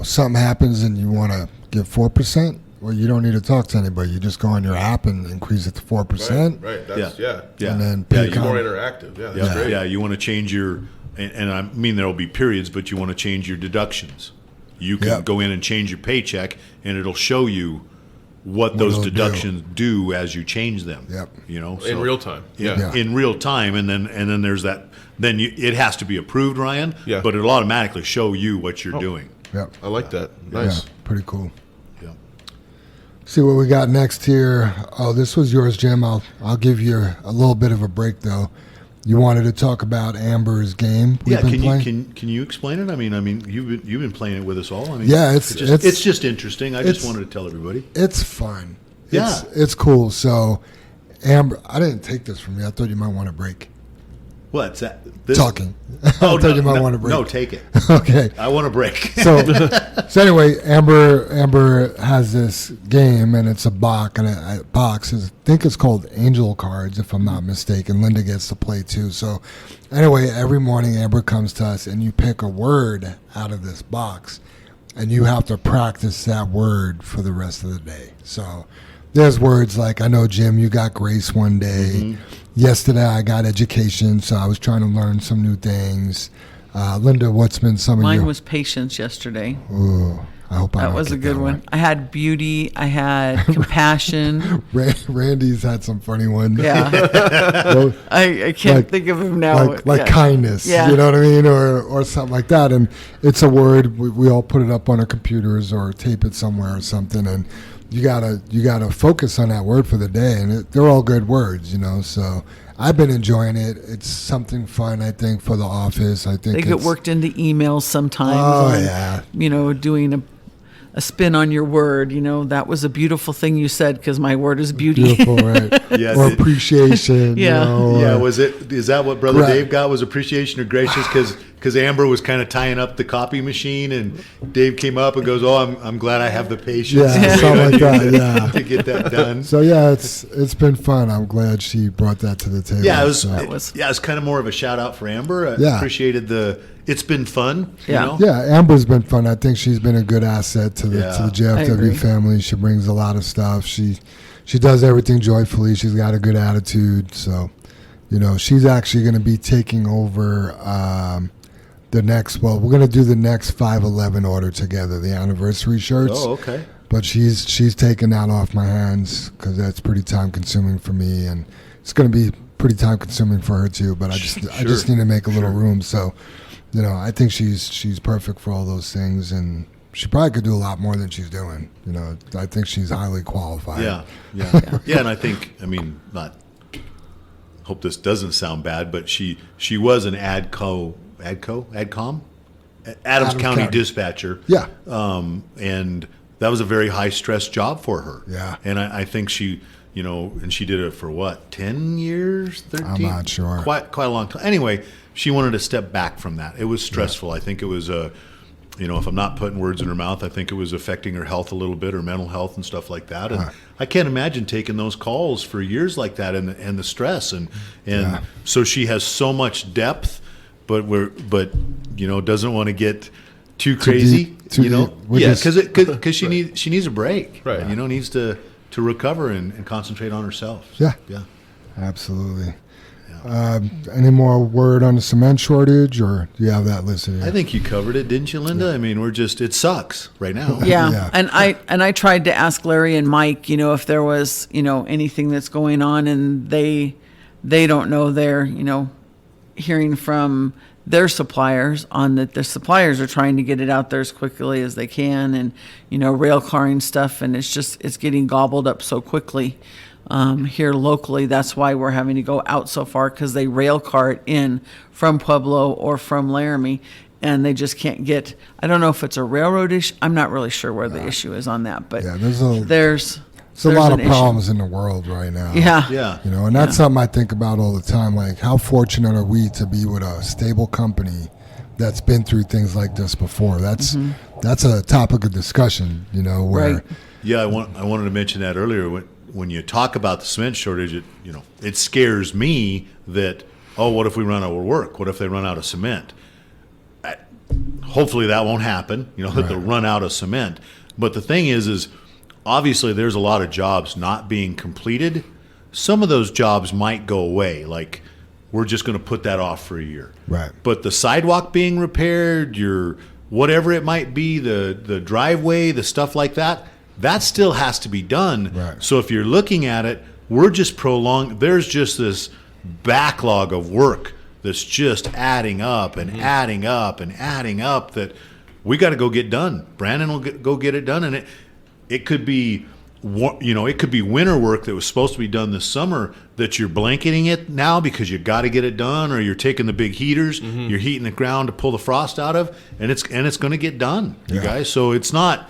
something happens and you want to give 4%. Well, you don't need to talk to anybody. You just go on your app and increase it to 4%. Right. That's Yeah. And then It's Paycom. more interactive. Yeah, that's Yeah, great. yeah. You want to change and I mean there will be periods, but you want to change your deductions. You can Yep. go in and change your paycheck, and it'll show you what those it'll do. deductions do as you change them. Yep. In real time. Yeah. In real time, and then there's that. Then it has to be approved, Ryan. Yeah. But it'll automatically show you what you're doing. Yep. I like that. Nice. Yeah, pretty cool. Yeah. See what we got next here. Oh, this was yours, Jim. I'll give you a little bit of a break though. You wanted to talk about Amber's game we've been playing? Can you explain it? I mean, you've been playing it with us all. I mean, Yeah, it's just interesting. I just it's- wanted to tell everybody. It's fun. Yeah. It's cool. So, Amber, I didn't take this from you. I thought you might want a break. What's that? This? Talking. Oh, I thought you might want a break. No, take it. Okay. I want a break. So anyway, Amber has this game, and it's a box, and a box is, I think it's called Angel Cards, if I'm not mistaken. Linda gets to play too. So anyway, every morning Amber comes to us, and you pick a word out of this box, and you have to practice that word for the rest of the day. So there's words like, I know, Jim, you got grace one day. Mm-hmm. Yesterday I got education, so I was trying to learn some new things. Linda, what's been some of Mine your... was patience yesterday. Ooh, I hope I That don't was a get good that one. right. I had beauty. I had compassion. Randy's had some funny ones. Yeah. Well, I can't Like- think of him now. like Yeah. kindness, Yeah. you know what I mean, or something like that. And it's a word we all put it up on our computers or tape it somewhere or something. And you gotta focus on that word for the day. And they're all good words, you know. So I've been enjoying it. It's something fun, I think, for the office. I think They get it's, worked into emails sometimes. Oh, on, yeah. You know, doing a spin on your word. You know, that was a beautiful thing you said because my word is beauty. beautiful, right? Yeah, or did- appreciation. Yeah. You know, Yeah, or- is that what Brother Correct. Dave got? Was appreciation or gracious? Because Amber was kind of tying up the copy machine, and Dave came up and goes, "Oh, I'm glad I have the patience Yeah, to wait something on like you that, yeah. to get that done." So yeah, it's been fun. I'm glad she brought that to the table. Yeah, it was. So- It's kind of more of a shout out for Amber. I Yeah. appreciated the. It's been fun. Yeah. You know? Yeah, Amber's been fun. I think she's been a good asset to the Yeah, JFW agree. family. She brings a lot of stuff. She does everything joyfully. She's got a good attitude. So, you know, she's actually going to be taking over the next. Well, we're going to do the next 511 order together, the anniversary shirts. Oh, okay. But she's taking that off my hands because that's pretty time consuming for me, and it's going to be pretty time consuming for her too. But I just need to make a little room. So, you know, I think she's perfect for all those things, and she probably could do a lot more than she's doing. You know, I think she's highly qualified. Yeah, yeah, and I think, I mean, not. Hope this doesn't sound bad, but she was an ADCOM, Adams County dispatcher. Yeah. And that was a very high stress job for her. Yeah. And I think she, you know, and she did it for what, 10 years, 13? I'm not sure. Quite a long time. Anyway, she wanted to step back from that. It was stressful. I think it was you know, if I'm not putting words in her mouth, I think it was affecting her health a little bit, her mental health and stuff like that. And I can't imagine taking those calls for years like that and the stress. And so she has so much depth, but you know, doesn't want to get too crazy, too you know? deep. We're Yeah, just- because she needs a break. Right. You know, needs to recover and concentrate on herself. Yeah. Yeah. Absolutely. Any more word on the cement shortage, or do you have that listed here? I think you covered it, didn't you, Linda? I mean, it sucks right now. Yeah. Yeah. And I tried to ask Larry and Mike, you know, if there was, you know, anything that's going on, and they don't know. They're, you know, hearing from their suppliers on that the suppliers are trying to get it out there as quickly as they can, and, you know, rail carring stuff, and it's getting gobbled up so quickly. Here locally, that's why we're having to go out so far, because they rail car it in from Pueblo or from Laramie, and they just can't get. I don't know if it's a railroad issue. I'm not really sure where the issue is on that, but Yeah, there's a there's lot of an issue. problems in the world right now. Yeah, Yeah. You know, and that's something I think about all the time. Like, how fortunate are we to be with a stable company that's been through things like this before? That's a topic of discussion. You know, where Right. Yeah, I wanted to mention that earlier. When you talk about the cement shortage, it scares me that, oh, what if we run out of work? What if they run out of cement? Hopefully that won't happen, that they'll run out of cement. But the thing is obviously there's a lot of jobs not being completed. Some of those jobs might go away, like we're just going to put that off for a year. Right. But the sidewalk being repaired, your whatever it might be, the driveway, the stuff like that still has to be done. Right. So if you're looking at it, we're just prolonged. There's just this backlog of work that's just adding up and adding up and adding up that we got to go get done. Brandon will go get it done, and it could be, it could be winter work that was supposed to be done this summer that you're blanketing it now because you got to get it done, or you're taking the big heaters, you're heating the ground to pull the frost out of, and it's going to get done, you guys. So it's not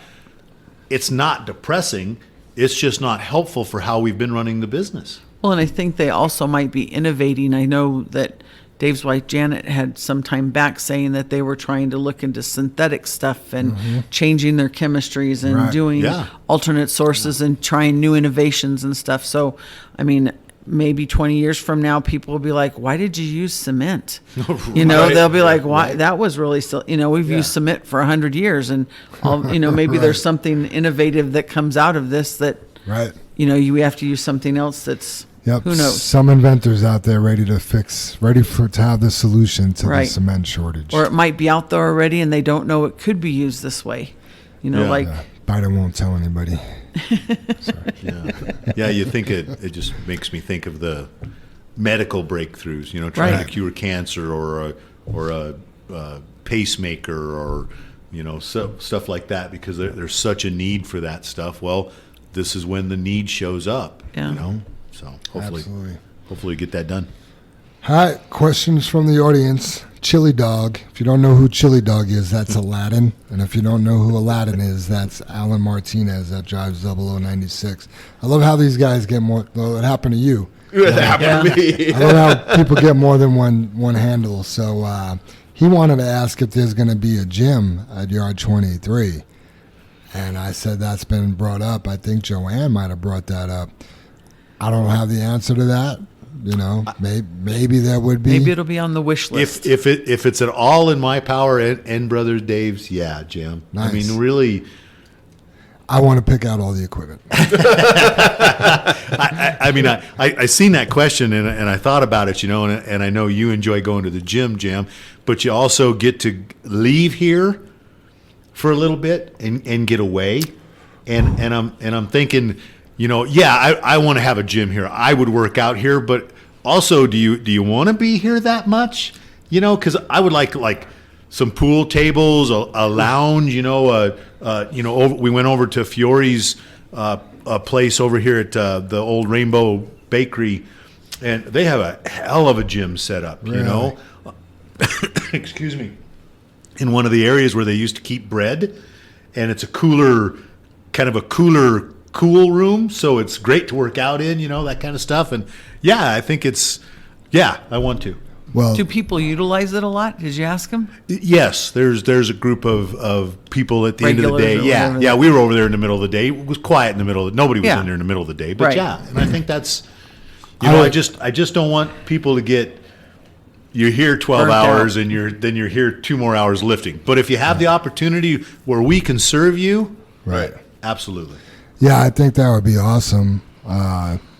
depressing. It's just not helpful for how we've been running the business. Well, and I think they also might be innovating. I know that Dave's wife, Janet, had some time back saying that they were trying to look into synthetic stuff and changing their chemistries and Right. doing Yeah. alternate sources and trying new innovations and stuff. So, I mean, maybe 20 years from now, people will be like, why did you use cement? Right. They'll be like, why? That was really still, we've used cement for 100 years, and maybe there's something innovative that comes out of this that, right. we have to use something else that's, Yep. who knows? Some inventors out there ready to have the solution to the Right. cement shortage. Or it might be out there already and they don't know it could be used this way. You know, Yeah. like, Biden won't tell anybody. Yeah, you think it just makes me think of the medical breakthroughs, you know, trying Right. to cure cancer or a pacemaker or, you know, stuff like that, because there's such a need for that stuff. Well, this is when the need shows up, Yeah. you know, so hopefully Absolutely. get that done. All right, questions from the audience. Chili Dog. If you don't know who Chili Dog is, that's Aladdin. And if you don't know who Aladdin is, that's Alan Martinez that drives 0096. I love how these guys get more. Well, it happened to you. It happened to me. I love how people get more than one handle. So he wanted to ask if there's going to be a gym at Yard 23. And I said that's been brought up. I think Joanne might have brought that up. I don't have the answer to that. You know, maybe there would be. maybe it'll be on the wish list. If it's at all in my power and Brother Dave's, yeah, Jim. Nice. I mean, really, I want to pick out all the equipment. I mean, I seen that question and I thought about it, you know, and I know you enjoy going to the gym, Jim, but you also get to leave here for a little bit and get away, and I'm thinking, you know, yeah, I want to have a gym here. I would work out here, but also, do you want to be here that much? You know, because I would like some pool tables, a lounge. You know, we went over to Fiore's a place over here at the old Rainbow Bakery, and they have a hell of a gym set up. You know, excuse me, in one of the areas where they used to keep bread, and it's a cooler cool room, so it's great to work out in, you know, that kind of stuff. And yeah, I think I want to. Well, Do people utilize it a lot? Did you ask them? Yes, there's a group of people at the end of the Regulars day. or whatever. Yeah, we were over there in the middle of the day. It was quiet in the middle. Nobody was Yeah. in there in the middle of the day. But Right. yeah, and I think that's, you know, I just don't want people to get, you're here 12 Burnt hours out. and you're here 2 more hours lifting. But if you have the opportunity where we can serve you, right. absolutely. Yeah, I think that would be awesome.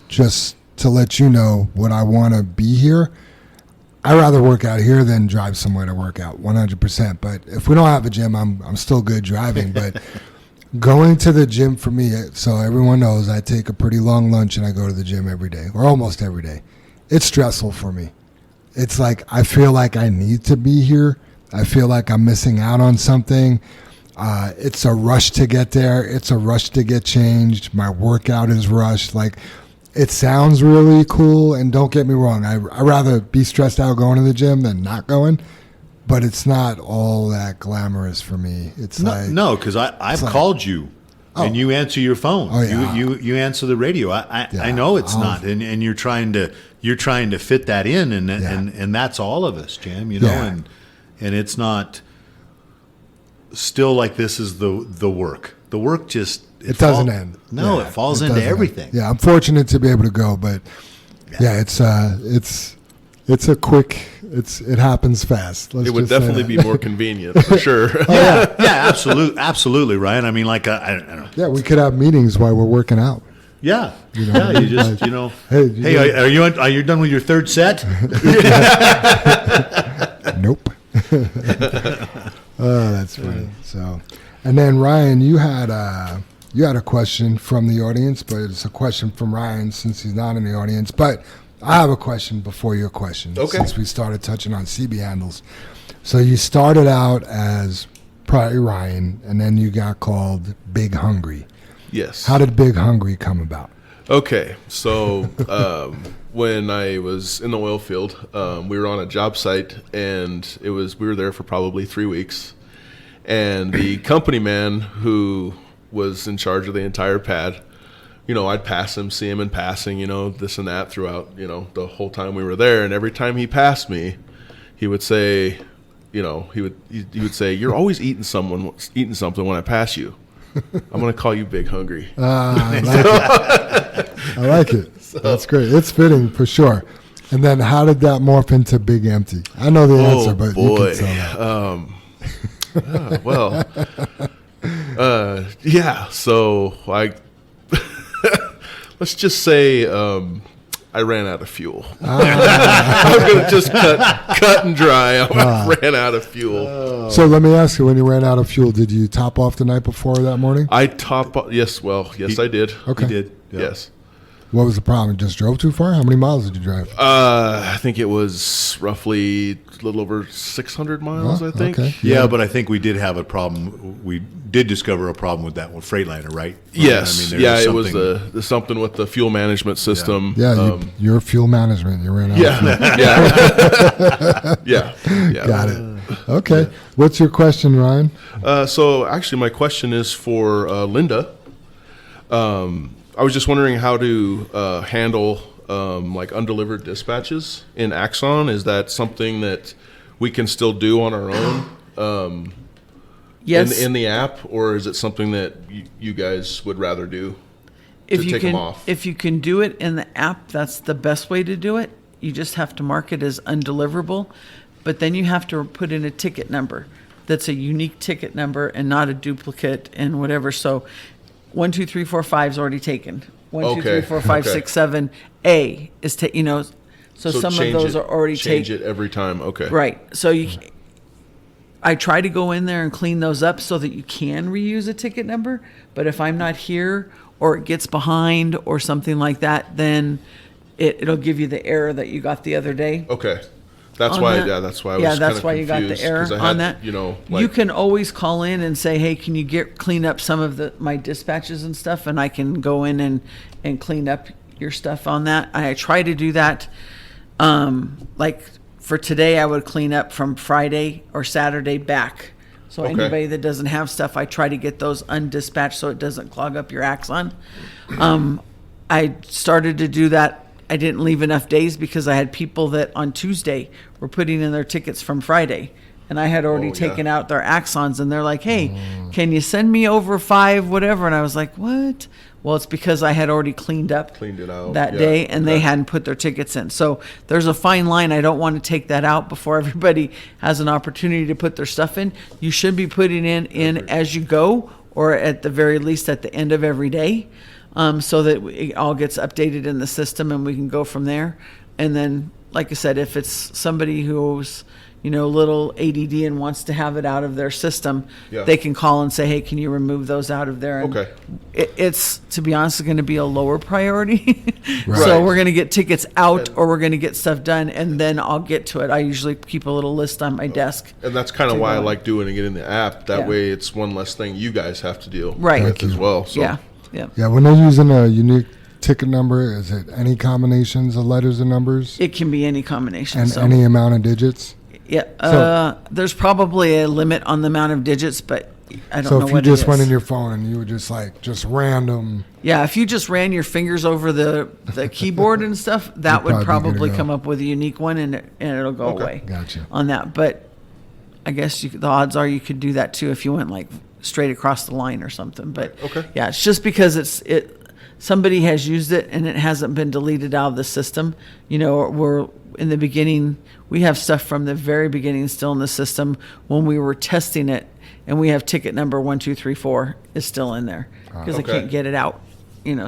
Just to let you know what I want to be here. I'd rather work out here than drive somewhere to work out, 100%. But if we don't have a gym, I'm still good driving. But going to the gym for me, so everyone knows, I take a pretty long lunch and I go to the gym every day, or almost every day. It's stressful for me. It's like I feel like I need to be here. I feel like I'm missing out on something. It's a rush to get there. It's a rush to get changed. My workout is rushed. Like, it sounds really cool, and don't get me wrong. I'd rather be stressed out going to the gym than not going, but it's not all that glamorous for me. It's No, because I've like- called you, and you answer your phone. Oh, yeah. You answer the radio. I know it's not, and you're trying to fit that in, and that's all of us, Jim. You know, Yeah. and it's not still like this is the work. The work just It doesn't end. No, Yeah, it falls it into doesn't end. everything. Yeah, I'm fortunate to be able to go, but yeah, it's a quick. It happens fast. Let's It would just say definitely that. be more convenient for sure. Yeah, absolutely, Ryan. I mean, like I don't know. Yeah, we could have meetings while we're working out. Yeah, know, yeah. You just like, you know. hey, Are you done with your third set? Nope. Oh, that's funny. So, and then Ryan, you had a question from the audience, but it's a question from Ryan since he's not in the audience. But I have a question before your question. Okay. Since we started touching on CB handles, so you started out as probably Ryan, and then you got called Big Hungry. Yes. How did Big Hungry come about? Okay, so when I was in the oil field, we were on a job site, and we were there for probably 3 weeks, and the company man who was in charge of the entire pad, you know, I'd pass him, see him in passing, you know, this and that throughout, you know, the whole time we were there, and every time he passed me, he would say, you know, he would say, "You're always eating something when I pass you. I'm going to call you Big Hungry." I like it. I like it. That's great. It's fitting for sure. And then how did that morph into Big Empty? I know the answer, but you can tell that. Yeah. So I let's just say I ran out of fuel. I'm going to just cut and dry. I ran out of fuel. So let me ask you, when you ran out of fuel, did you top off the night before that morning? Yes, I did. Okay. He did. Yeah. Yes. What was the problem? You just drove too far? How many miles did you drive? I think it was roughly a little over 600 miles, I think. Okay. Yeah, but I think we did have a problem. We did discover a problem with that with Freightliner, right? Yes. I mean, there it was the something with the fuel management system. Yeah, your fuel management. You ran out of fuel. Yeah. Got it. Okay. What's your question, Ryan? So actually, my question is for Linda. I was just wondering how to handle like undelivered dispatches in Axon. Is that something that we can still do on our own Yes. in the app, or is it something that you guys would rather do if to you take can, them off? If you can do it in the app, that's the best way to do it. You just have to mark it as undeliverable, but then you have to put in a ticket number that's a unique ticket number and not a duplicate and whatever. So 1, 2, 3, 4, 5 is already taken. 1, 2, 3, 4, 5, 6, 7. A is So some of those are already taken. Change it every time. Okay. Right. So I try to go in there and clean those up so that you can reuse a ticket number. But if I'm not here or it gets behind or something like that, then it'll give you the error that you got the other day. Okay. That's on why. that. Yeah, that's why I was. Yeah, that's kinda why you got confused, the error 'cause I on had, that. Like, You can always call in and say, "Hey, can you clean up some of my dispatches and stuff?" And I can go in and clean up your stuff on that. I try to do that. Like for today, I would clean up from Friday or Saturday back. So Okay. anybody that doesn't have stuff, I try to get those undispatched so it doesn't clog up your Axon. I started to do that. I didn't leave enough days because I had people that on Tuesday were putting in their tickets from Friday. And I had already Oh, yeah. taken out their Axons, and they're like, "Hey, can you send me over 5, whatever?" And I was like, "What?" Well, it's because I had already cleaned it out that Yeah, day, and they okay. hadn't put their tickets in. So there's a fine line. I don't want to take that out before everybody has an opportunity to put their stuff in. You should be putting in as you go, or at the very least at the end of every day, so that it all gets updated in the system and we can go from there. And then, like I said, if it's somebody who's little ADD and wants to have it out of their system, Yeah. they can call and say, "Hey, can you remove those out of there?" And Okay. it's, to be honest, going to be a lower priority. Right. So we're going to get tickets out, or we're going to get stuff done, and then I'll get to it. I usually keep a little list on my desk. And that's kind of to why I go. like doing it in the app. That Yeah. way, it's one less thing you guys have to deal Right. with as well. So. Yeah, yeah. Yeah, when they're using a unique ticket number, is it any combinations of letters and numbers It can be any combination. and so. any amount of digits? Yeah, there's probably a limit on the amount of digits, but I don't So know if you what just it went is. in your phone and you were just random, Yeah, if you just ran your fingers over the keyboard and stuff, that would You'd probably probably get it come go. up with a unique one, and it'll go away. Gotcha. On that. But I guess the odds are you could do that too if you went like straight across the line or something. But Okay. yeah, it's just because somebody has used it and it hasn't been deleted out of the system. We're in the beginning. We have stuff from the very beginning still in the system when we were testing it, and we have ticket number 1, 2, 3, 4 is still in there because I Okay. can't get it out.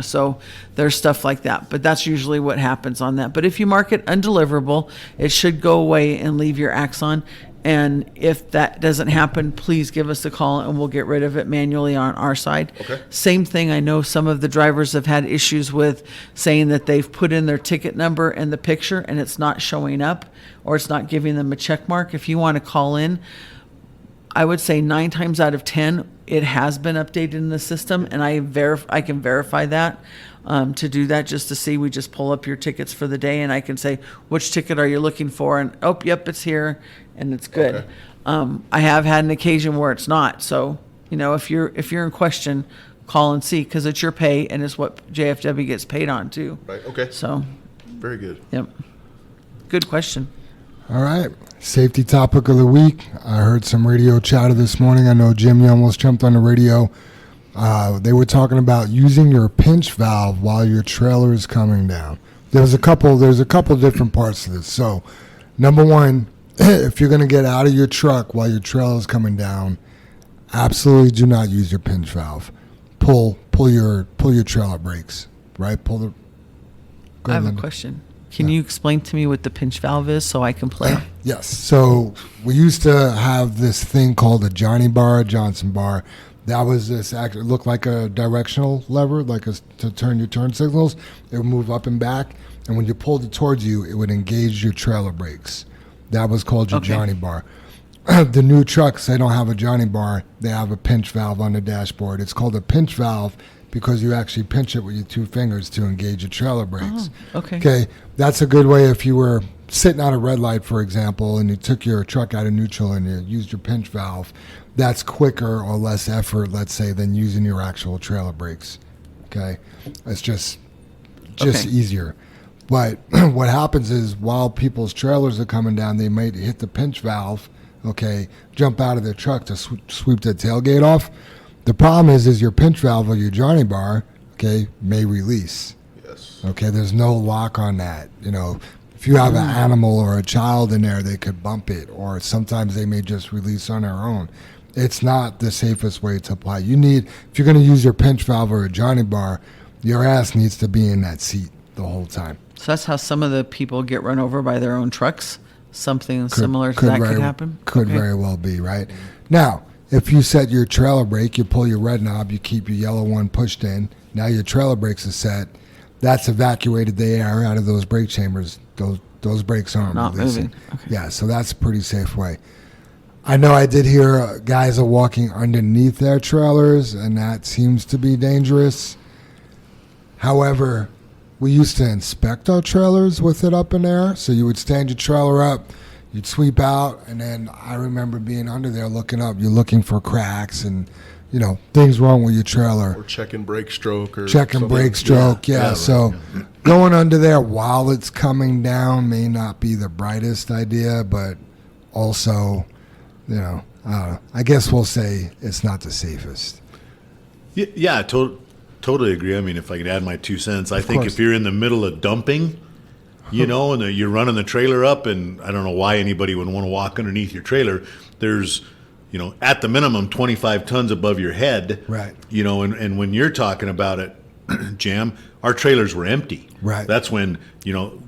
So there's stuff like that, but that's usually what happens on that. But if you mark it undeliverable, it should go away and leave your Axon. And if that doesn't happen, please give us a call and we'll get rid of it manually on our side. Okay. Same thing. I know some of the drivers have had issues with saying that they've put in their ticket number and the picture and it's not showing up, or it's not giving them a check mark. If you want to call in, I would say 9 times out of 10, it has been updated in the system, and I can verify that. To do that, just to see, we just pull up your tickets for the day, and I can say, which ticket are you looking for? And yep, it's here, and it's good. Okay. I have had an occasion where it's not. So if you're in question, call and see, because it's your pay and it's what JFW gets paid on too. Right. Okay. So, Very good. yep, good question. All right. Safety topic of the week. I heard some radio chatter this morning. I know, Jim, you almost jumped on the radio. They were talking about using your pinch valve while your trailer is coming down. There's a couple different parts to this. So, number one, if you're going to get out of your truck while your trailer is coming down, absolutely do not use your pinch valve. Pull your trailer brakes, right? I have a Linda. question. Can you explain to me what the pinch valve is so I can play? Yes. So we used to have this thing called a Johnny bar, a Johnson bar. That was this actually looked like a directional lever, like to turn your turn signals. It would move up and back, and when you pulled it towards you, it would engage your trailer brakes. That was called your Okay. Johnny bar. The new trucks, they don't have a Johnny bar. They have a pinch valve on the dashboard. It's called a pinch valve because you actually pinch it with your two fingers to engage your trailer brakes. Oh, okay. Okay, that's a good way if you were sitting at a red light, for example, and you took your truck out of neutral and you used your pinch valve. That's quicker or less effort, let's say, than using your actual trailer brakes. Okay, it's just Okay. easier. But what happens is while people's trailers are coming down, they might hit the pinch valve. Okay, jump out of their truck to sweep the tailgate off. The problem is your pinch valve or your Johnny bar, okay, may release. Yes. Okay, there's no lock on that. You know, if you have an animal or a child in there, they could bump it, or sometimes they may just release on their own. It's not the safest way to apply. You need, if you're going to use your pinch valve or a Johnny bar, your ass needs to be in that seat the whole time. So that's how some of the people get run over by their own trucks. Something similar to that could happen. Could Okay. very well be, right? Now, if you set your trailer brake, you pull your red knob, you keep your yellow one pushed in. Now your trailer brakes are set. That's evacuated the air out of those brake chambers. Those brakes aren't Not releasing. moving. Okay. Yeah, so that's a pretty safe way. I know I did hear guys are walking underneath their trailers, and that seems to be dangerous. However, we used to inspect our trailers with it up in there. So you would stand your trailer up, you'd sweep out, and then I remember being under there looking up. You're looking for cracks and, you know, things wrong with your trailer. Or checking brake stroke or Checking something. brake stroke, yeah. right, So going under there while it's coming down may not be the brightest idea, but also, you know, I don't know. I guess we'll say it's not the safest. Yeah, totally agree. I mean, if I could add my 2 cents, I think course. if you're in the middle of dumping, you know, and you're running the trailer up, and I don't know why anybody would want to walk underneath your trailer. There's, you know, at the minimum 25 tons above your head. Right. You know, and when you're talking about it, Jam, our trailers were empty. Right. That's when, you know,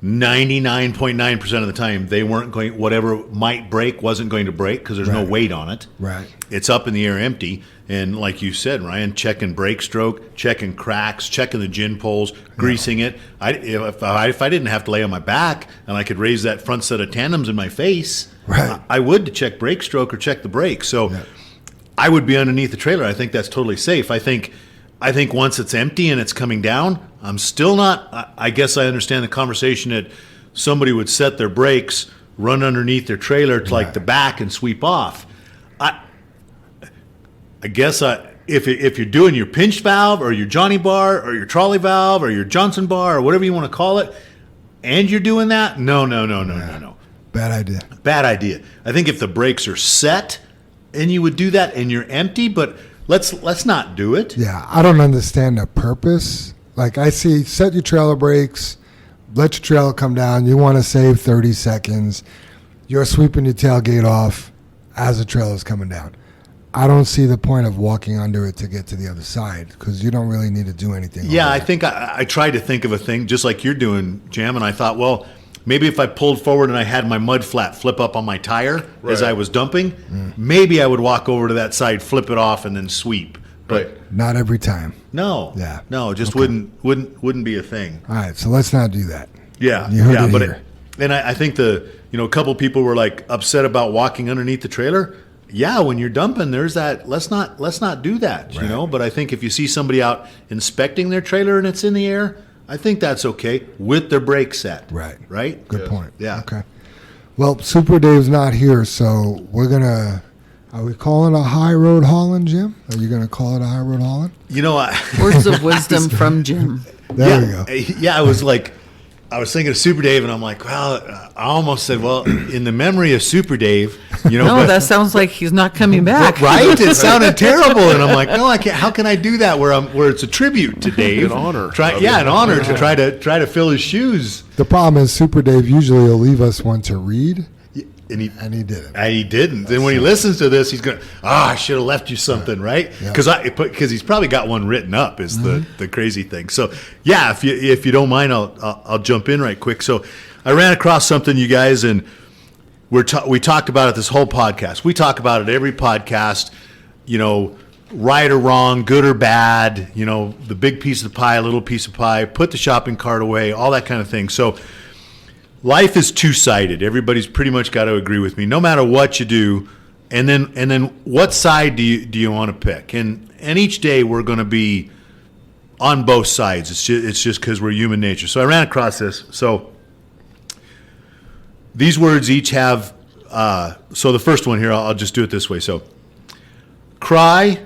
99.9% of the time they weren't going, whatever might break wasn't going to break because there's no Right. weight on it. Right. It's up in the air empty. And like you said, Ryan, checking brake stroke, checking cracks, checking the gin poles, greasing it. If I didn't have to lay on my back and I could raise that front set of tandems in my face, Right. I would to check brake stroke or check the brakes. So I would be underneath the trailer. I think that's totally safe. I think once it's empty and it's coming down, I'm still not. I guess I understand the conversation that somebody would set their brakes, run underneath their trailer to like the back and sweep off. I guess if you're doing your pinch valve or your Johnny bar or your trolley valve or your Johnson bar or whatever you want to call it, and you're doing that, no. Bad idea. Bad idea. I think if the brakes are set and you would do that and you're empty, but let's not do it. Yeah, I don't understand the purpose. Like I see, set your trailer brakes, let your trailer come down. You want to save 30 seconds. You're sweeping your tailgate off as the trailer's coming down. I don't see the point of walking under it to get to the other side because you don't really need to do anything. Yeah, over I there. think I tried to think of a thing just like you're doing, Jam, and I thought, well, maybe if I pulled forward and I had my mud flat flip up on my tire as Right. I was dumping, maybe I would walk over to that side, flip it off, and then sweep. But Right. Not every time. no, Yeah. no, it just Okay. wouldn't be a thing. All right, so let's not do that. Yeah, You heard yeah, it but here. and I think a couple people were like upset about walking underneath the trailer. Yeah, when you're dumping, there's that. Let's not do that, you know. But I think if you see somebody out inspecting their trailer and it's in the air, I think that's okay with their brake set. Right. Right. Good Yes. point. Yeah. Okay. Well, Super Dave's not here, so we're gonna. Are we calling a high road hauling, Jim? Are you gonna call it a high road hauling? You know, Words of wisdom from Jim. There we go. Yeah, I was thinking of Super Dave, and I'm like, well, I almost said, well, in the memory of Super Dave, you know. No, but- that sounds like he's not coming back. Right? It sounded terrible, and I'm like, no, I can't. How can I do that? Where it's a tribute to Dave, An honor. an honor to try to fill his shoes. The problem is Super Dave usually will leave us one to read. he didn't. And he didn't. Then when he listens to this, he's going, I should have left you something, right? Because he's probably got one written up. Is the crazy thing. So yeah, if you don't mind, I'll jump in right quick. So I ran across something, you guys, and we talked about it this whole podcast. We talk about it every podcast. Right or wrong, good or bad. The big piece of the pie, little piece of pie. Put the shopping cart away. All that kind of thing. So life is two-sided. Everybody's pretty much got to agree with me, no matter what you do. And then what side do you want to pick? And each day we're going to be on both sides. It's just because we're human nature. So I ran across this. So these words each have. So the first one here, I'll just do it this way. So cry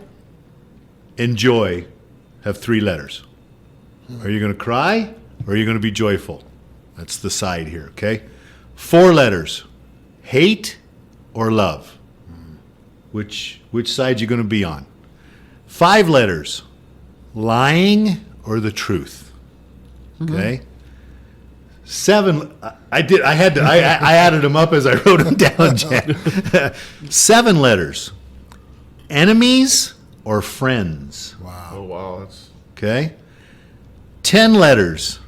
and joy have 3 letters. Are you going to cry or are you going to be joyful? That's the side here, okay? 4 letters, hate or love. Which side you going to be on? 5 letters, lying or the truth. Okay? 7. I added them up as I wrote them down, Jan. 7 letters, enemies or friends. Wow. Oh, wow. That's... Okay? 10 letters,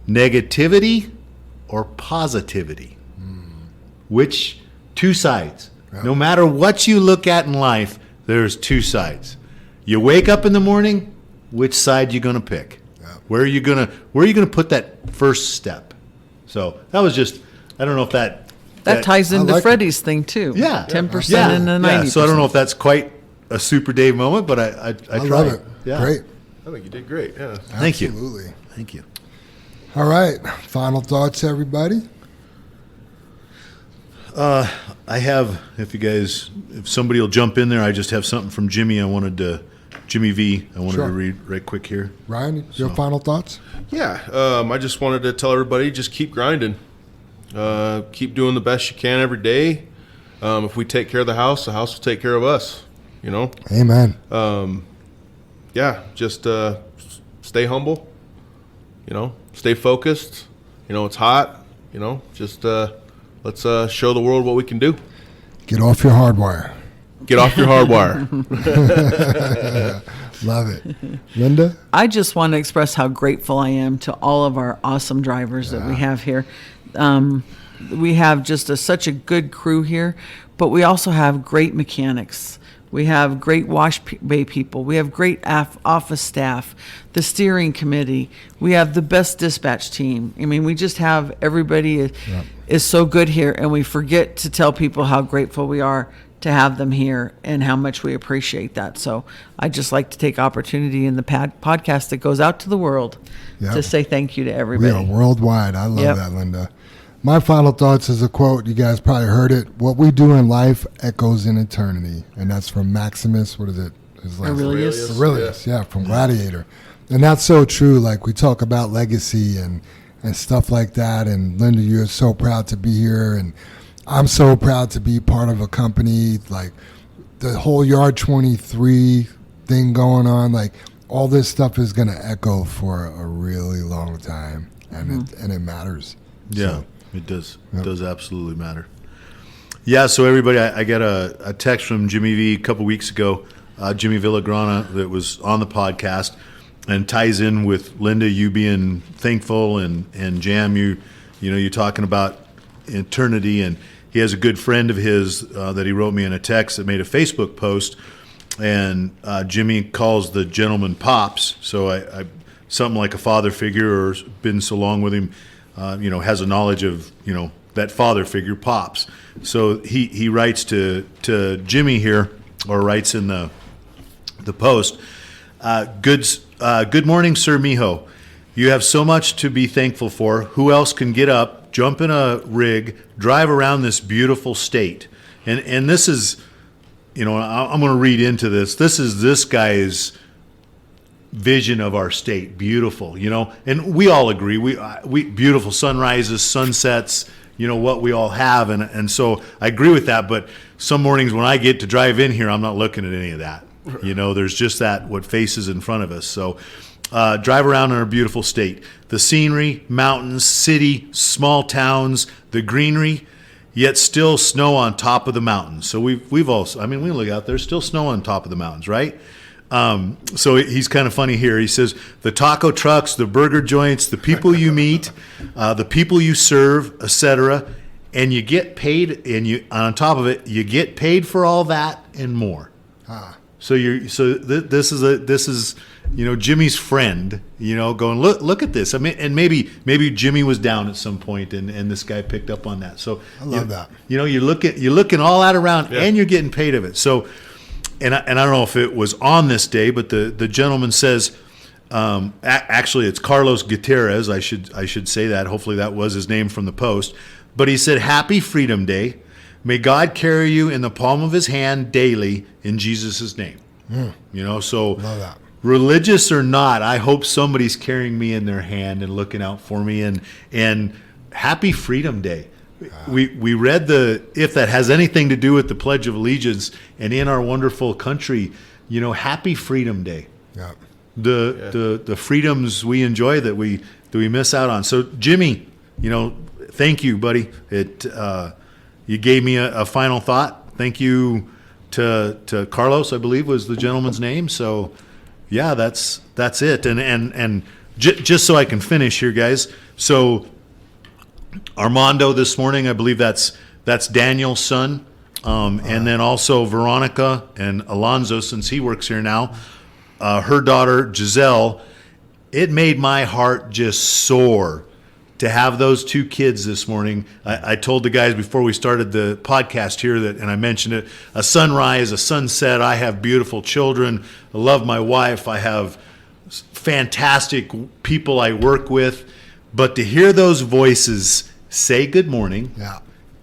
negativity or positivity. Which 2 sides? Yep. No matter what you look at in life, there's 2 sides. You wake up in the morning, which side you going to pick? Yep. Where are you going to put that first step? So that was just, I don't know if that ties into like it. Freddie's thing too. Yeah. 10% and the 90%. Yeah. So I don't know if that's quite a super Dave moment, but I I tried. love it. Yeah. Great. I think you did great. Yeah. Thank you. Absolutely. Thank you. All right. Final thoughts, everybody? I have, if somebody will jump in there, I just have something from Jimmy. Jimmy V. I wanted Sure. to read right quick here. Ryan, your final thoughts? Yeah, I just wanted to tell everybody, just keep grinding. Keep doing the best you can every day. If we take care of the house will take care of us, Amen. Yeah, just stay humble, stay focused. It's hot, just let's show the world what we can do. Get off your hardwire. Get off your hardwire. Love it. Linda? I just want to express how grateful I am to all of our awesome drivers that we have here. We have just such a good crew here, but we also have great mechanics. We have great wash bay people. We have great office staff, the steering committee. We have the best dispatch team. I mean, we just have everybody is so good here, and we forget to tell people how grateful we are to have them here and how much we appreciate that. So I just like to take opportunity in the podcast that goes out to the world to say thank you to We everybody. are worldwide. I love Yep. that, Linda. My final thoughts is a quote. You guys probably heard it. What we do in life echoes in eternity. And that's from Maximus. What is it? His last Aurelius. Aurelius, yeah, from Gladiator. And that's so true. Like, we talk about legacy and stuff like that. And Linda, you're so proud to be here. And I'm so proud to be part of a company. Like, the whole Yard 23 thing going on, like, all this stuff is going to echo for a really long time. And it matters. Yeah, So, it does. Yep. It does absolutely matter. Yeah, so everybody, I got a text from Jimmy V a couple weeks ago, Jimmy Villagrana, that was on the podcast and ties in with Linda, you being thankful, and Jam, you're talking about eternity, and he has a good friend of his that he wrote me in a text that made a Facebook post, and Jimmy calls the gentleman Pops, so I something like a father figure, or been so long with him, has a knowledge of, that father figure, Pops. So he writes to Jimmy here, or writes in the post, good morning, Sir Mijo. You have so much to be thankful for. Who else can get up, jump in a rig, drive around this beautiful state? And this is, I'm going to read into this. This is this guy's vision of our state. Beautiful, and we all agree. We beautiful sunrises, sunsets, what we all have. And so I agree with that. But some mornings when I get to drive in here, I'm not looking at any of that. There's just what faces in front of us. So drive around in our beautiful state. The scenery, mountains, city, small towns, the greenery. yet still snow on top of the mountains. So we've also, I mean, we look out, there's still snow on top of the mountains, right? So he's kind of funny here. He says, the taco trucks, the burger joints, the people you meet, the people you serve, etc., and you get paid, and you on top of it, you get paid for all that and more. So this is Jimmy's friend, going, look at this. I mean, and maybe Jimmy was down at some point, and this guy picked up on that. So I love that. You're looking all that around, and you're getting paid of it. So, and I don't know if it was on this day, but the gentleman says, actually it's Carlos Gutierrez. I should say that. Hopefully that was his name from the Post. But he said, "Happy Freedom Day. May God carry you in the palm of his hand daily in Jesus' name." So Love that. religious or not, I hope somebody's carrying me in their hand and looking out for me. And happy Freedom Day. We read if that has anything to do with the Pledge of Allegiance and in our wonderful country, happy Freedom Day. Yeah. The freedoms we enjoy that we miss out on. So Jimmy, thank you, buddy. You gave me a final thought. Thank you to Carlos, I believe was the gentleman's name. So yeah, that's it. And just so I can finish here, guys. So Armando this morning, I believe that's Daniel's son. And then also Veronica and Alonzo, since he works here now, her daughter Giselle. It made my heart just soar to have those two kids this morning. I told the guys before we started the podcast here and I mentioned it, a sunrise, a sunset. I have beautiful children. I love my wife. I have fantastic people I work with. But to hear those voices say good morning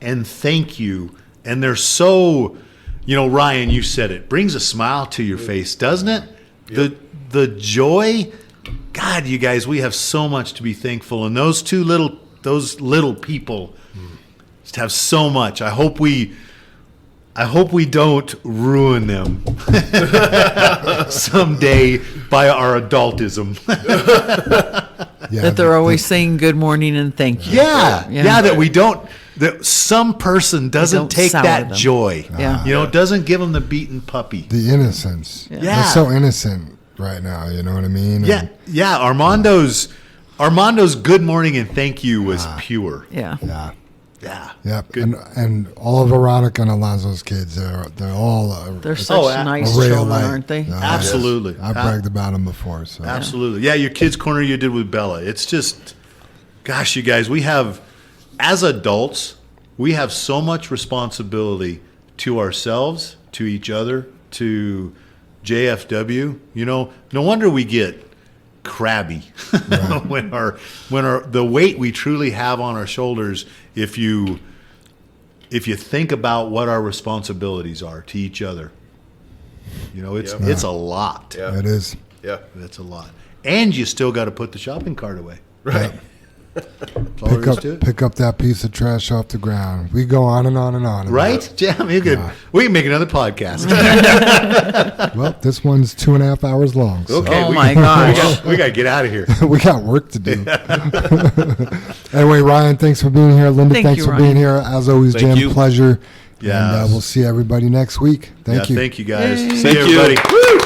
and thank you, and they're so, Ryan, you said it, brings a smile to your face, doesn't it? Yep. The joy. God, you guys, we have so much to be thankful, and those little people just have so much. I hope we don't ruin them someday by our adultism. That they're always saying good morning and thank you. Yeah, that we don't. That some person doesn't take that them. Joy. Doesn't give them the beaten puppy. The innocence. Yeah. They're so innocent right now, you know what I mean? Yeah. Armando's good morning and thank you was pure. Yeah. Yep. And all of Veronica and Alonzo's kids, they're all they're such nice children, aren't they? Absolutely. I've bragged about them before. So. Absolutely. Yeah, your kids corner you did with Bella. It's just, gosh, you guys, as adults, we have so much responsibility to ourselves, to each other, to JFW. No wonder we get crabby when the weight we truly have on our shoulders. If you think about what our responsibilities are to each other, it's a lot. Yeah. It is. Yeah, it's a lot, and you still got to put the shopping cart away. Right. Yep. Pick up that piece of trash off the ground. We go on and on and on. Right? Yeah, we can make another podcast. Well, this one's 2.5 hours long. So. Okay. My gosh. We got to get out of here. We got work to do. Anyway, Ryan, thanks for being here. Linda, thanks for being here. As always, Thank Jim, you. pleasure. Yeah. And we'll see everybody next week. Thank you. Thank you, guys. Yay. See Thank you, everybody. you.